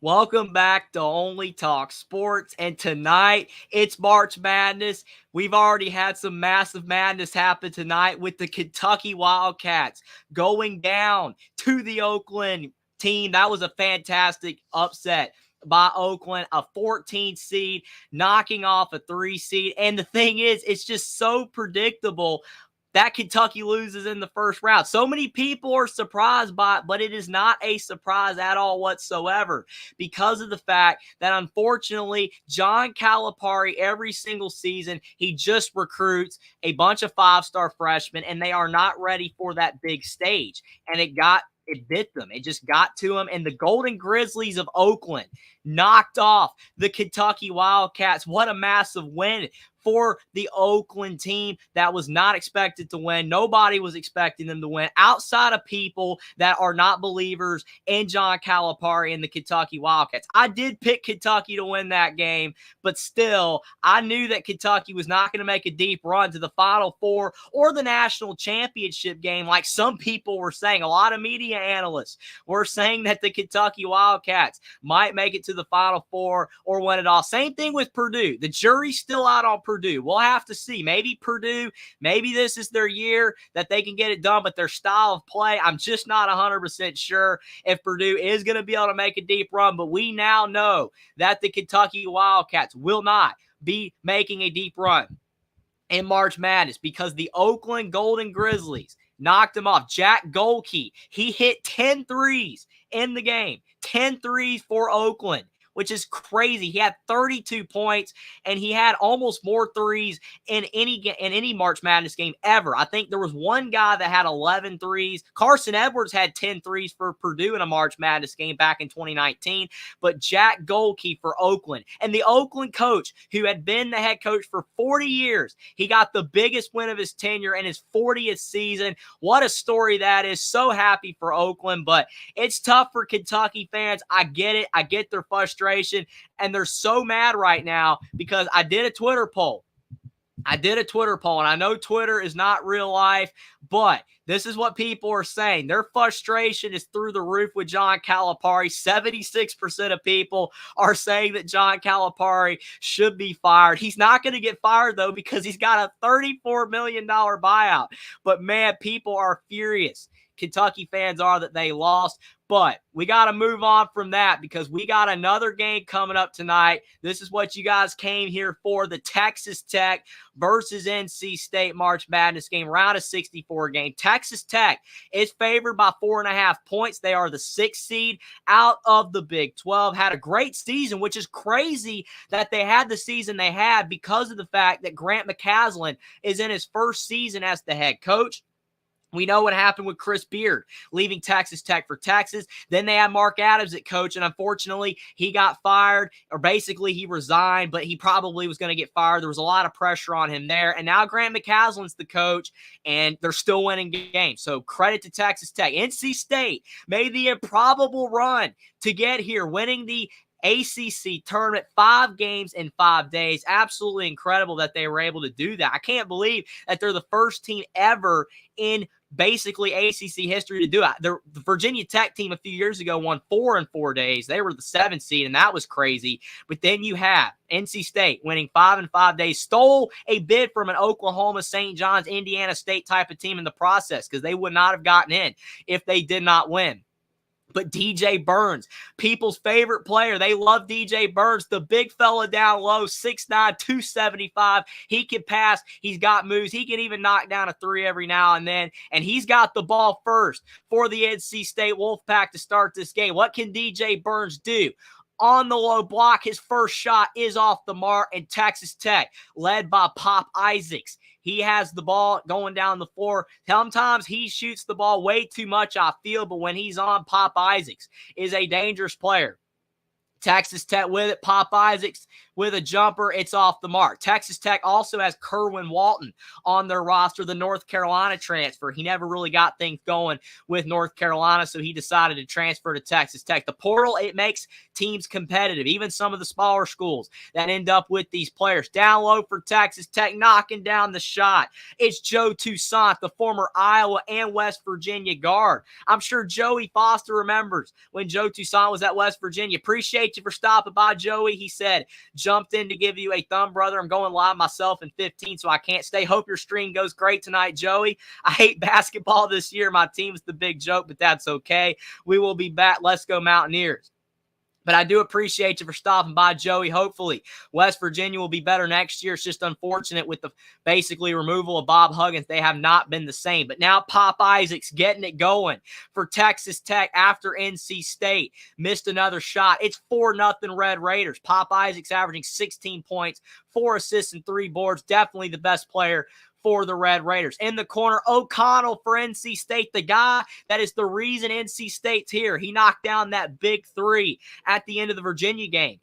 Welcome back to Only Talk Sports. And tonight, it's March Madness. We've already had some massive madness happen tonight with the Kentucky Wildcats going down to the Oakland team. That was a fantastic upset by Oakland, a 14 seed, knocking off a 3 seed. And the thing is, it's just so predictable that Kentucky loses in the first round. So many people are surprised by it, but it is not a surprise at all whatsoever because of the fact that, unfortunately, John Calipari, every single season, he just recruits a bunch of five-star freshmen, and they are not ready for that big stage. And it bit them. It just got to them. And the Golden Grizzlies of Oakland knocked off the Kentucky Wildcats. What a massive win for the Oakland team that was not expected to win. Nobody was expecting them to win outside of people that are not believers in John Calipari and the Kentucky Wildcats. I did pick Kentucky to win that game, but still, I knew that Kentucky was not going to make a deep run to the Final Four or the national championship game like some people were saying. A lot of media analysts were saying that the Kentucky Wildcats might make it to the Final Four or win it all. Same thing with Purdue. The jury's still out on Purdue. We'll have to see. Maybe Purdue, maybe this is their year that they can get it done, but their style of play, I'm just not 100% sure if Purdue is going to be able to make a deep run. But we now know that the Kentucky Wildcats will not be making a deep run in March Madness because the Oakland Golden Grizzlies knocked him off. Jack Gohlke, he hit 10 threes in the game. 10 threes for Oakland, which is crazy. He had 32 points, and he had almost more threes in any March Madness game ever. I think there was one guy that had 11 threes. Carson Edwards had 10 threes for Purdue in a March Madness game back in 2019. But Jack Gohlke for Oakland, and the Oakland coach who had been the head coach for 40 years, he got the biggest win of his tenure in his 40th season. What a story that is. So happy for Oakland, but it's tough for Kentucky fans. I get it. I get their frustration. And they're so mad right now because I did a Twitter poll. And I know Twitter is not real life, but this is what people are saying. Their frustration is through the roof with John Calipari. 76% of people are saying that John Calipari should be fired. He's not going to get fired, though, because he's got a $34 million buyout. But, man, people are furious. Kentucky fans are that they lost. But we got to move on from that because we got another game coming up tonight. This is what you guys came here for, the Texas Tech versus NC State March Madness game, round of 64 game. Texas Tech is favored by 4.5 points. They are the 6th seed out of the Big 12. Had a great season, which is crazy that they had the season they had because of the fact that Grant McCasland is in his first season as the head coach. We know what happened with Chris Beard leaving Texas Tech for Texas. Then they had Mark Adams at coach, and unfortunately, he got fired, or basically he resigned, but he probably was going to get fired. There was a lot of pressure on him there. And now Grant McCasland's the coach, and they're still winning games. So credit to Texas Tech. NC State made the improbable run to get here, winning the ACC tournament, 5 games in 5 days. Absolutely incredible that they were able to do that. I can't believe that they're the first team ever in basically ACC history to do it. The Virginia Tech team a few years ago won 4 in 4 days. They were the 7th seed, and that was crazy. But then you have NC State winning 5 in 5 days, stole a bid from an Oklahoma, St. John's, Indiana State type of team in the process because they would not have gotten in if they did not win. But DJ Burns, people's favorite player. They love DJ Burns, the big fella down low, 6'9", 275. He can pass. He's got moves. He can even knock down a 3 every now and then. And he's got the ball first for the NC State Wolfpack to start this game. What can DJ Burns do? On the low block, his first shot is off the mark, and Texas Tech, led by Pop Isaacs. He has the ball going down the floor. Sometimes he shoots the ball way too much, I feel, but when he's on, Pop Isaacs is a dangerous player. Texas Tech with it. Pop Isaacs with a jumper. It's off the mark. Texas Tech also has Kerwin Walton on their roster, the North Carolina transfer. He never really got things going with North Carolina, so he decided to transfer to Texas Tech. The portal, it makes teams competitive, even some of the smaller schools that end up with these players. Down low for Texas Tech, knocking down the shot. It's Joe Toussaint, the former Iowa and West Virginia guard. I'm sure Joey Foster remembers when Joe Toussaint was at West Virginia. Appreciate you for stopping by, Joey. He said, jumped in to give you a thumb, brother. I'm going live myself in 15, so I can't stay. Hope your stream goes great tonight, Joey. I hate basketball this year. My team's the big joke, but that's okay. We will be back. Let's go Mountaineers. But I do appreciate you for stopping by, Joey. Hopefully, West Virginia will be better next year. It's just unfortunate with the basically removal of Bob Huggins. They have not been the same. But now Pop Isaacs getting it going for Texas Tech after NC State missed another shot. It's 4-0 Red Raiders. Pop Isaacs averaging 16 points, 4 assists, and 3 boards. Definitely the best player for the Red Raiders. In the corner, O'Connell for NC State, the guy that is the reason NC State's here. He knocked down that big three at the end of the Virginia game.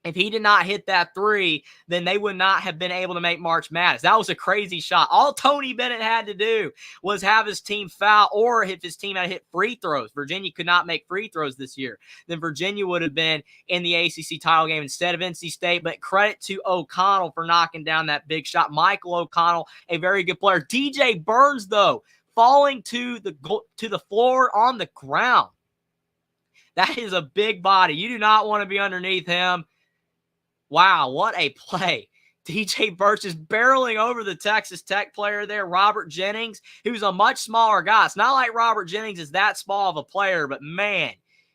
If he did not hit that three, then they would not have been able to make March Madness. That was a crazy shot. All Tony Bennett had to do was have his team foul, or if his team had hit free throws. Virginia could not make free throws this year. Then Virginia would have been in the ACC title game instead of NC State. But credit to O'Connell for knocking down that big shot. Michael O'Connell, a very good player. DJ Burns, though, falling to the floor on the ground. That is a big body. You do not want to be underneath him. Wow, what a play. DJ Burns is barreling over the Texas Tech player there, Robert Jennings, who's a much smaller guy. It's not like Robert Jennings is that small of a player, but man,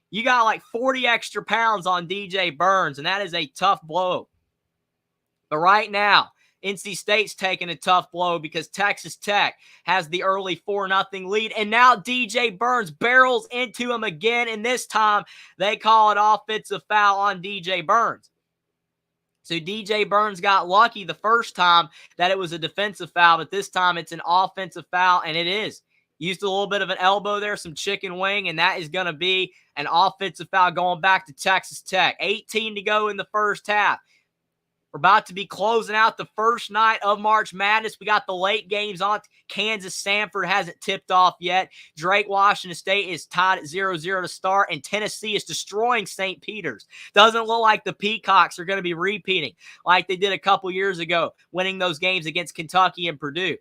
you got like 40 extra pounds on DJ Burns, and that is a tough blow. But right now, NC State's taking a tough blow because Texas Tech has the early 4-0 lead. And now DJ Burns barrels into him again, and this time they call it offensive foul on DJ Burns. So DJ Burns got lucky the first time that it was a defensive foul, but this time it's an offensive foul, and it is. Used a little bit of an elbow there, some chicken wing, and that is going to be an offensive foul going back to Texas Tech. 18 to go in the first half. We're about to be closing out the first night of March Madness. We got the late games on. Kansas-Samford hasn't tipped off yet. Drake-Washington State is tied at 0-0 to start, and Tennessee is destroying St. Peter's. Doesn't look like the Peacocks are going to be repeating like they did a couple years ago, winning those games against Kentucky and Purdue.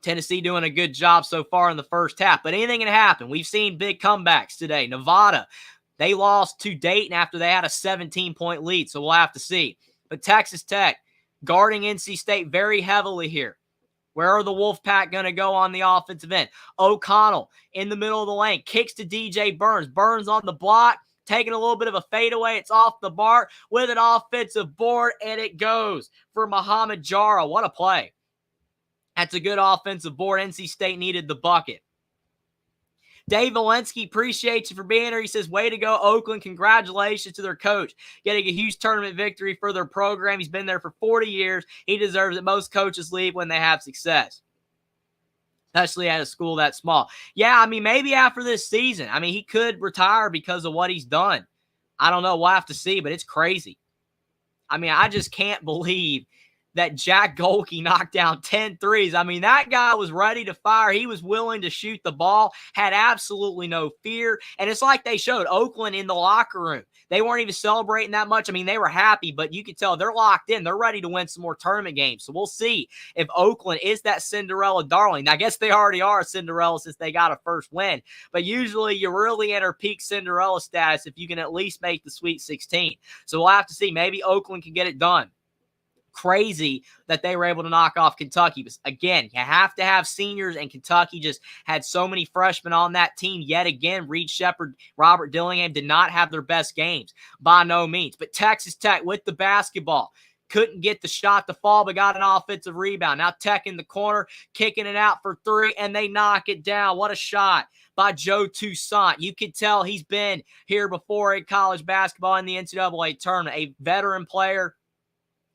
Tennessee doing a good job so far in the first half, but anything can happen. We've seen big comebacks today. Nevada, they lost to Dayton after they had a 17-point lead, so we'll have to see. But Texas Tech guarding NC State very heavily here. Where are the Wolfpack going to go on the offensive end? O'Connell in the middle of the lane, kicks to DJ Burns. Burns on the block, taking a little bit of a fadeaway. It's off the bar with an offensive board, and it goes for Muhammad Jara. What a play. That's a good offensive board. NC State needed the bucket. Dave Valensky, appreciate you for being here. He says, way to go, Oakland. Congratulations to their coach. Getting a huge tournament victory for their program. He's been there for 40 years. He deserves it. Most coaches leave when they have success, especially at a school that small. Yeah, I mean, maybe after this season. I mean, he could retire because of what he's done. I don't know. We'll have to see, but it's crazy. I mean, I just can't believe that Jack Golke knocked down 10 threes. I mean, that guy was ready to fire. He was willing to shoot the ball, had absolutely no fear. And it's like they showed Oakland in the locker room. They weren't even celebrating that much. I mean, they were happy, but you could tell they're locked in. They're ready to win some more tournament games. So we'll see if Oakland is that Cinderella darling. I guess they already are a Cinderella since they got a first win. But usually you really enter peak Cinderella status if you can at least make the Sweet 16. So we'll have to see. Maybe Oakland can get it done. Crazy that they were able to knock off Kentucky. But again, you have to have seniors, and Kentucky just had so many freshmen on that team. Yet again, Reed Sheppard, Robert Dillingham did not have their best games by no means. But Texas Tech with the basketball couldn't get the shot to fall, but got an offensive rebound. Now Tech in the corner, kicking it out for three, and they knock it down. What a shot by Joe Toussaint. You could tell he's been here before in college basketball in the NCAA tournament. A veteran player.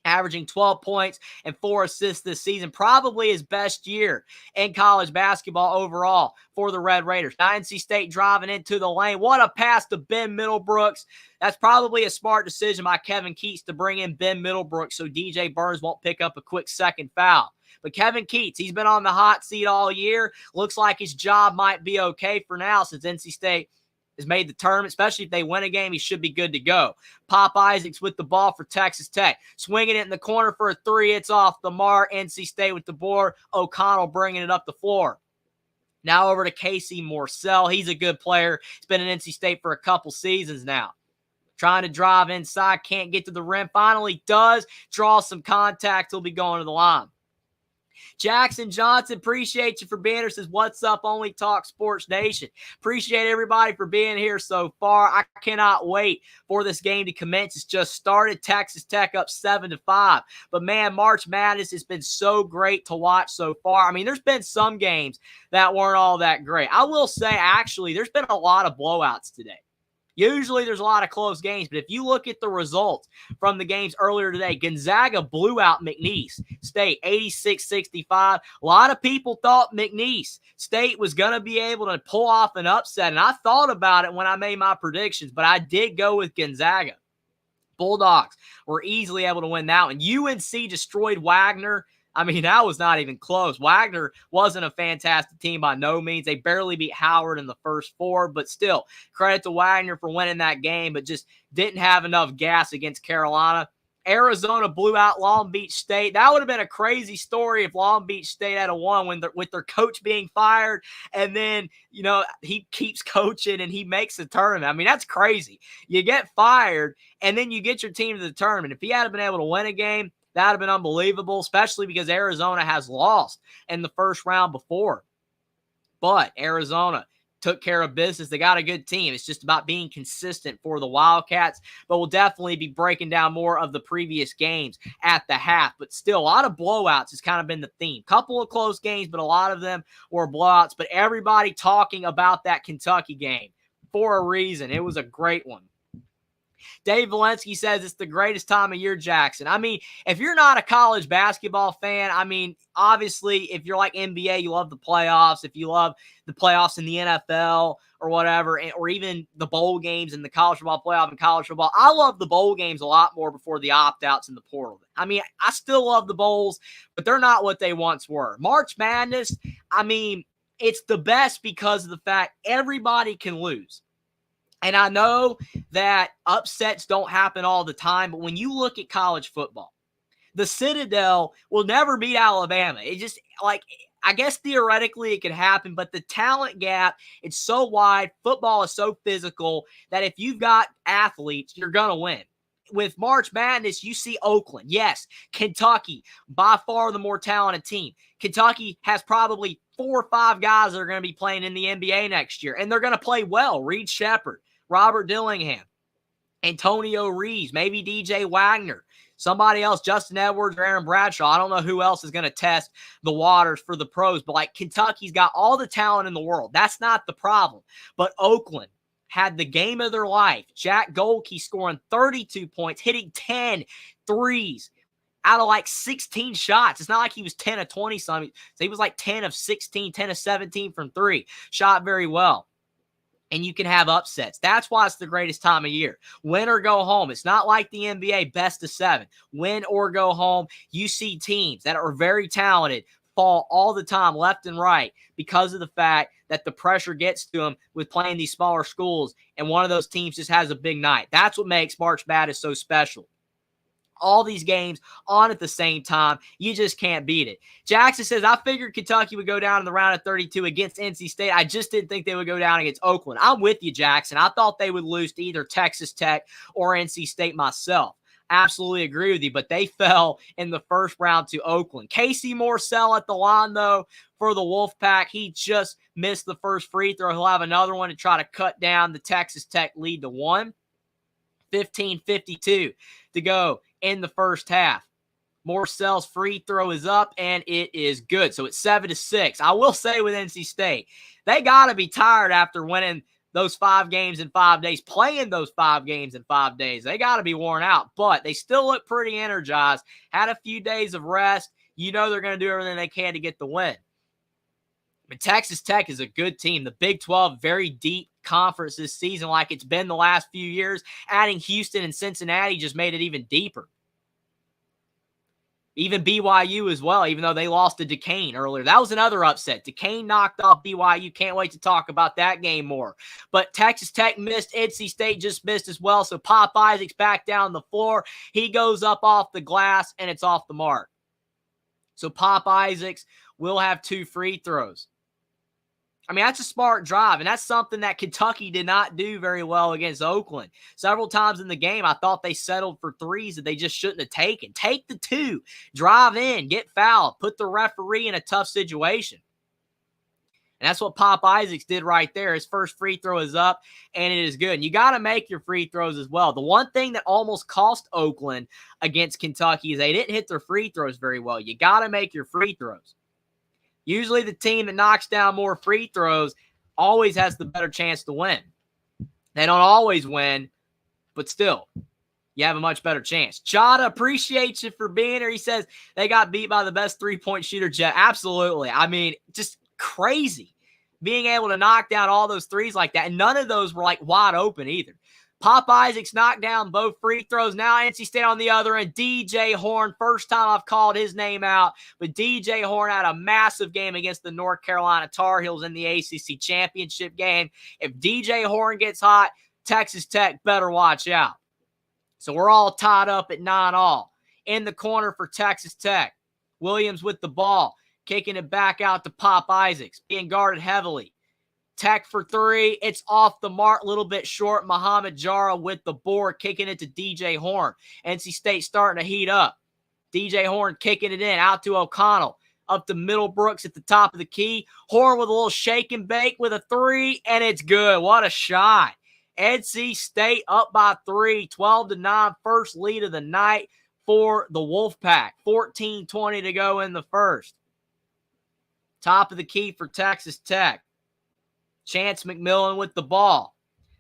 averaging 12 points and 4 assists this season. Probably his best year in college basketball overall for the Red Raiders. Now, NC State driving into the lane. What a pass to Ben Middlebrooks. That's probably a smart decision by Kevin Keatts to bring in Ben Middlebrooks so DJ Burns won't pick up a quick second foul. But Kevin Keatts, he's been on the hot seat all year. Looks like his job might be okay for now since NC State has made the tournament. Especially if they win a game, he should be good to go. Pop Isaacs with the ball for Texas Tech. Swinging it in the corner for a three. It's off the mark. NC State with the board. O'Connell bringing it up the floor. Now over to Casey Morsell. He's a good player. He's been in NC State for a couple seasons now. Trying to drive inside. Can't get to the rim. Finally does. Draw some contact. He'll be going to the line. Jackson Johnson, appreciate you for being here. Says, what's up, Only Talk Sports Nation? Appreciate everybody for being here so far. I cannot wait for this game to commence. It's just started. Texas Tech up 7-5. But, man, March Madness has been so great to watch so far. I mean, there's been some games that weren't all that great. I will say, actually, there's been a lot of blowouts today. Usually there's a lot of close games, but if you look at the results from the games earlier today, Gonzaga blew out McNeese State 86-65. A lot of people thought McNeese State was going to be able to pull off an upset, and I thought about it when I made my predictions, but I did go with Gonzaga. Bulldogs were easily able to win that one. UNC destroyed Wagner. I mean, that was not even close. Wagner wasn't a fantastic team by no means. They barely beat Howard in the first four, but still, credit to Wagner for winning that game, but just didn't have enough gas against Carolina. Arizona blew out Long Beach State. That would have been a crazy story if Long Beach State had won with their coach being fired, and then, you know, he keeps coaching and he makes the tournament. I mean, that's crazy. You get fired, and then you get your team to the tournament. If he hadn't been able to win a game, that would have been unbelievable, especially because Arizona has lost in the first round before. But Arizona took care of business. They got a good team. It's just about being consistent for the Wildcats. But we'll definitely be breaking down more of the previous games at the half. But still, a lot of blowouts has kind of been the theme. Couple of close games, but a lot of them were blowouts. But everybody talking about that Kentucky game for a reason. It was a great one. Dave Valensky says it's the greatest time of year, Jackson. I mean, if you're not a college basketball fan, I mean, obviously, if you're like NBA, you love the playoffs. If you love the playoffs in the NFL or whatever, or even the bowl games in the college football playoff and college football, I love the bowl games a lot more before the opt-outs in the portal. I mean, I still love the bowls, but they're not what they once were. March Madness, I mean, it's the best because of the fact everybody can lose. And I know that upsets don't happen all the time, but when you look at college football, the Citadel will never beat Alabama. It just, like, I guess theoretically it could happen, but the talent gap, it's so wide. Football is so physical that if you've got athletes, you're going to win. With March Madness, you see Oakland. Yes, Kentucky, by far the more talented team. Kentucky has probably 4 or 5 guys that are going to be playing in the NBA next year, and they're going to play well. Reed Sheppard, Robert Dillingham, Antonio Reeves, maybe DJ Wagner, somebody else, Justin Edwards or Aaron Bradshaw. I don't know who else is going to test the waters for the pros, but like Kentucky's got all the talent in the world. That's not the problem. But Oakland had the game of their life. Jack Goldkey scoring 32 points, hitting 10 threes out of like 16 shots. It's not like he was 10 of 20 something. So he was like 10 of 16, 10 of 17 from 3. Shot very well. And you can have upsets. That's why it's the greatest time of year. Win or go home. It's not like the NBA best of 7. Win or go home. You see teams that are very talented fall all the time left and right because of the fact that the pressure gets to them with playing these smaller schools, and one of those teams just has a big night. That's what makes March Madness so special. All these games on at the same time. You just can't beat it. Jackson says, I figured Kentucky would go down in the round of 32 against NC State. I just didn't think they would go down against Oakland. I'm with you, Jackson. I thought they would lose to either Texas Tech or NC State myself. Absolutely agree with you, but they fell in the first round to Oakland. Casey Morsell at the line, though, for the Wolfpack. He just missed the first free throw. He'll have another one to try to cut down the Texas Tech lead to 1. 15:52 to go in the first half. Morsell's free throw is up, and it is good. So it's 7-6. I will say with NC State, they got to be tired after winning those 5 games in 5 days, playing those 5 games in 5 days. They got to be worn out, but they still look pretty energized. Had a few days of rest. You know they're going to do everything they can to get the win. But Texas Tech is a good team. The Big 12, very deep conference this season like it's been the last few years. Adding Houston and Cincinnati just made it even deeper. Even BYU as well, even though they lost to Duquesne earlier. That was another upset. Duquesne knocked off BYU. Can't wait to talk about that game more. But Texas Tech missed. NC State just missed as well. So Pop Isaacs back down the floor. He goes up off the glass, and it's off the mark. So Pop Isaacs will have 2 free throws. I mean, that's a smart drive, and that's something that Kentucky did not do very well against Oakland. Several times in the game, I thought they settled for threes that they just shouldn't have taken. Take the 2, drive in, get fouled, put the referee in a tough situation. And that's what Pop Isaacs did right there. His first free throw is up, and it is good. And you got to make your free throws as well. The one thing that almost cost Oakland against Kentucky is they didn't hit their free throws very well. You got to make your free throws. Usually the team that knocks down more free throws always has the better chance to win. They don't always win, but still, you have a much better chance. Chada, appreciate you for being here. He says they got beat by the best three-point shooter, Jet. Absolutely. I mean, just crazy being able to knock down all those threes like that. And none of those were like wide open either. Pop Isaacs knocked down both free throws. Now NC State on the other end. DJ Horn, first time I've called his name out. But DJ Horn had a massive game against the North Carolina Tar Heels in the ACC championship game. If DJ Horn gets hot, Texas Tech better watch out. So we're all tied up at 9-all. In the corner for Texas Tech, Williams with the ball, kicking it back out to Pop Isaacs, being guarded heavily. Tech for 3. It's off the mark, a little bit short. Muhammad Jara with the board, kicking it to DJ Horn. NC State starting to heat up. DJ Horn kicking it in, out to O'Connell. Up to Middlebrooks at the top of the key. Horn with a little shake and bake with a 3, and it's good. What a shot. NC State up by 3, 12-9, first lead of the night for the Wolfpack. 14:20 to go in the first. Top of the key for Texas Tech. Chance McMillan with the ball.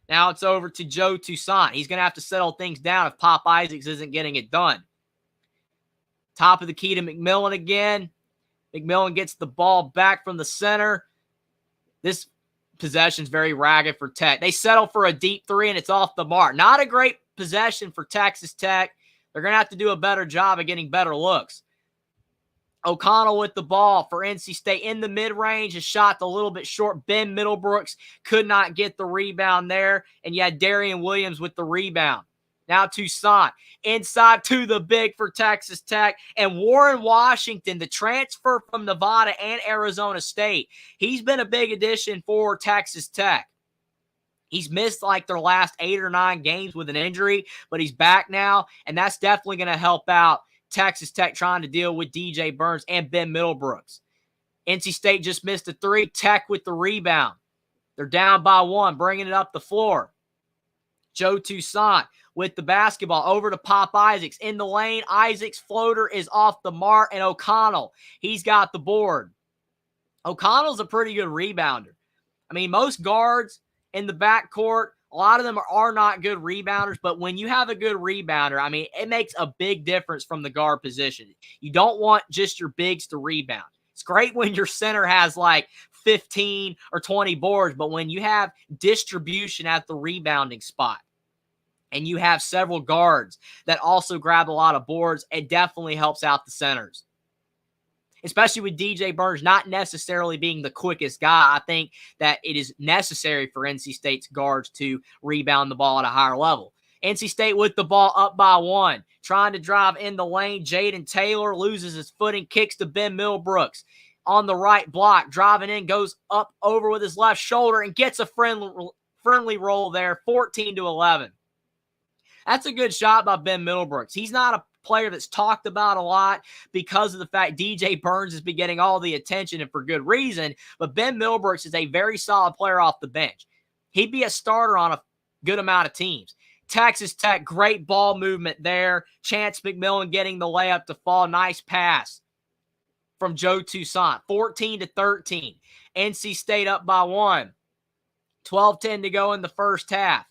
Now it's over to Joe Toussaint. He's going to have to settle things down if Pop Isaacs isn't getting it done. Top of the key to McMillan again. McMillan gets the ball back from the center. This possession's very ragged for Tech. They settle for a deep 3, and it's off the mark. Not a great possession for Texas Tech. They're going to have to do a better job of getting better looks. O'Connell with the ball for NC State in the mid-range. Is shot a little bit short. Ben Middlebrooks could not get the rebound there. And you had Darian Williams with the rebound. Now Toussaint inside to the big for Texas Tech. And Warren Washington, the transfer from Nevada and Arizona State. He's been a big addition for Texas Tech. He's missed like their last 8 or 9 games with an injury, but he's back now. And that's definitely going to help out Texas Tech trying to deal with DJ Burns and Ben Middlebrooks. NC State just missed a 3. Tech with the rebound. They're down by 1, bringing it up the floor. Joe Toussaint with the basketball over to Pop Isaacs in the lane. Isaacs' floater is off the mark, and O'Connell, he's got the board. O'Connell's a pretty good rebounder. I mean, most guards in the backcourt, a lot of them are not good rebounders, but when you have a good rebounder, I mean, it makes a big difference from the guard position. You don't want just your bigs to rebound. It's great when your center has like 15 or 20 boards, but when you have distribution at the rebounding spot and you have several guards that also grab a lot of boards, it definitely helps out the centers. Especially with DJ Burns not necessarily being the quickest guy, I think that it is necessary for NC State's guards to rebound the ball at a higher level. NC State with the ball up by 1, trying to drive in the lane. Jaden Taylor loses his footing, kicks to Ben Middlebrooks on the right block, driving in, goes up over with his left shoulder and gets a friendly roll there, 14-11. That's a good shot by Ben Middlebrooks. He's not a player that's talked about a lot because of the fact DJ Burns has been getting all the attention, and for good reason, but Ben Middlebrooks is a very solid player off the bench. He'd be a starter on a good amount of teams. Texas Tech, great ball movement there. Chance McMillan getting the layup to fall. Nice pass from Joe Toussaint. 14-13. NC State up by 1. 12:10 to go in the first half.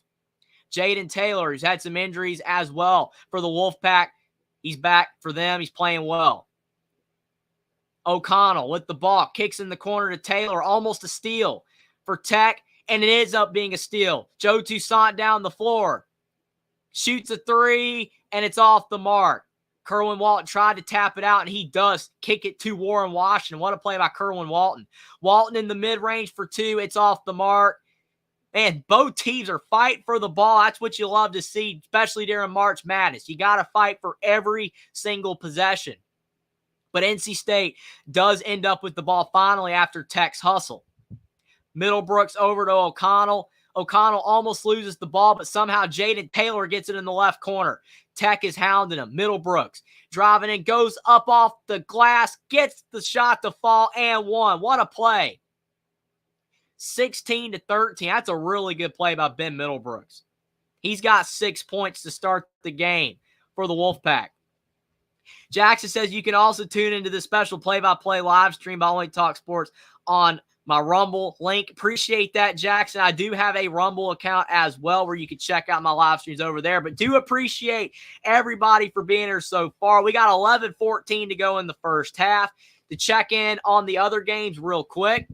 Jaden Taylor, who's had some injuries as well for the Wolfpack, he's back for them. He's playing well. O'Connell with the ball, kicks in the corner to Taylor, almost a steal for Tech, and it ends up being a steal. Joe Toussaint down the floor, shoots a three, and it's off the mark. Kerwin Walton tried to tap it out, and he does kick it to Warren Washington. What a play by Kerwin Walton. Walton in the mid-range for two. It's off the mark. Man, both teams are fighting for the ball. That's what you love to see, especially during March Madness. You got to fight for every single possession. But NC State does end up with the ball finally after Tech's hustle. Middlebrooks over to O'Connell. O'Connell almost loses the ball, but somehow Jaden Taylor gets it in the left corner. Tech is hounding him. Middlebrooks driving in, goes up off the glass, gets the shot to fall, and one. What a play. 16-13. That's a really good play by Ben Middlebrooks. He's got 6 points to start the game for the Wolfpack. Jackson says you can also tune into this special play-by-play live stream by Only Talk Sports on my Rumble link. Appreciate that, Jackson. I do have a Rumble account as well where you can check out my live streams over there. But do appreciate everybody for being here so far. We got 11-14 to go in the first half. To check in on the other games real quick,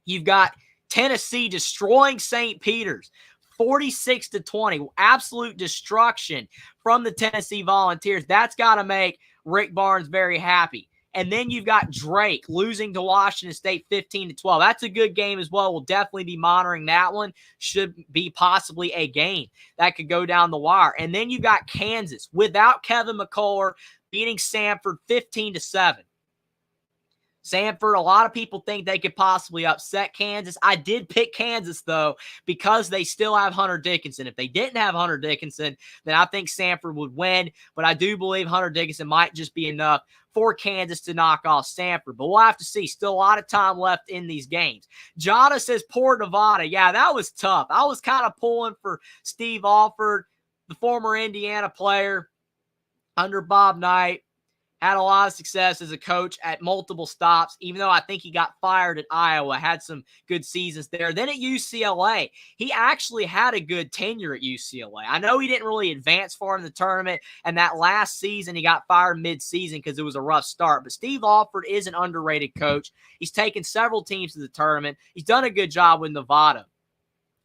you've got Tennessee destroying St. Peter's. 46-20, absolute destruction from the Tennessee Volunteers. That's got to make Rick Barnes very happy. And then you've got Drake losing to Washington State 15-12. That's a good game as well. We'll definitely be monitoring that one. Should be possibly a game that could go down the wire. And then you got Kansas without Kevin McCullough beating Samford 15-7. Samford, a lot of people think they could possibly upset Kansas. I did pick Kansas, though, because they still have Hunter Dickinson. If they didn't have Hunter Dickinson, then I think Samford would win. But I do believe Hunter Dickinson might just be enough for Kansas to knock off Samford. But we'll have to see. Still a lot of time left in these games. Jada says, poor Nevada. Yeah, that was tough. I was kind of pulling for Steve Alford, the former Indiana player under Bob Knight. Had a lot of success as a coach at multiple stops, even though I think he got fired at Iowa, had some good seasons there. Then at UCLA, he actually had a good tenure at UCLA. I know he didn't really advance far in the tournament, and that last season he got fired mid-season because it was a rough start. But Steve Alford is an underrated coach. He's taken several teams to the tournament. He's done a good job with Nevada.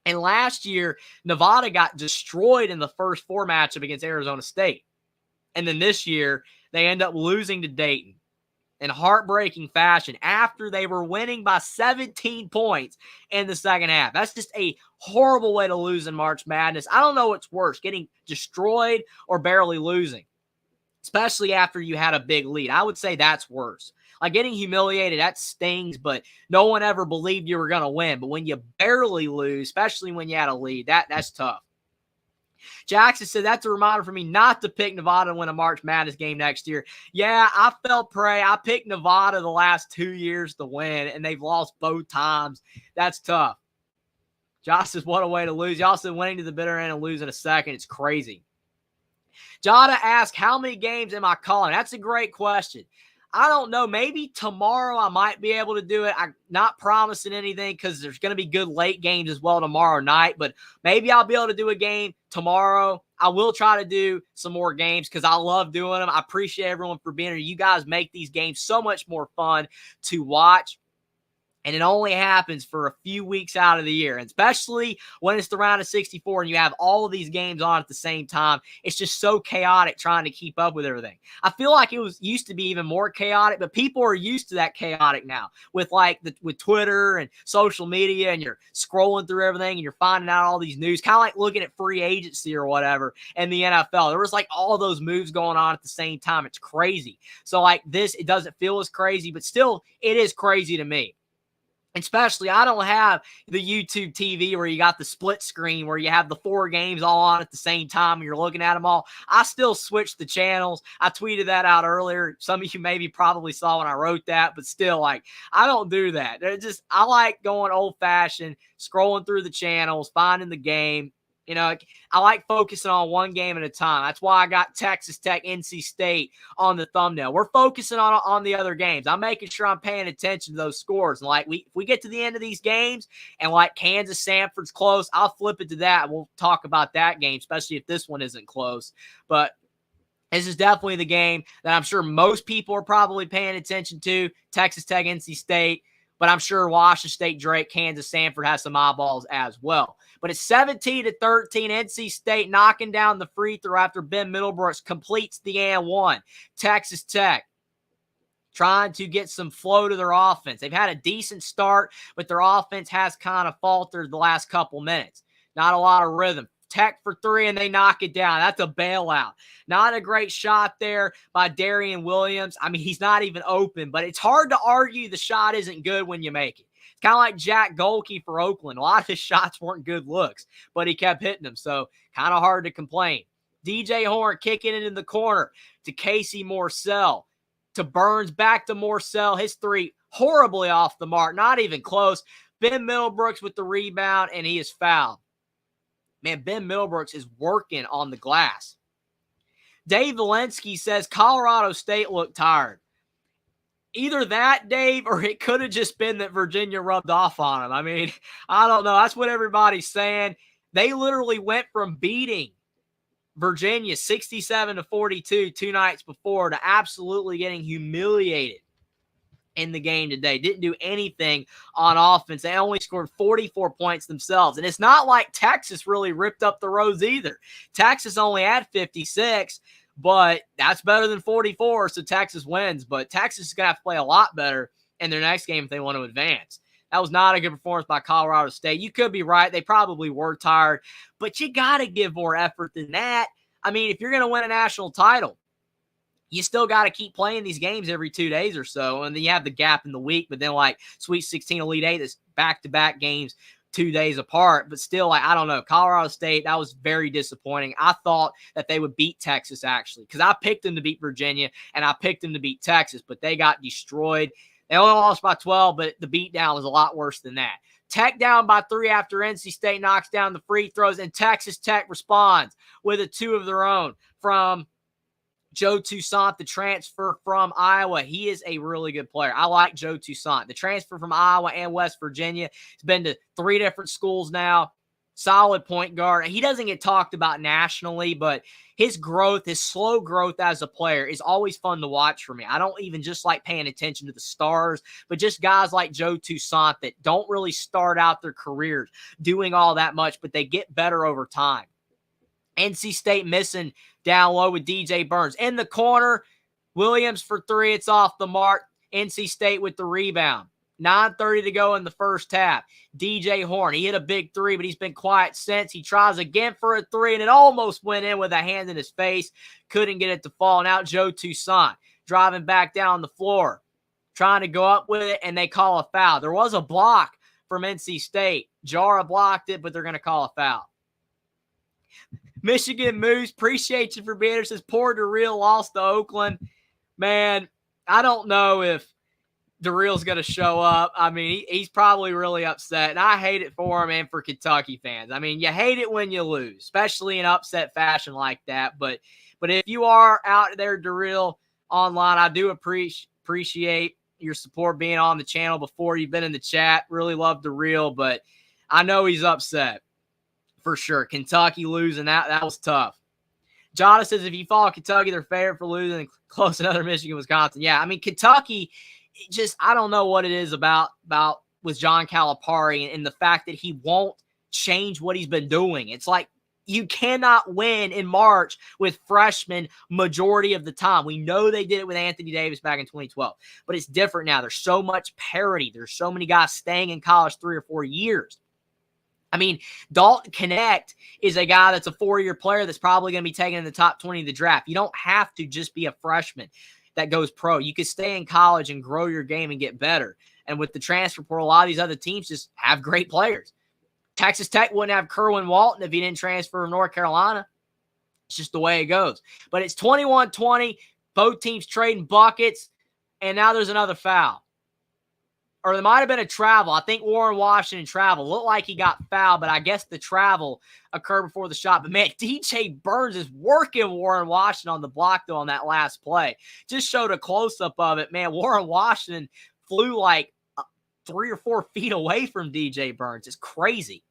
And last year, Nevada got destroyed in the first four matchup against Arizona State. And then this year, they end up losing to Dayton in heartbreaking fashion after they were winning by 17 points in the second half. That's just a horrible way to lose in March Madness. I don't know what's worse, getting destroyed or barely losing, especially after you had a big lead. I would say that's worse. Like getting humiliated, that stings, but no one ever believed you were going to win. But when you barely lose, especially when you had a lead, that's tough. Jackson said, that's a reminder for me not to pick Nevada to win a March Madness game next year. Yeah, I fell prey. I picked Nevada the last 2 years to win, and they've lost both times. That's tough. Josh says, what a way to lose. Y'all said winning to the bitter end and losing a second. It's crazy. Jada asked, how many games am I calling? That's a great question. I don't know. Maybe tomorrow I might be able to do it. I'm not promising anything because there's going to be good late games as well tomorrow night. But maybe I'll be able to do a game tomorrow. I will try to do some more games because I love doing them. I appreciate everyone for being here. You guys make these games so much more fun to watch. And it only happens for a few weeks out of the year, and especially when it's the round of 64 and you have all of these games on at the same time. It's just so chaotic trying to keep up with everything. I feel like it used to be even more chaotic, but people are used to that chaotic now with with Twitter and social media, and you're scrolling through everything and you're finding out all these news, kind of like looking at free agency or whatever in the NFL. There was like all those moves going on at the same time. It's crazy. So like this, it doesn't feel as crazy, but still it is crazy to me. Especially, I don't have the YouTube TV where you got the split screen where you have the 4 games all on at the same time and you're looking at them all. I still switch the channels. I tweeted that out earlier. Some of you maybe probably saw when I wrote that, but still, like, I don't do that. I like going old-fashioned, scrolling through the channels, finding the game. You know, I like focusing on one game at a time. That's why I got Texas Tech, NC State on the thumbnail. We're focusing on the other games. I'm making sure I'm paying attention to those scores. And like if we get to the end of these games and like Kansas, Samford's close, I'll flip it to that. We'll talk about that game, especially if this one isn't close. But this is definitely the game that I'm sure most people are probably paying attention to. Texas Tech, NC State. But I'm sure Washington State, Drake, Kansas, Samford has some eyeballs as well. But it's 17-13. NC State knocking down the free throw after Ben Middlebrooks completes the and one. Texas Tech trying to get some flow to their offense. They've had a decent start, but their offense has kind of faltered the last couple minutes. Not a lot of rhythm. Tech for three, and they knock it down. That's a bailout. Not a great shot there by Darian Williams. I mean, he's not even open, but it's hard to argue the shot isn't good when you make it. It's kind of like Jack Golke for Oakland. A lot of his shots weren't good looks, but he kept hitting them, so kind of hard to complain. DJ Horne kicking it in the corner to Casey Morsell, to Burns, back to Morsell. His three horribly off the mark, not even close. Ben Middlebrooks with the rebound, and he is fouled. Man, Ben Middlebrooks is working on the glass. Dave Valensky says Colorado State looked tired. Either that, Dave, or it could have just been that Virginia rubbed off on them. I mean, I don't know. That's what everybody's saying. They literally went from beating Virginia 67-42 2 nights before to absolutely getting humiliated in the game today. Didn't do anything on offense. They only scored 44 points themselves. And it's not like Texas really ripped up the roads either. Texas only had 56, but that's better than 44, so Texas wins. But Texas is going to have to play a lot better in their next game if they want to advance. That was not a good performance by Colorado State. You could be right. They probably were tired, but you got to give more effort than that. I mean, if you're going to win a national title, you still got to keep playing these games every 2 days or so. And then you have the gap in the week, but then like Sweet 16, Elite 8, that's back-to-back games 2 days apart. But still, like, I don't know. Colorado State, that was very disappointing. I thought that they would beat Texas, actually, because I picked them to beat Virginia and I picked them to beat Texas, but they got destroyed. They only lost by 12, but the beatdown was a lot worse than that. Tech down by 3 after NC State knocks down the free throws, and Texas Tech responds with a 2 of their own from Joe Toussaint, the transfer from Iowa. He is a really good player. I like Joe Toussaint. The transfer from Iowa and West Virginia. He's been to 3 different schools now. Solid point guard. He doesn't get talked about nationally, but his growth, his slow growth as a player is always fun to watch for me. I don't even just like paying attention to the stars, but just guys like Joe Toussaint that don't really start out their careers doing all that much, but they get better over time. NC State missing down low with DJ Burns. In the corner, Williams for 3. It's off the mark. NC State with the rebound. 9:30 to go in the first half. DJ Horne, he hit a big 3, but he's been quiet since. He tries again for a 3, and it almost went in with a hand in his face. Couldn't get it to fall. Now Joe Toussaint driving back down the floor, trying to go up with it, and they call a foul. There was a block from NC State. Jara blocked it, but they're going to call a foul. Michigan Moose, appreciate you for being here. Says poor DeReal lost to Oakland. Man, I don't know if DeReal's going to show up. I mean, he's probably really upset, and I hate it for him and for Kentucky fans. I mean, you hate it when you lose, especially in upset fashion like that. But if you are out there, DeReal, online, I do appreciate your support being on the channel before. You've been in the chat. Really love DeReal, but I know he's upset. For sure. Kentucky losing, that was tough. Jada says if you follow Kentucky, they're favorite for losing and close another Michigan, Wisconsin. Yeah, I mean, Kentucky, just I don't know what it is about with John Calipari and the fact that he won't change what he's been doing. It's like you cannot win in March with freshmen majority of the time. We know they did it with Anthony Davis back in 2012, but it's different now. There's so much parity. There's so many guys staying in college 3 or 4 years. I mean, Dalton Knecht is a guy that's a 4-year player that's probably going to be taken in the top 20 of the draft. You don't have to just be a freshman that goes pro. You could stay in college and grow your game and get better. And with the transfer portal, a lot of these other teams just have great players. Texas Tech wouldn't have Kerwin Walton if he didn't transfer from North Carolina. It's just the way it goes. But it's 21-20. Both teams trading buckets. And now there's another foul. or there might have been a travel. I think Warren Washington travel. Looked like he got fouled, but I guess the travel occurred before the shot. But, man, DJ Burns is working Warren Washington on the block, though, on that last play. Just showed a close-up of it. Man, Warren Washington flew like 3 or 4 feet away from DJ Burns. It's crazy.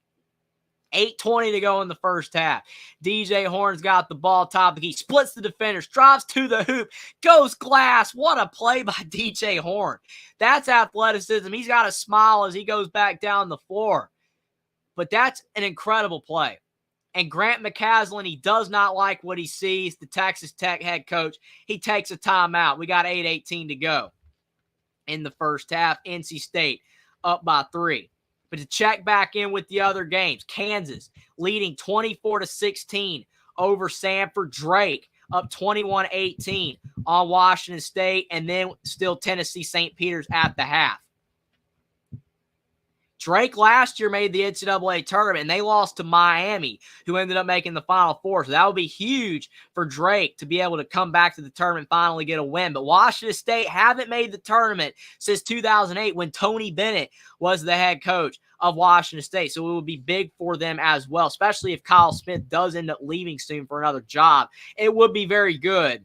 8:20 to go in the first half. DJ Horne's got the ball top of the key, splits the defenders, drives to the hoop, goes glass. What a play by DJ Horne. That's athleticism. He's got a smile as he goes back down the floor. But that's an incredible play. And Grant McCasland, he does not like what he sees. The Texas Tech head coach, he takes a timeout. We got 8:18 to go in the first half. NC State up by 3. But to check back in with the other games, Kansas leading 24-16 over Sanford. Drake up 21-18 on Washington State, and then still Tennessee St. Peter's at the half. Drake last year made the NCAA tournament, and they lost to Miami, who ended up making the Final Four. So that would be huge for Drake to be able to come back to the tournament and finally get a win. But Washington State haven't made the tournament since 2008 when Tony Bennett was the head coach of Washington State. So it would be big for them as well, especially if Kyle Smith does end up leaving soon for another job. It would be very good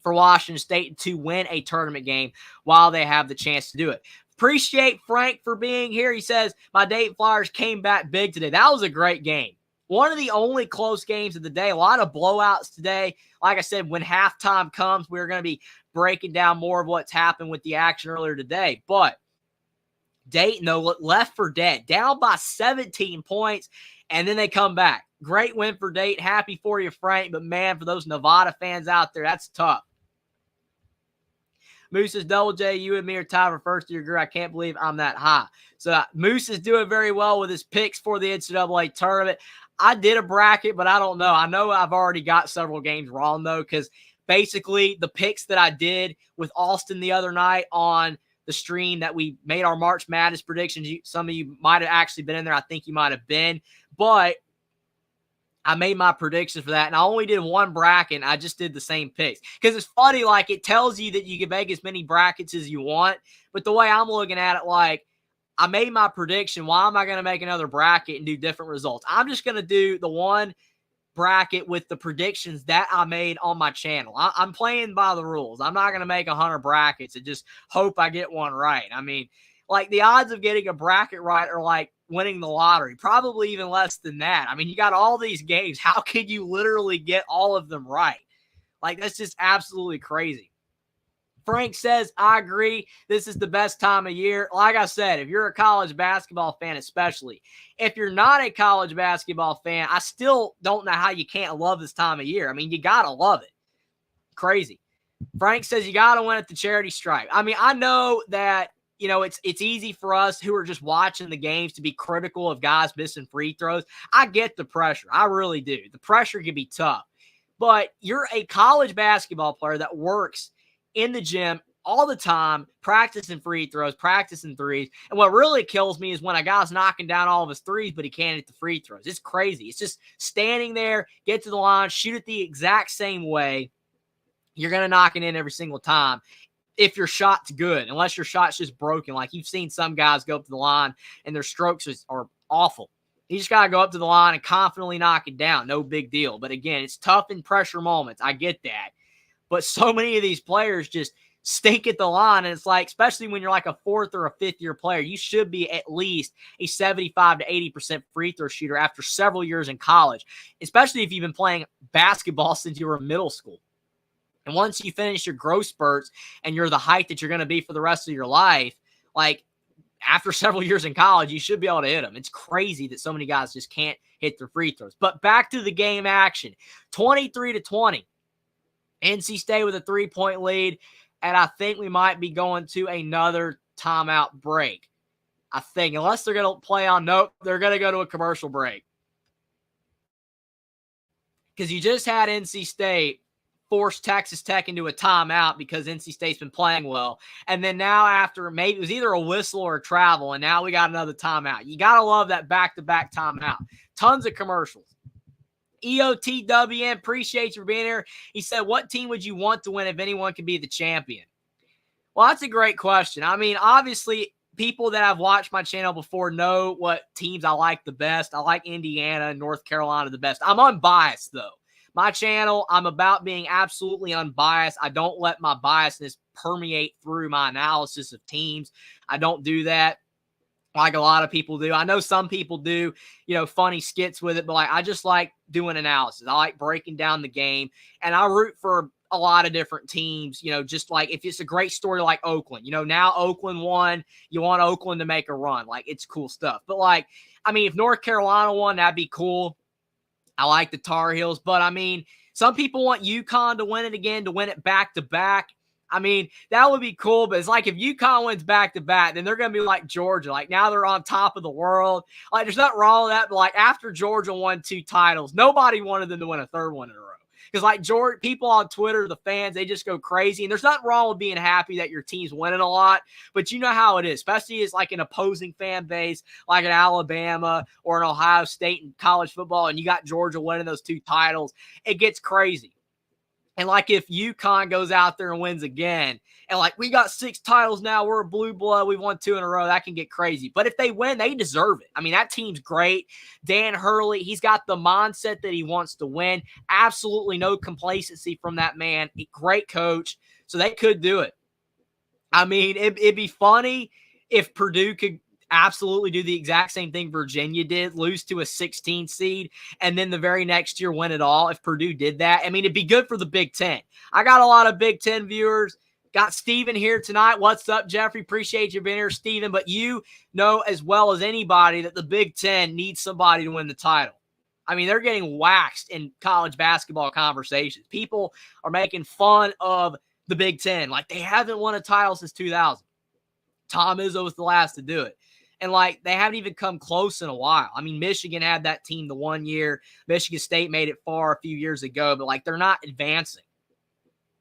for Washington State to win a tournament game while they have the chance to do it. Appreciate Frank for being here. He says, my Dayton Flyers came back big today. That was a great game. One of the only close games of the day. A lot of blowouts today. Like I said, when halftime comes, we're going to be breaking down more of what's happened with the action earlier today. But Dayton, though, left for dead. Down by 17 points, and then they come back. Great win for Dayton. Happy for you, Frank. But, man, for those Nevada fans out there, that's tough. Moose says, Double J, you and me are tied for first year group. I can't believe I'm that high. So Moose is doing very well with his picks for the NCAA tournament. I did a bracket, but I don't know. I know I've already got several games wrong, though, because basically the picks that I did with Austin the other night on the stream that we made our March Madness predictions, some of you might have actually been in there. I think you might have been. But I made my predictions for that, and I only did one bracket, and I just did the same picks. Because it's funny, like, it tells you that you can make as many brackets as you want, but the way I'm looking at it, like, I made my prediction. Why am I going to make another bracket and do different results? I'm just going to do the one bracket with the predictions that I made on my channel. I'm playing by the rules. I'm not going to make 100 brackets and just hope I get one right. I mean, like, the odds of getting a bracket right are like winning the lottery, probably even less than that. I mean, you got all these games. How could you literally get all of them right? Like, that's just absolutely crazy. Frank says, I agree. This is the best time of year. Like I said, if you're a college basketball fan, especially. If you're not a college basketball fan, I still don't know how you can't love this time of year. I mean, you got to love it. Crazy. Frank says you got to win at the charity stripe. I mean, I know that, you know, it's easy for us who are just watching the games to be critical of guys missing free throws. I get the pressure. I really do. The pressure can be tough. But you're a college basketball player that works in the gym all the time, practicing free throws, practicing threes. And what really kills me is when a guy's knocking down all of his threes, but he can't hit the free throws. It's crazy. It's just standing there, get to the line, shoot it the exact same way. You're going to knock it in every single time if your shot's good, unless your shot's just broken. Like, you've seen some guys go up to the line and their strokes are awful. You just got to go up to the line and confidently knock it down. No big deal. But again, it's tough in pressure moments. I get that. But so many of these players just stink at the line. And it's like, especially when you're like a fourth or a fifth year player, you should be at least a 75 to 80% free throw shooter after several years in college, especially if you've been playing basketball since you were in middle school. And once you finish your growth spurts and you're the height that you're going to be for the rest of your life, like, after several years in college, you should be able to hit them. It's crazy that so many guys just can't hit their free throws. But back to the game action. 23-20. NC State with a 3-point lead, and I think we might be going to another timeout break. I think, unless they're going to play on, nope, they're going to go to a commercial break. Because you just had NC State force Texas Tech into a timeout because NC State's been playing well. And then now after, maybe it was either a whistle or a travel, and now we got another timeout. You got to love that back-to-back timeout. Tons of commercials. EOTWN, appreciate you for being here. He said, what team would you want to win if anyone could be the champion? Well, that's a great question. I mean, obviously, people that have watched my channel before know what teams I like the best. I like Indiana and North Carolina the best. I'm unbiased, though. My channel, I'm about being absolutely unbiased. I don't let my biasness permeate through my analysis of teams. I don't do that like a lot of people do. I know some people do, funny skits with it, but I just like doing analysis. I like breaking down the game, and I root for a lot of different teams, just like if it's a great story like Oakland, now Oakland won, you want Oakland to make a run. Like, it's cool stuff. But I mean, if North Carolina won, that'd be cool. I like the Tar Heels, but I mean, some people want UConn to win it again, to win it back to back. I mean, that would be cool, but it's like if UConn wins back-to-back, then they're going to be like Georgia. Like, now they're on top of the world. Like, there's nothing wrong with that, but like after Georgia won 2 titles, nobody wanted them to win a 3rd one in a row. Because like people on Twitter, the fans, they just go crazy. And there's nothing wrong with being happy that your team's winning a lot, but you know how it is, especially as like an opposing fan base, like an Alabama or an Ohio State in college football, and you got Georgia winning those 2 titles. It gets crazy. And like if UConn goes out there and wins again, and like we got 6 titles now, we're a blue blood, we won 2 in a row, that can get crazy. But if they win, they deserve it. I mean, that team's great. Dan Hurley, he's got the mindset that he wants to win. Absolutely no complacency from that man. Great coach. So they could do it. I mean, it'd be funny if Purdue could absolutely do the exact same thing Virginia did, lose to a 16 seed, and then the very next year win it all. If Purdue did that, I mean, it'd be good for the Big Ten. I got a lot of Big Ten viewers. Got Steven here tonight. What's up, Jeffrey? Appreciate you being here, Steven. But you know as well as anybody that the Big Ten needs somebody to win the title. I mean, they're getting waxed in college basketball conversations. People are making fun of the Big Ten. Like, they haven't won a title since 2000. Tom Izzo was the last to do it. And, like, they haven't even come close in a while. I mean, Michigan had that team the one year. Michigan State made it far a few years ago, but, like, they're not advancing.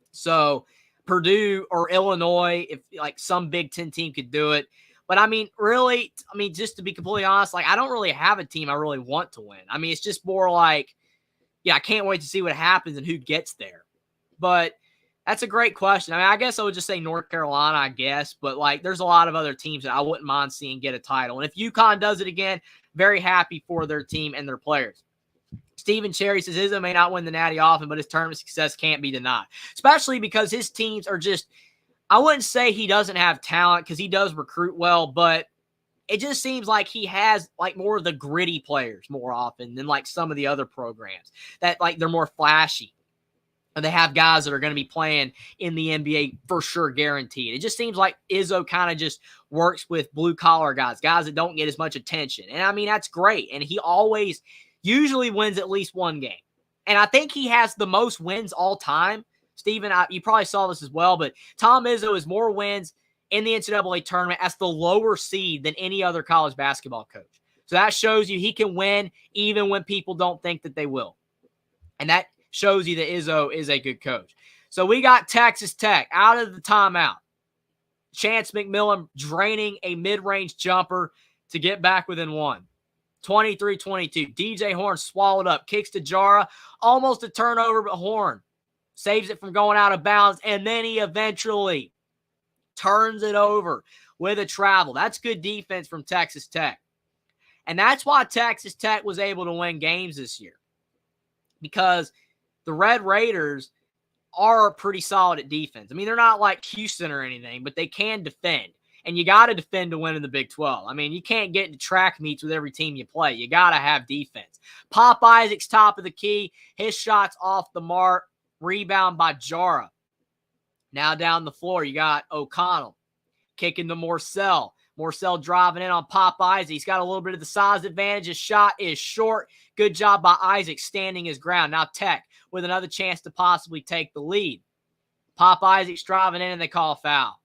So, Purdue or Illinois, if, like, some Big Ten team could do it. But, I mean, really, just to be completely honest, like, I don't really have a team I really want to win. I mean, it's just more like, yeah, I can't wait to see what happens and who gets there. But that's a great question. I mean, I guess I would just say North Carolina, I guess. But, like, there's a lot of other teams that I wouldn't mind seeing get a title. And if UConn does it again, very happy for their team and their players. Stephen Cherry says Izzo may not win the Natty often, but his tournament success can't be denied. Especially because his teams are just – I wouldn't say he doesn't have talent because he does recruit well, but it just seems like he has, like, more of the gritty players more often than, like, some of the other programs that, like, they're more flashy. They have guys that are going to be playing in the NBA for sure, guaranteed. It just seems like Izzo kind of just works with blue-collar guys that don't get as much attention. And, I mean, that's great. And he always usually wins at least one game. And I think he has the most wins all time. Steven, you probably saw this as well, but Tom Izzo has more wins in the NCAA tournament as the lower seed than any other college basketball coach. So that shows you he can win even when people don't think that they will. And that shows you that Izzo is a good coach. So we got Texas Tech out of the timeout. Chance McMillan draining a mid-range jumper to get back within one. 23-22. DJ Horn swallowed up. Kicks to Jara. Almost a turnover, but Horn saves it from going out of bounds. And then he eventually turns it over with a travel. That's good defense from Texas Tech. And that's why Texas Tech was able to win games this year. Because the Red Raiders are pretty solid at defense. I mean, they're not like Houston or anything, but they can defend. And you got to defend to win in the Big 12. I mean, you can't get into track meets with every team you play. You got to have defense. Pop Isaac's top of the key. His shot's off the mark. Rebound by Jara. Now down the floor, you got O'Connell kicking to Morsell. Morsell driving in on Pop Isaac. He's got a little bit of the size advantage. His shot is short. Good job by Isaac standing his ground. Now Tech with another chance to possibly take the lead. Pop Isaac's driving in and they call a foul.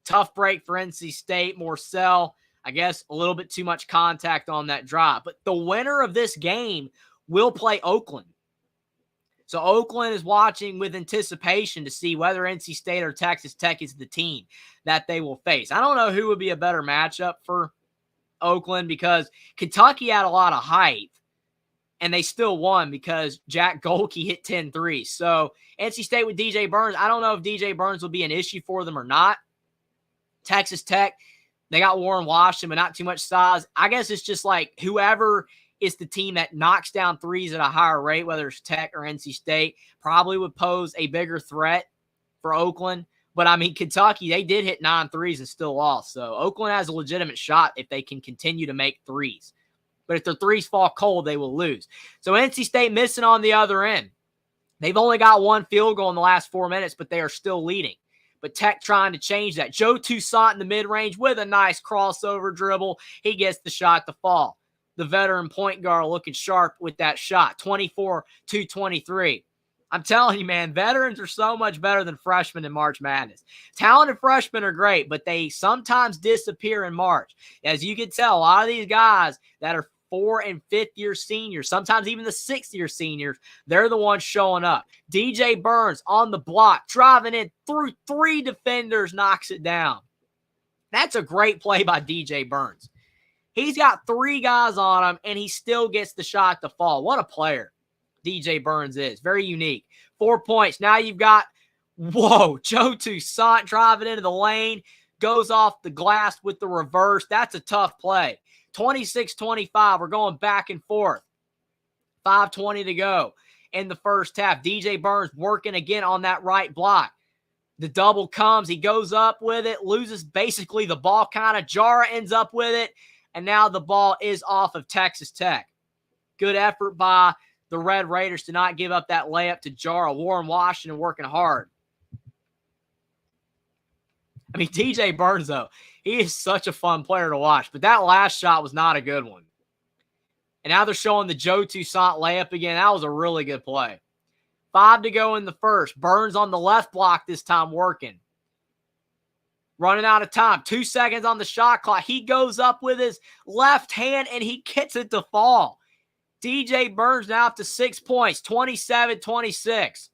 Tough break for NC State. Morsell, I guess a little bit too much contact on that drive. But the winner of this game will play Oakland. So Oakland is watching with anticipation to see whether NC State or Texas Tech is the team that they will face. I don't know who would be a better matchup for Oakland because Kentucky had a lot of height. and they still won because Jack Golke hit 10 threes. So NC State with DJ Burns, I don't know if DJ Burns will be an issue for them or not. Texas Tech, they got Warren Washington, but not too much size. I guess it's just like whoever is the team that knocks down threes at a higher rate, whether it's Tech or NC State, probably would pose a bigger threat for Oakland. But, I mean, Kentucky, they did hit 9 threes and still lost. So Oakland has a legitimate shot if they can continue to make threes. But if their threes fall cold, they will lose. So NC State missing on the other end. They've only got 1 field goal in the last 4 minutes, but they are still leading. But Tech trying to change that. Joe Toussaint in the mid-range with a nice crossover dribble. He gets the shot to fall. The veteran point guard looking sharp with that shot. 24-23. I'm telling you, man, veterans are so much better than freshmen in March Madness. Talented freshmen are great, but they sometimes disappear in March. As you can tell, a lot of these guys that are 4- and 5th-year seniors, sometimes even the 6th-year seniors, they're the ones showing up. DJ Burns on the block, driving in through 3 defenders, knocks it down. That's a great play by DJ Burns. He's got 3 guys on him, and he still gets the shot to fall. What a player DJ Burns is. Very unique. 4 points. Now you've got, Joe Toussaint driving into the lane, goes off the glass with the reverse. That's a tough play. 26-25. We're going back and forth. 5:20 to go in the first half. DJ Burns working again on that right block. The double comes. He goes up with it, loses basically the ball kind of. Jara ends up with it, and now the ball is off of Texas Tech. Good effort by the Red Raiders to not give up that layup to Jara. Warren Washington working hard. I mean, DJ Burns, though, he is such a fun player to watch. But that last shot was not a good one. And now they're showing the Joe Toussaint layup again. That was a really good play. 5 to go in the first. Burns on the left block this time working. Running out of time. 2 seconds on the shot clock. He goes up with his left hand, and he gets it to fall. DJ Burns now up to 6 points. 27-26.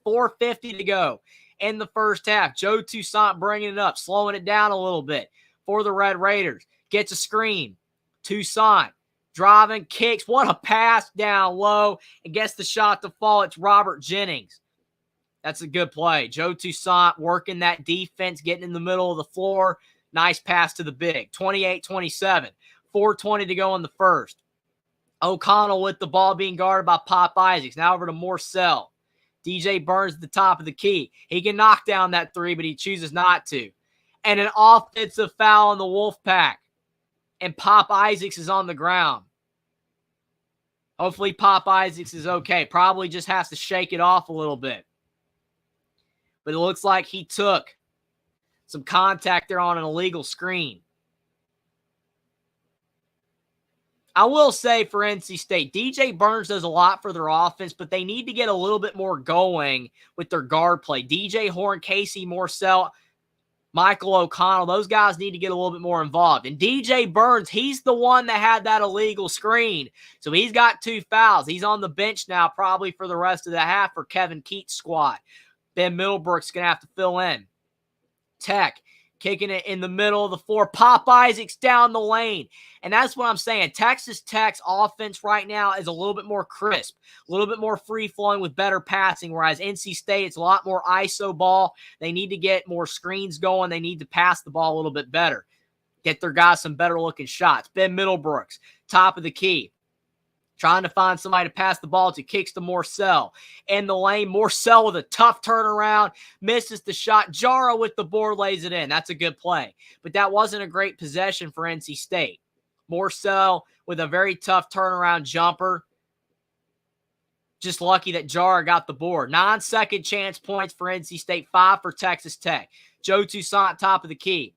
4:50 to go in the first half. Joe Toussaint bringing it up, slowing it down a little bit for the Red Raiders. Gets a screen. Toussaint driving, kicks. What a pass down low and gets the shot to fall. It's Robert Jennings. That's a good play. Joe Toussaint working that defense, getting in the middle of the floor. Nice pass to the big. 28-27. 4:20 to go in the first. O'Connell with the ball being guarded by Pop Isaacs. Now over to Morsell. DJ Burns at the top of the key. He can knock down that 3, but he chooses not to. And an offensive foul on the Wolfpack. And Pop Isaacs is on the ground. Hopefully Pop Isaacs is okay. Probably just has to shake it off a little bit. But it looks like he took some contact there on an illegal screen. I will say for NC State, DJ Burns does a lot for their offense, but they need to get a little bit more going with their guard play. DJ Horn, Casey Morsell, Michael O'Connell, those guys need to get a little bit more involved. And DJ Burns, he's the one that had that illegal screen. So he's got 2 fouls. He's on the bench now probably for the rest of the half for Kevin Keats' squad. Ben Middlebrook's going to have to fill in. Tech kicking it in the middle of the floor. Pop Isaacs down the lane. And that's what I'm saying. Texas Tech's offense right now is a little bit more crisp, a little bit more free-flowing with better passing, whereas NC State, it's a lot more ISO ball. They need to get more screens going. They need to pass the ball a little bit better. Get their guys some better-looking shots. Ben Middlebrooks, top of the key. Trying to find somebody to pass the ball to, kicks to Morsell. In the lane, Morsell with a tough turnaround, misses the shot. Jara with the board lays it in. That's a good play. But that wasn't a great possession for NC State. Morsell with a very tough turnaround jumper. Just lucky that Jara got the board. 9 second chance points for NC State, 5 for Texas Tech. Joe Toussaint, top of the key.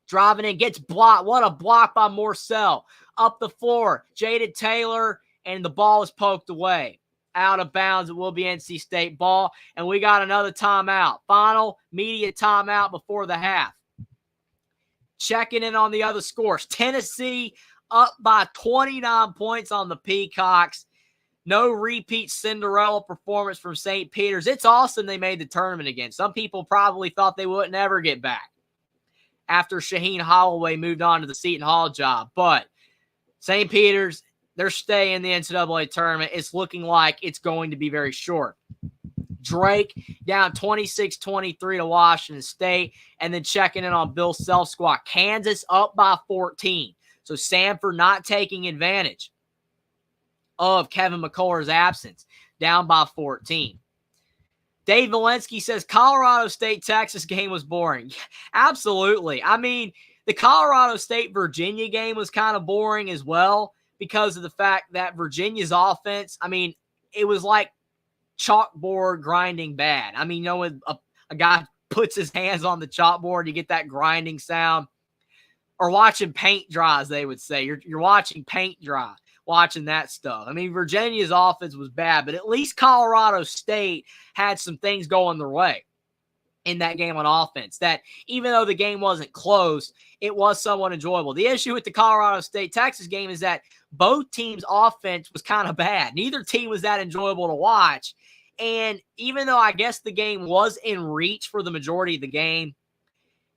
Driving in, gets blocked. What a block by Morsell. Up the floor, Jaden Taylor, and the ball is poked away. Out of bounds. It will be NC State ball. And we got another timeout. Final media timeout before the half. Checking in on the other scores. Tennessee up by 29 points on the Peacocks. No repeat Cinderella performance from St. Peter's. It's awesome they made the tournament again. Some people probably thought they wouldn't ever get back after Shaheen Holloway moved on to the Seton Hall job. But St. Peter's, their stay in the NCAA tournament is looking like it's going to be very short. Drake down 26-23 to Washington State, and then checking in on Bill Self's squad. Kansas up by 14. So Samford not taking advantage of Kevin McCullar's absence, down by 14. Dave Valensky says Colorado State-Texas game was boring. Absolutely. I mean, the Colorado State-Virginia game was kind of boring as well because of the fact that Virginia's offense, I mean, it was like chalkboard grinding bad. I mean, you know, when a guy puts his hands on the chalkboard, you get that grinding sound. Or watching paint dry, as they would say. You're watching paint dry, watching that stuff. I mean, Virginia's offense was bad, but at least Colorado State had some things going their way in that game on offense. That even though the game wasn't close, it was somewhat enjoyable. The issue with the Colorado State-Texas game is that both teams' offense was kind of bad. Neither team was that enjoyable to watch. And even though I guess the game was in reach for the majority of the game,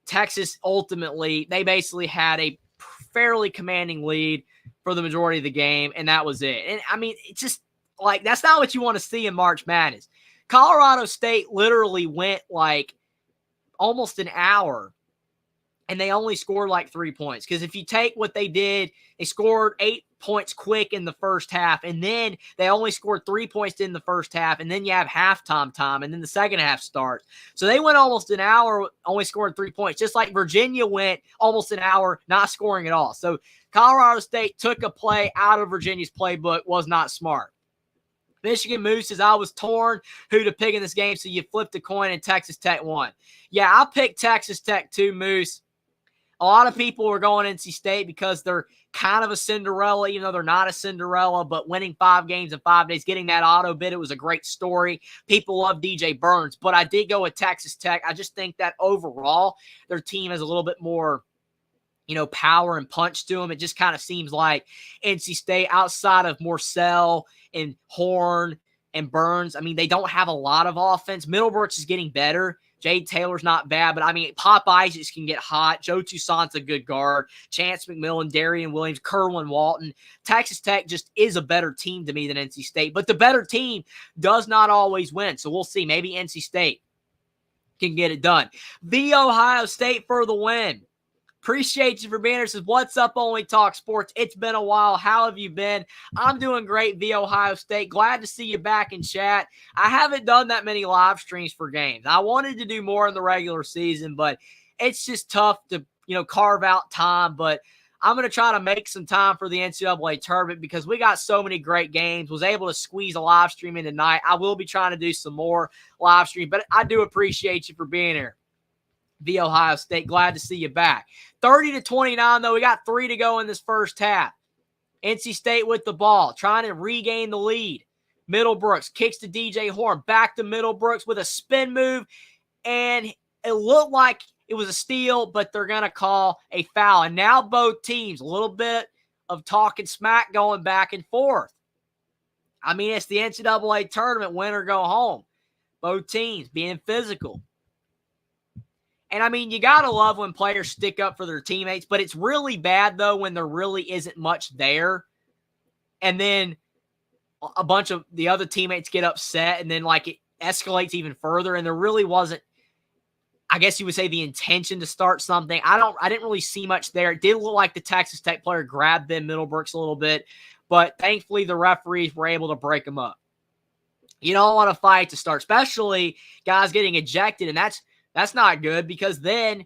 Texas ultimately, they basically had a fairly commanding lead for the majority of the game, and that was it. And I mean, it's just like, that's not what you want to see in March Madness. Colorado State literally went like almost an hour, and they only scored like 3 points. Because if you take what they did, they scored 8 points quick in the first half, and then they only scored 3 points in the first half, and then you have halftime time, and then the second half starts. So they went almost an hour, only scoring 3 points, just like Virginia went almost an hour not scoring at all. So Colorado State took a play out of Virginia's playbook, was not smart. Michigan Moose says, I was torn who to pick in this game, so you flipped a coin and Texas Tech won. Yeah, I picked Texas Tech too, Moose. A lot of people are going NC State because they're kind of a Cinderella, even though they're not a Cinderella, but winning 5 games in 5 days, getting that auto bid, it was a great story. People love DJ Burns, but I did go with Texas Tech. I just think that overall, their team has a little bit more, you know, power and punch to them. It just kind of seems like NC State, outside of Morcell and Horn and Burns, I mean, they don't have a lot of offense. Middlebrooks is getting better. Jade Taylor's not bad, but I mean, Pop Isaacs can get hot. Joe Toussaint's a good guard. Chance McMillan, Darian Williams, Kerwin Walton. Texas Tech just is a better team to me than NC State, but the better team does not always win. So we'll see. Maybe NC State can get it done. The Ohio State for the win. Appreciate you for being here. Says, what's up, Only Talk Sports? It's been a while. How have you been? I'm doing great, the Ohio State. Glad to see you back in chat. I haven't done that many live streams for games. I wanted to do more in the regular season, but it's just tough to, you know, carve out time. But I'm going to try to make some time for the NCAA tournament because we got so many great games. Was able to squeeze a live stream in tonight. I will be trying to do some more live stream, but I do appreciate you for being here. The Ohio State, glad to see you back. 30-29, though. We got 3 to go in this first half. NC State with the ball, trying to regain the lead. Middlebrooks kicks to DJ Horn, back to Middlebrooks with a spin move, and it looked like it was a steal, but they're going to call a foul. And now both teams, a little bit of talking smack going back and forth. I mean, it's the NCAA tournament, win or go home. Both teams being physical. And, I mean, you got to love when players stick up for their teammates, but it's really bad, though, when there really isn't much there. And then a bunch of the other teammates get upset, and then, like, it escalates even further, and there really wasn't, I guess you would say, the intention to start something. I didn't really see much there. It did look like the Texas Tech player grabbed Ben Middlebrooks a little bit, but thankfully the referees were able to break them up. You don't want to fight to start, especially guys getting ejected, and that's not good because then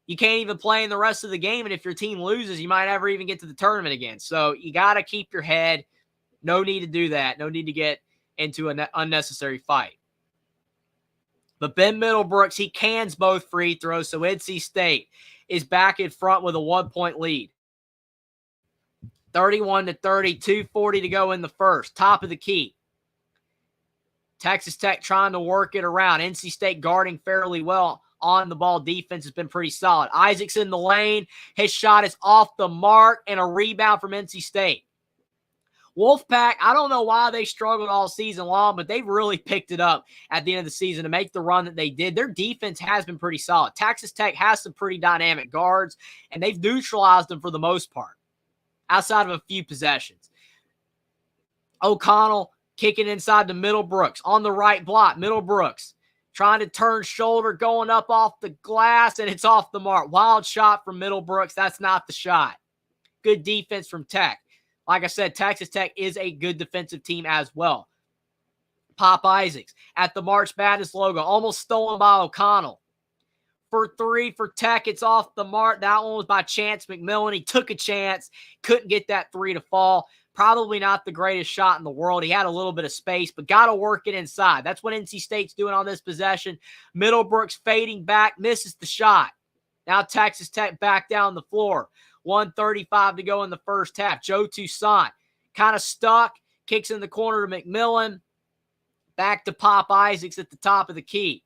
you can't even play in the rest of the game. And if your team loses, you might never even get to the tournament again. So you got to keep your head. No need to do that. No need to get into an unnecessary fight. But Ben Middlebrooks, he cans both free throws. So NC State is back in front with a 1-point lead. 31-30, 2:40 to go in the first. Top of the key. Texas Tech trying to work it around. NC State guarding fairly well on the ball. Defense has been pretty solid. Isaacs in the lane. His shot is off the mark, and a rebound from NC State. Wolfpack, I don't know why they struggled all season long, but they've really picked it up at the end of the season to make the run that they did. Their defense has been pretty solid. Texas Tech has some pretty dynamic guards, and they've neutralized them for the most part, outside of a few possessions. O'Connell kicking inside to Middlebrooks on the right block. Middlebrooks trying to turn shoulder, going up off the glass, and it's off the mark. Wild shot from Middlebrooks. That's not the shot. Good defense from Tech. Like I said, Texas Tech is a good defensive team as well. Pop Isaacs at the March Madness logo, almost stolen by O'Connell. For three for Tech, it's off the mark. That one was by Chance McMillan. He took a chance, couldn't get that three to fall. Probably not the greatest shot in the world. He had a little bit of space, but got to work it inside. That's what NC State's doing on this possession. Middlebrooks fading back, misses the shot. Now Texas Tech back down the floor. 1:35 to go in the first half. Joe Toussaint kind of stuck, kicks in the corner to McMillan. Back to Pop Isaacs at the top of the key.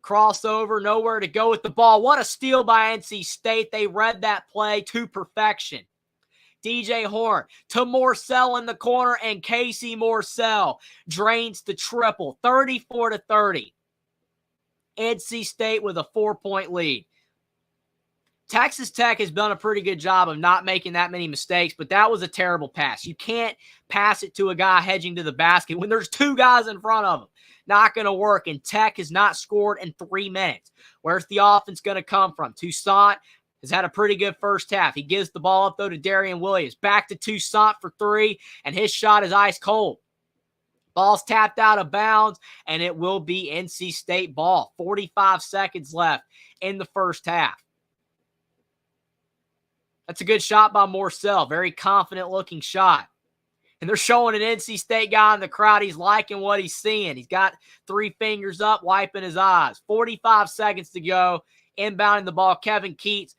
Crossover, nowhere to go with the ball. What a steal by NC State. They read that play to perfection. DJ Horn to Morsell in the corner, and Casey Morsell drains the triple, 34-30. NC State with a 4-point lead. Texas Tech has done a pretty good job of not making that many mistakes, but that was a terrible pass. You can't pass it to a guy hedging to the basket when there's two guys in front of him. Not going to work, and Tech has not scored in 3 minutes. Where's the offense going to come from? Toussaint has had a pretty good first half. He gives the ball up, though, to Darian Williams. Back to Toussaint for three, and his shot is ice cold. Ball's tapped out of bounds, and it will be NC State ball. 45 seconds left in the first half. That's a good shot by Morsell. Very confident-looking shot. And they're showing an NC State guy in the crowd. He's liking what he's seeing. He's got 3 fingers up, wiping his eyes. 45 seconds to go. Inbounding the ball, Kevin Keats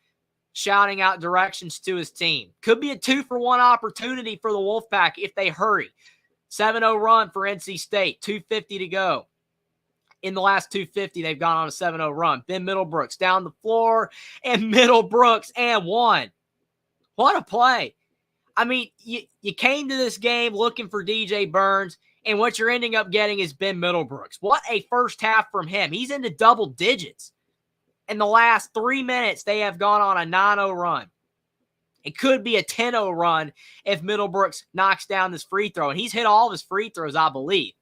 shouting out directions to his team. Could be a 2-for-1 opportunity for the Wolfpack if they hurry. 7-0 run for NC State. 2:50 to go. In the last 2:50, they've gone on a 7-0 run. Ben Middlebrooks down the floor, and Middlebrooks and one. What a play. I mean, you came to this game looking for DJ Burns, and what you're ending up getting is Ben Middlebrooks. What a first half from him. He's into double digits. In the last 3 minutes, they have gone on a 9-0 run. It could be a 10-0 run if Middlebrooks knocks down this free throw, and he's hit all of his free throws, I believe.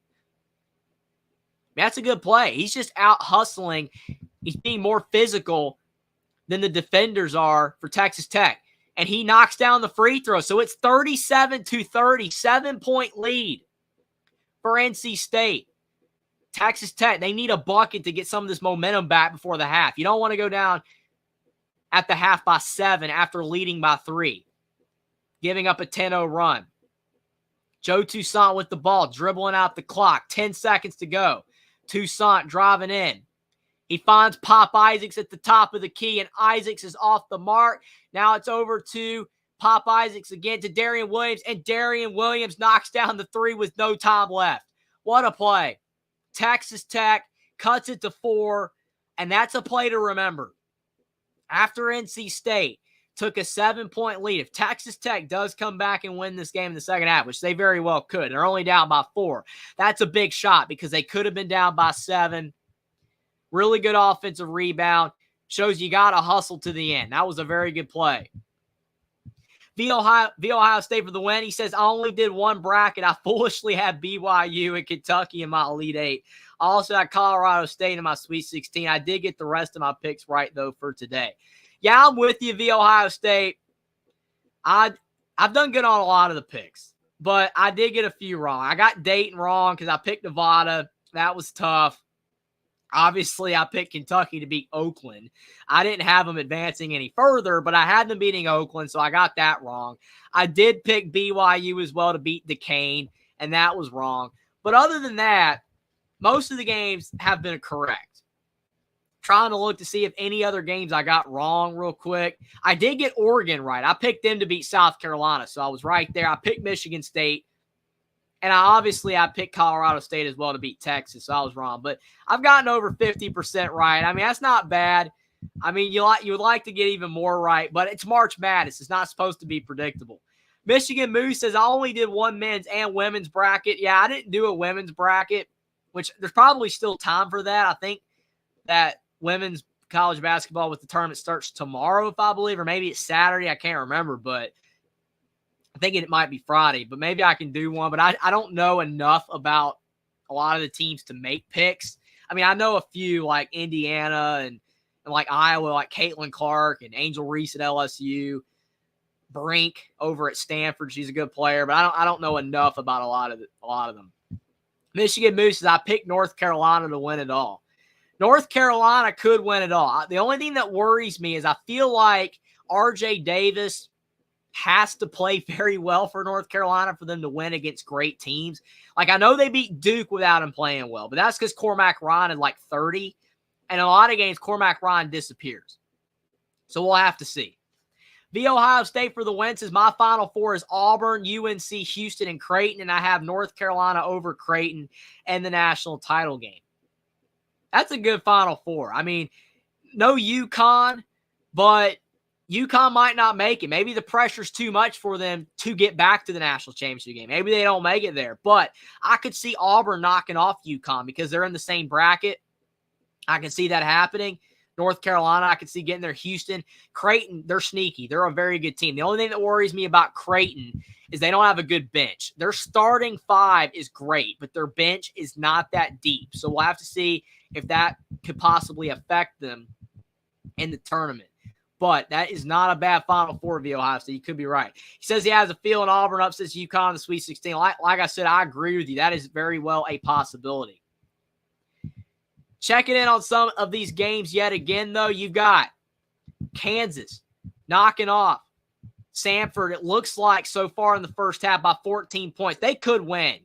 That's a good play. He's just out hustling. He's being more physical than the defenders are for Texas Tech. And he knocks down the free throw. So it's 37-30, 7-point lead for NC State. Texas Tech, they need a bucket to get some of this momentum back before the half. You don't want to go down at the half by 7 after leading by 3, giving up a 10-0 run. Joe Toussaint with the ball, dribbling out the clock. 10 seconds to go. Toussaint driving in. He finds Pop Isaacs at the top of the key, and Isaacs is off the mark. Now it's over to Pop Isaacs again to Darian Williams, and Darian Williams knocks down the 3 with no time left. What a play. Texas Tech cuts it to 4, and that's a play to remember. After NC State took a 7-point lead, if Texas Tech does come back and win this game in the second half, which they very well could, they're only down by 4, that's a big shot because they could have been down by 7. Really good offensive rebound. Shows you got to hustle to the end. That was a very good play. V Ohio State for the win. He says, I only did one bracket. I foolishly had BYU and Kentucky in my Elite 8. I also had Colorado State in my Sweet 16. I did get the rest of my picks right, though, for today. Yeah, I'm with you, V Ohio State. I've done good on a lot of the picks, but I did get a few wrong. I got Dayton wrong because I picked Nevada. That was tough. Obviously, I picked Kentucky to beat Oakland. I didn't have them advancing any further, but I had them beating Oakland, so I got that wrong. I did pick BYU as well to beat Duquesne, and that was wrong. But other than that, most of the games have been correct. Trying to look to see if any other games I got wrong real quick. I did get Oregon right. I picked them to beat South Carolina, so I was right there. I picked Michigan State. And I picked Colorado State as well to beat Texas, so I was wrong. But I've gotten over 50% right. I mean, that's not bad. I mean, you would like to get even more right, but it's March Madness. It's not supposed to be predictable. Michigan Moose says, I only did one men's and women's bracket. Yeah, I didn't do a women's bracket, which there's probably still time for that. I think that women's college basketball with the tournament starts tomorrow, if I believe, or maybe it's Saturday. I can't remember, but thinking it might be Friday, but maybe I can do one. But I don't know enough about a lot of the teams to make picks. I mean, I know a few like Indiana and like Iowa, like Caitlin Clark and Angel Reese at LSU, Brink over at Stanford. She's a good player, but I don't know enough about a lot of them. Michigan Mooses, I picked North Carolina to win it all. North Carolina could win it all. The only thing that worries me is I feel like RJ Davis has to play very well for North Carolina for them to win against great teams. Like, I know they beat Duke without him playing well, but that's because Cormac Ryan had like 30. And in a lot of games, Cormac Ryan disappears. So we'll have to see. The Ohio State for the Wentzes. My Final Four is Auburn, UNC, Houston, and Creighton. And I have North Carolina over Creighton and the national title game. That's a good Final Four. I mean, no UConn, but UConn might not make it. Maybe the pressure's too much for them to get back to the national championship game. Maybe they don't make it there. But I could see Auburn knocking off UConn because they're in the same bracket. I can see that happening. North Carolina, I can see getting there. Houston. Creighton, they're sneaky. They're a very good team. The only thing that worries me about Creighton is they don't have a good bench. Their starting five is great, but their bench is not that deep. So we'll have to see if that could possibly affect them in the tournament. But that is not a bad Final Four of the Ohio State. You could be right. He says he has a feeling Auburn upsets UConn in the Sweet 16. Like I said, I agree with you. That is very well a possibility. Checking in on some of these games yet again, though, you've got Kansas knocking off Samford. It looks like so far in the first half by 14 points. They could win.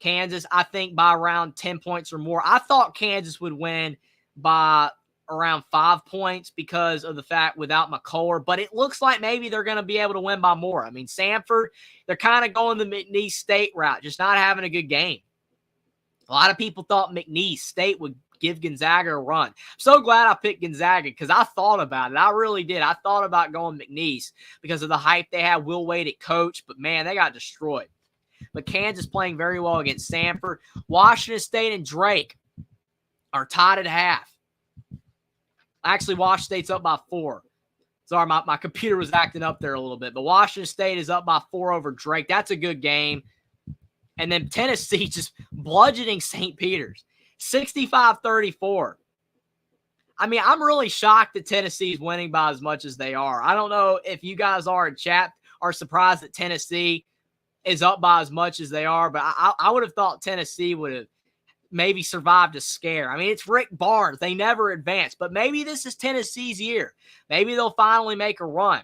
Kansas, I think, by around 10 points or more. I thought Kansas would win by around 5 points because of the fact without McCullough, but it looks like maybe they're going to be able to win by more. I mean, Samford, they're kind of going the McNeese State route, just not having a good game. A lot of people thought McNeese State would give Gonzaga a run. I'm so glad I picked Gonzaga because I thought about it. I really did. I thought about going McNeese because of the hype they had. Will Wade at coach, but man, they got destroyed. But Kansas playing very well against Samford. Washington State and Drake are tied at half. Actually, Washington State's up by 4. Sorry, my computer was acting up there a little bit. But Washington State is up by 4 over Drake. That's a good game. And then Tennessee just bludgeoning St. Peter's. 65-34. I mean, I'm really shocked that Tennessee's winning by as much as they are. I don't know if you guys are in chat are surprised that Tennessee is up by as much as they are, but I would have thought Tennessee would have maybe survived a scare. I mean, it's Rick Barnes. They never advanced, but maybe this is Tennessee's year. Maybe they'll finally make a run.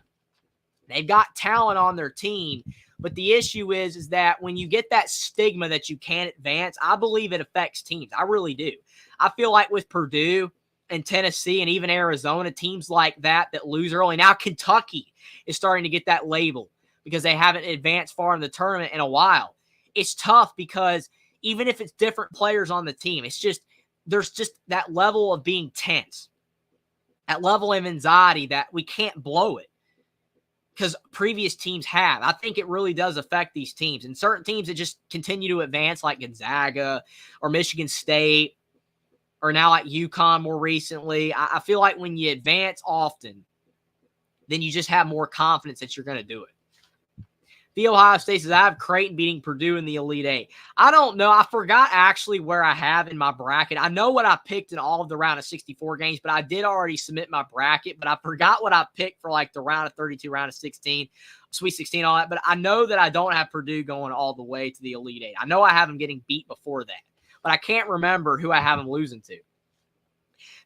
They've got talent on their team, but the issue is that when you get that stigma that you can't advance, I believe it affects teams. I really do. I feel like with Purdue and Tennessee and even Arizona, teams like that lose early. Now Kentucky is starting to get that label because they haven't advanced far in the tournament in a while. It's tough because even if it's different players on the team, it's just there's just that level of being tense, that level of anxiety that we can't blow it because previous teams have. I think it really does affect these teams. And certain teams that just continue to advance like Gonzaga or Michigan State or now like UConn more recently, I feel like when you advance often, then you just have more confidence that you're going to do it. The Ohio State says, I have Creighton beating Purdue in the Elite Eight. I don't know. I forgot actually where I have in my bracket. I know what I picked in all of the round of 64 games, but I did already submit my bracket, but I forgot what I picked for like the round of 32, round of 16, Sweet 16, all that. But I know that I don't have Purdue going all the way to the Elite Eight. I know I have them getting beat before that, but I can't remember who I have them losing to.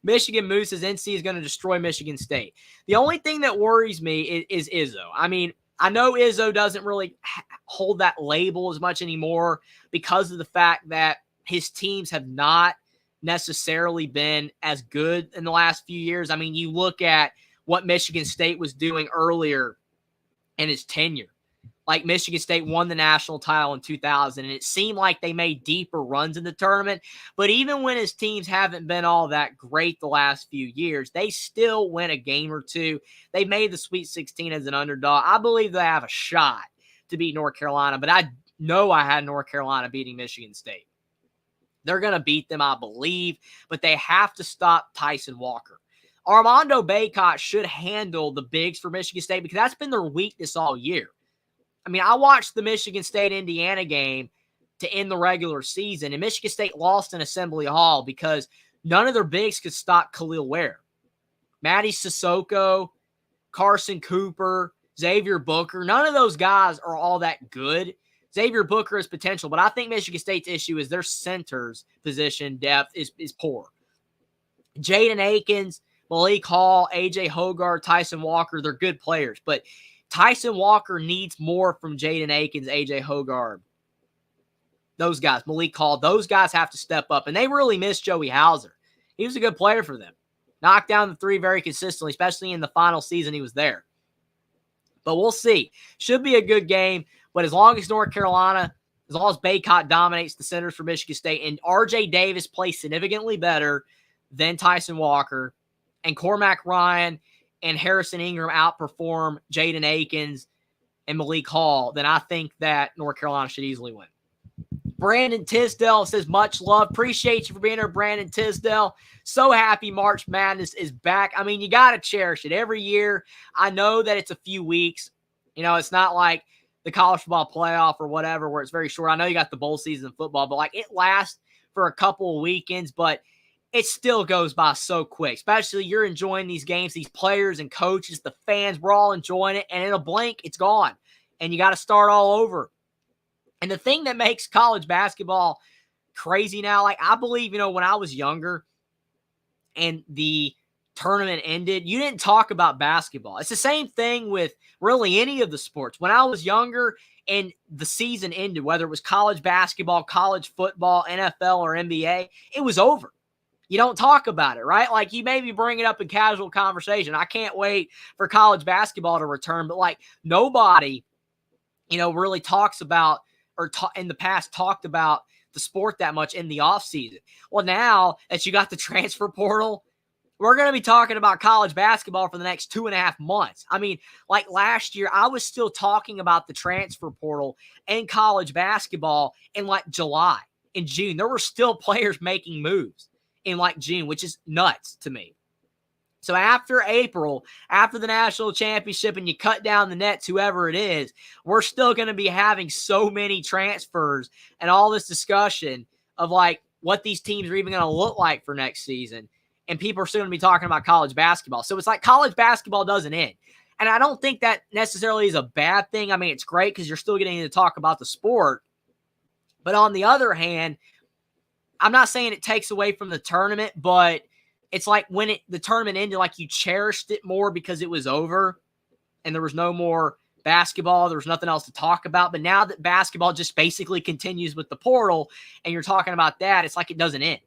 Michigan Moose says NC is going to destroy Michigan State. The only thing that worries me is Izzo. I mean, I know Izzo doesn't really hold that label as much anymore because of the fact that his teams have not necessarily been as good in the last few years. I mean, you look at what Michigan State was doing earlier in his tenure. Like Michigan State won the national title in 2000, and it seemed like they made deeper runs in the tournament. But even when his teams haven't been all that great the last few years, they still win a game or two. They made the Sweet 16 as an underdog. I believe they have a shot to beat North Carolina, but I know I had North Carolina beating Michigan State. They're going to beat them, I believe, but they have to stop Tyson Walker. Armando Bacot should handle the bigs for Michigan State because that's been their weakness all year. I mean, I watched the Michigan State-Indiana game to end the regular season, and Michigan State lost in Assembly Hall because none of their bigs could stop Khalil Ware. Matty Sissoko, Carson Cooper, Xavier Booker, none of those guys are all that good. Xavier Booker has potential, but I think Michigan State's issue is their centers position depth is poor. Jaden Akins, Malik Hall, AJ Hoggard, Tyson Walker, they're good players, but Tyson Walker needs more from Jaden Akins, AJ Hoggard. Those guys, Malik Hall, those guys have to step up, and they really miss Joey Hauser. He was a good player for them. Knocked down the three very consistently, especially in the final season he was there. But we'll see. Should be a good game, but as long as North Carolina, as long as Bacot dominates the centers for Michigan State, and RJ Davis plays significantly better than Tyson Walker, and Cormac Ryan and Harrison Ingram outperform Jaden Akins and Malik Hall, then I think that North Carolina should easily win. Brandon Tisdale says, much love. Appreciate you for being here, Brandon Tisdale. So happy March Madness is back. I mean, you got to cherish it every year. I know that it's a few weeks. You know, it's not like the college football playoff or whatever where it's very short. I know you got the bowl season football, but like it lasts for a couple of weekends, but it still goes by so quick, especially you're enjoying these games, these players and coaches, the fans, we're all enjoying it, and in a blink, it's gone, and you got to start all over. And the thing that makes college basketball crazy now, like I believe, you know, when I was younger and the tournament ended, you didn't talk about basketball. It's the same thing with really any of the sports. When I was younger and the season ended, whether it was college basketball, college football, NFL, or NBA, it was over. You don't talk about it, right? Like you maybe bring it up in casual conversation. I can't wait for college basketball to return, but like nobody, you know, really talks about or in the past talked about the sport that much in the offseason. Well, now that you got the transfer portal, we're going to be talking about college basketball for the next 2.5 months. I mean, like last year, I was still talking about the transfer portal and college basketball in like July and June. There were still players making moves in like June, which is nuts to me. So after April, after the national championship, and you cut down the nets, whoever it is, we're still going to be having so many transfers and all this discussion of like what these teams are even going to look like for next season. And people are still going to be talking about college basketball. So it's like college basketball doesn't end. And I don't think that necessarily is a bad thing. I mean, it's great because you're still getting to talk about the sport. But on the other hand, I'm not saying it takes away from the tournament, but it's like when the tournament ended, like you cherished it more because it was over and there was no more basketball. There was nothing else to talk about. But now that basketball just basically continues with the portal and you're talking about that, it's like it doesn't end.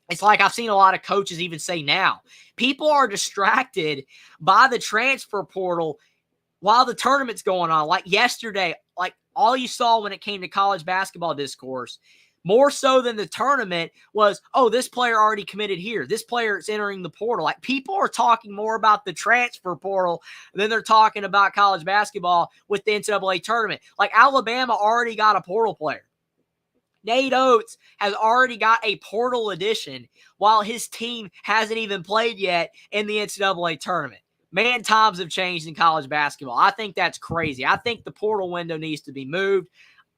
It's like I've seen a lot of coaches even say now, people are distracted by the transfer portal while the tournament's going on. Like yesterday, like all you saw when it came to college basketball discourse, more so than the tournament, was, oh, this player already committed here. This player is entering the portal. Like people are talking more about the transfer portal than they're talking about college basketball with the NCAA tournament. Like Alabama already got a portal player. Nate Oates has already got a portal edition while his team hasn't even played yet in the NCAA tournament. Man, times have changed in college basketball. I think that's crazy. I think the portal window needs to be moved.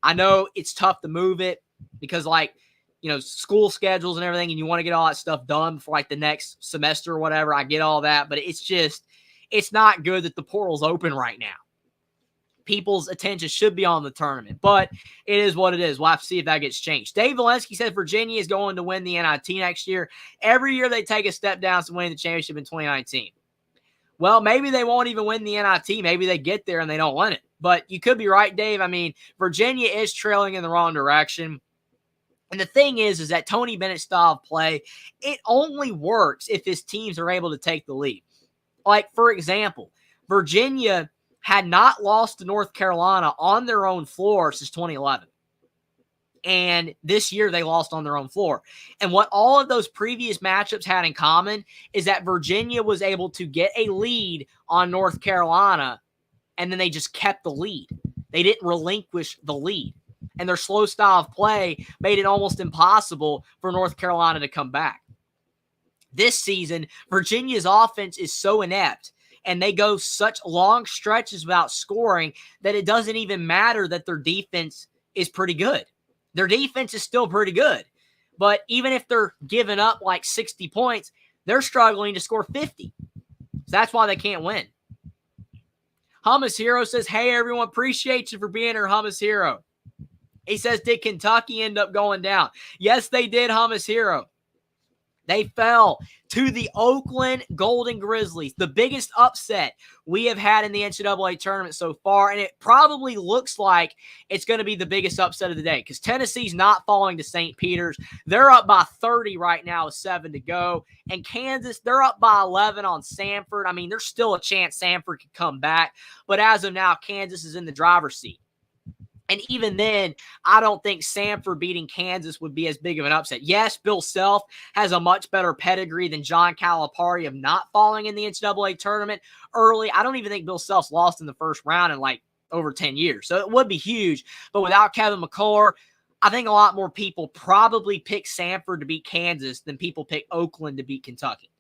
I know it's tough to move it because, like, you know, school schedules and everything, and you want to get all that stuff done for, like, the next semester or whatever. I get all that, but it's just, it's not good that the portal's open right now. People's attention should be on the tournament, but it is what it is. We'll have to see if that gets changed. Dave Valensky says Virginia is going to win the NIT next year. Every year they take a step down to winning the championship in 2019. Well, maybe they won't even win the NIT. Maybe they get there and they don't win it. But you could be right, Dave. I mean, Virginia is trailing in the wrong direction. And the thing is that Tony Bennett's style of play, it only works if his teams are able to take the lead. Like, for example, Virginia had not lost to North Carolina on their own floor since 2011. And this year they lost on their own floor. And what all of those previous matchups had in common is that Virginia was able to get a lead on North Carolina, and then they just kept the lead. They didn't relinquish the lead. And their slow style of play made it almost impossible for North Carolina to come back. This season, Virginia's offense is so inept, and they go such long stretches without scoring that it doesn't even matter that their defense is pretty good. Their defense is still pretty good. But even if they're giving up like 60 points, they're struggling to score 50. So that's why they can't win. Hummus Hero says, hey, everyone, appreciate you for being here, Hummus Hero. He says, did Kentucky end up going down? Yes, they did, Hummus Hero. They fell to the Oakland Golden Grizzlies, the biggest upset we have had in the NCAA tournament so far, and it probably looks like it's going to be the biggest upset of the day because Tennessee's not falling to St. Peter's. They're up by 30 right now with 7 to go, and Kansas, they're up by 11 on Samford. I mean, there's still a chance Samford could come back, but as of now, Kansas is in the driver's seat. And even then, I don't think Samford beating Kansas would be as big of an upset. Yes, Bill Self has a much better pedigree than John Calipari of not falling in the NCAA tournament early. I don't even think Bill Self's lost in the first round in like over 10 years. So it would be huge. But without Kevin McCullough, I think a lot more people probably pick Samford to beat Kansas than people pick Oakland to beat Kentucky.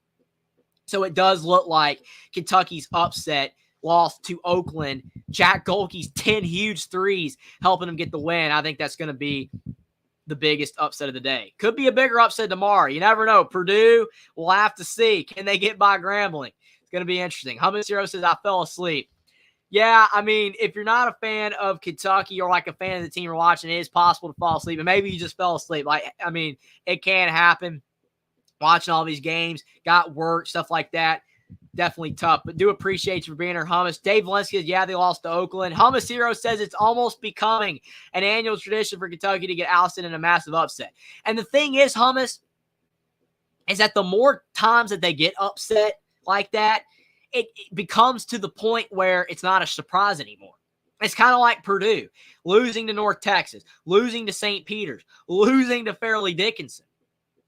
So it does look like Kentucky's upset lost to Oakland. Jack Golke's 10 huge threes helping him get the win. I think that's going to be the biggest upset of the day. Could be a bigger upset tomorrow. You never know. Purdue, we'll have to see. Can they get by Grambling? It's going to be interesting. Hummus Zero says, I fell asleep. Yeah, I mean, if you're not a fan of Kentucky or like a fan of the team you're watching, it is possible to fall asleep. And maybe you just fell asleep. Like, I mean, it can happen. Watching all these games, got work, stuff like that. Definitely tough, but do appreciate you for being here, Hummus. Dave Valensky says, yeah, they lost to Oakland. Hummus Hero says it's almost becoming an annual tradition for Kentucky to get ousted in a massive upset. And the thing is, Hummus, is that the more times that they get upset like that, it becomes to the point where it's not a surprise anymore. It's kind of like Purdue losing to North Texas, losing to St. Peter's, losing to Fairleigh Dickinson.